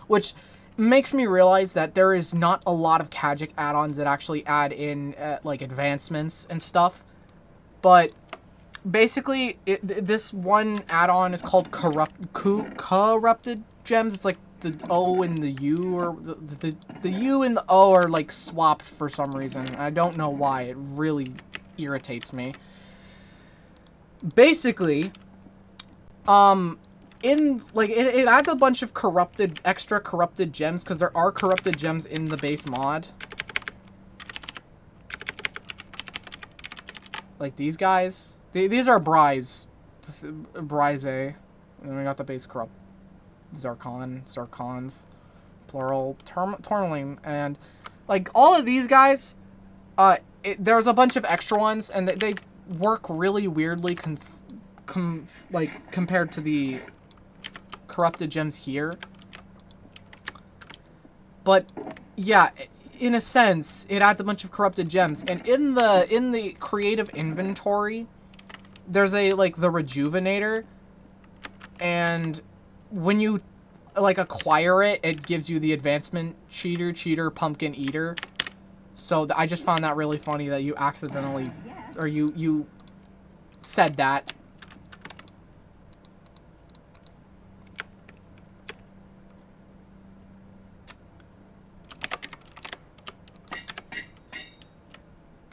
which makes me realize that there is not a lot of Kagic add-ons that actually add in like advancements and stuff. But basically, this one add-on is called corrupted gems. It's like the O and the U, or the U and the O are like swapped for some reason. I don't know why. It really irritates me. Basically, in like it adds a bunch of extra corrupted gems, because there are corrupted gems in the base mod. Like these guys. These are Brise. Brise. And then we got the base corrupt. Zarkons, plural, tourmaline, and like all of these guys, there's a bunch of extra ones, and they work really weirdly compared to the corrupted gems here. But yeah, in a sense, it adds a bunch of corrupted gems, and in the creative inventory, there's the rejuvenator, and when you like acquire it, it gives you the advancement cheater, pumpkin eater. So I just found that really funny that you accidentally, or you said that.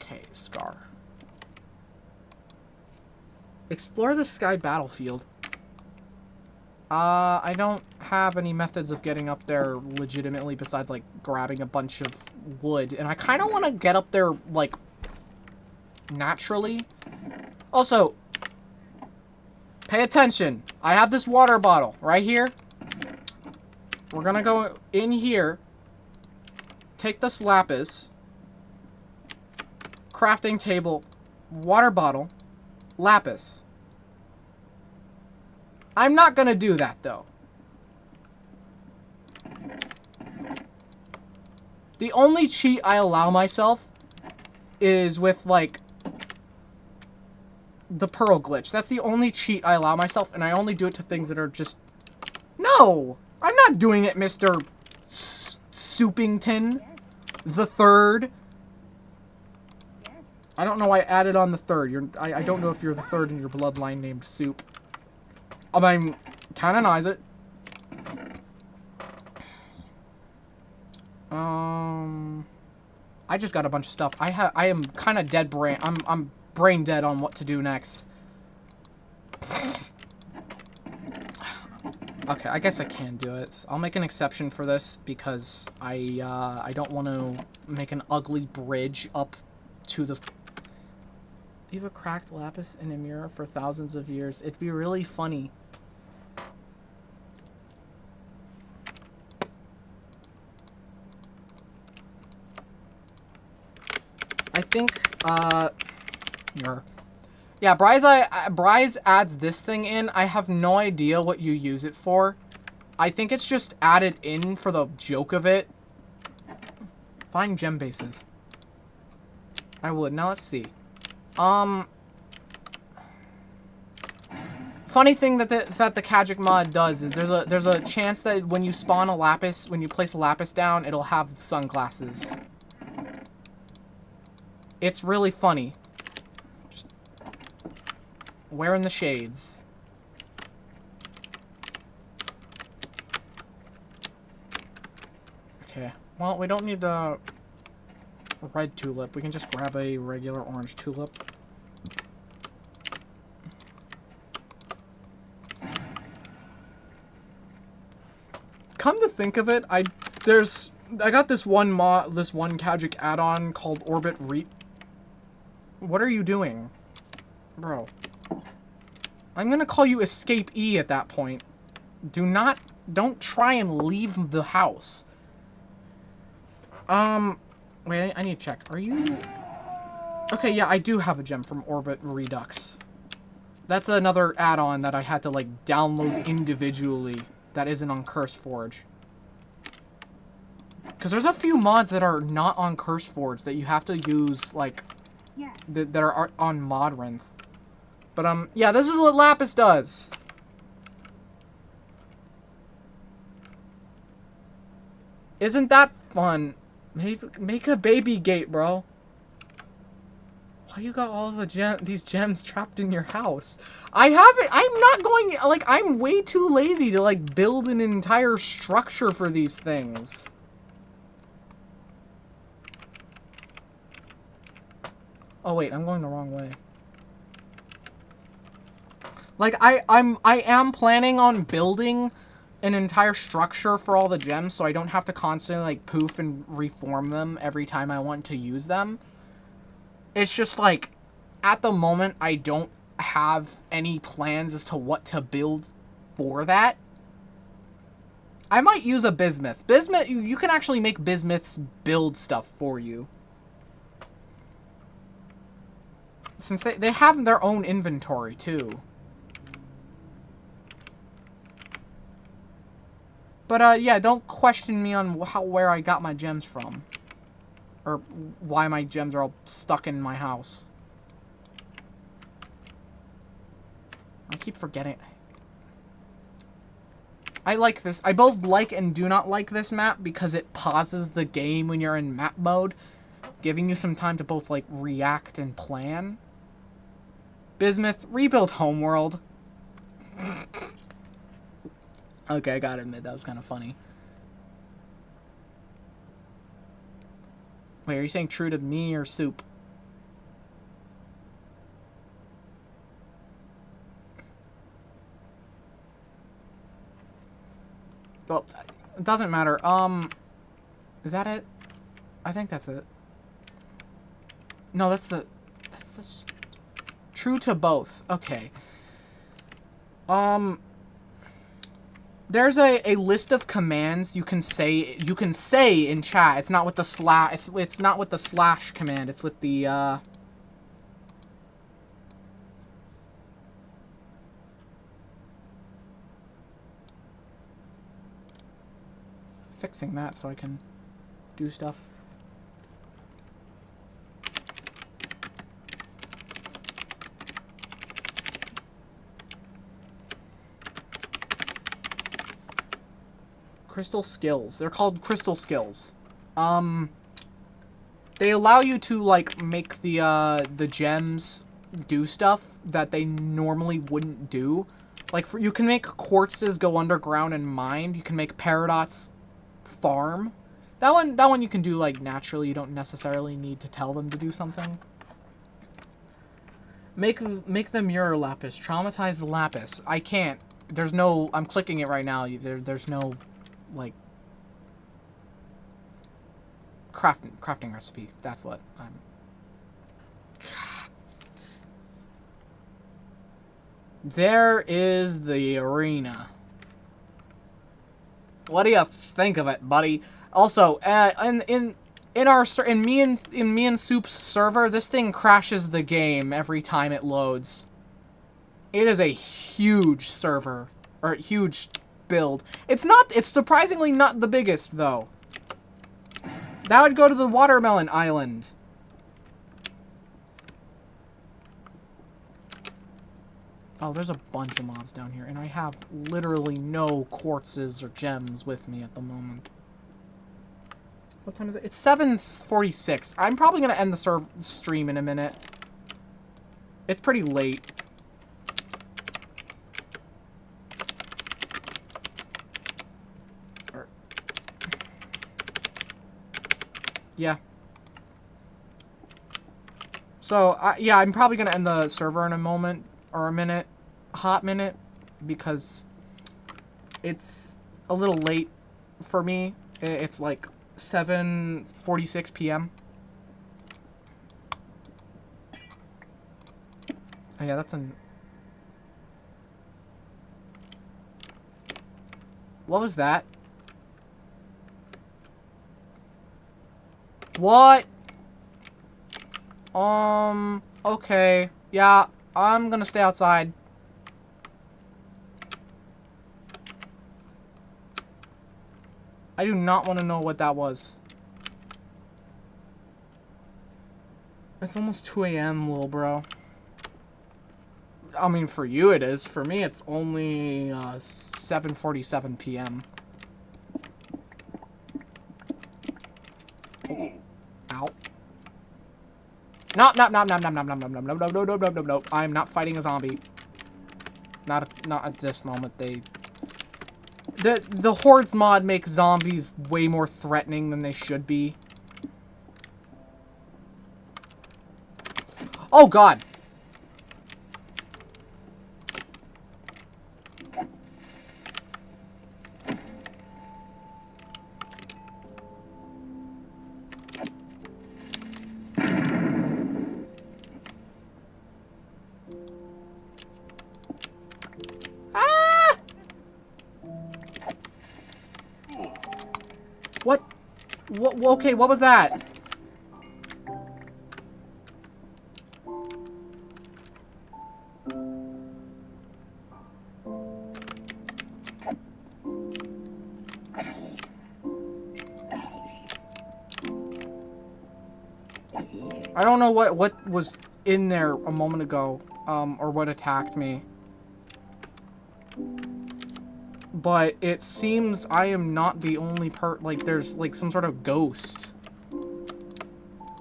Okay, Scar. Explore the sky battlefield. I don't have any methods of getting up there legitimately besides, like, grabbing a bunch of wood. And I kind of want to get up there, like, naturally. Also, pay attention. I have this water bottle right here. We're gonna go in here. Take this lapis. Crafting table. Water bottle. Lapis. I'm not gonna do that, though. The only cheat I allow myself is with, like, the pearl glitch. That's the only cheat I allow myself, and I only do it to things that are just... No! I'm not doing it, Mr. Soupington. The third. I don't know why I added on the third. I don't know if you're the third in your bloodline named Soup. I mean, canonize it. I just got a bunch of stuff. I am kind of dead brain. I'm brain dead on what to do next. Okay, I guess I can do it. I'll make an exception for this because I don't want to make an ugly bridge up to the... Leave a cracked lapis in a mirror for thousands of years. It'd be really funny. I think, yeah, Brise adds this thing in. I have no idea what you use it for. I think it's just added in for the joke of it. Find gem bases. I would. Now let's see. Funny thing that the Kagic mod does is there's a chance that when you spawn a lapis, when you place a lapis down, it'll have sunglasses. It's really funny. Just wearing the shades. Okay. Well, we don't need a red tulip. We can just grab a regular orange tulip. Come to think of it, I got this one Kagic add-on called Orbit Re. What are you doing? Bro. I'm gonna call you Escape E at that point. Don't try and leave the house. Wait, I need to check. Are you... Okay, yeah, I do have a gem from Orbit Redux. That's another add-on that I had to, like, download individually that isn't on CurseForge. Because there's a few mods that are not on CurseForge that you have to use, like,
Yes.
that are on Modrinth. But, yeah, this is what Lapis does. Isn't that fun? Make a baby gate, bro. Why you got all these gems trapped in your house? I'm not going, like, I'm way too lazy to, like, build an entire structure for these things. Oh, wait, I'm going the wrong way. Like, I am planning on building an entire structure for all the gems so I don't have to constantly, like, poof and reform them every time I want to use them. It's just, like, at the moment, I don't have any plans as to what to build for that. I might use a bismuth. Bismuth, you can actually make bismuths build stuff for you. Since they have their own inventory, too. But, yeah, don't question me on where I got my gems from. Or why my gems are all stuck in my house. I keep forgetting. I like this. I both like and do not like this map because it pauses the game when you're in map mode, giving you some time to both, like, react and plan. Bismuth, rebuild homeworld. Okay, I gotta admit, that was kind of funny. Wait, are you saying true to me or soup? Well, it doesn't matter. Is that it? I think that's it. No, that's the true to both. Okay. There's a list of commands you can say in chat. It's not with the slash. It's not with the slash command. It's with the fixing that so I can do stuff. Crystal skills. They're called crystal skills. They allow you to, like, make the gems do stuff that they normally wouldn't do. Like, you can make quartzes go underground and mined. You can make paradots farm. That one you can do, like, naturally. You don't necessarily need to tell them to do something. Make the mirror lapis. Traumatize the lapis. I can't. There's no... I'm clicking it right now. There's no... like crafting recipe. That's what I'm... There is the arena. What do you think of it, buddy? Also, in me and Soup's server, this thing crashes the game every time it loads. It is a huge server, or huge build. It's surprisingly not the biggest, though. That would go to the Watermelon Island. Oh, there's a bunch of mobs down here, and I have literally no quartzes or gems with me at the moment. What time is it? It's 7:46. I'm probably going to end the stream in a minute. It's pretty late. Yeah. So, yeah, I'm probably going to end the server in a moment, or a minute, hot minute, because it's a little late for me. It's like 7:46 p.m. Oh, yeah, that's an... What was that? What? Okay. Yeah, I'm gonna stay outside. I do not want to know what that was. It's almost 2 a.m., little bro. I mean, for you it is. For me, it's only 7:47 p.m. Ow. No. I'm not fighting a zombie. Not at this moment. The Hordes mod makes zombies way more threatening than they should be. Oh god. What? Okay, what was that? I don't know what was in there a moment ago, or what attacked me. But it seems I am not the only like, there's, like, some sort of ghost.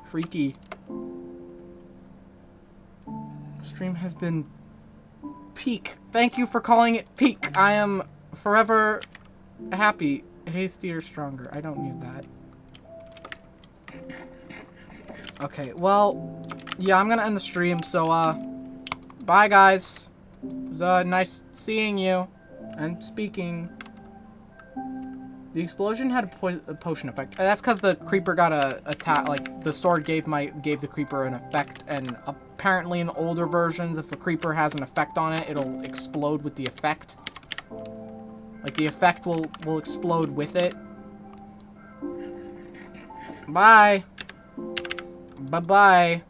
Freaky. Stream has been peak. Thank you for calling it peak. I am forever happy. Hastier, stronger. I don't need that. Okay, well, yeah, I'm gonna end the stream, so, bye, guys. It was, nice seeing you. And speaking. The explosion had a potion effect. That's because the creeper got a attack. Like, the sword gave the creeper an effect, and apparently in older versions, if the creeper has an effect on it, it'll explode with the effect. Like, the effect will explode with it. Bye. Bye-bye.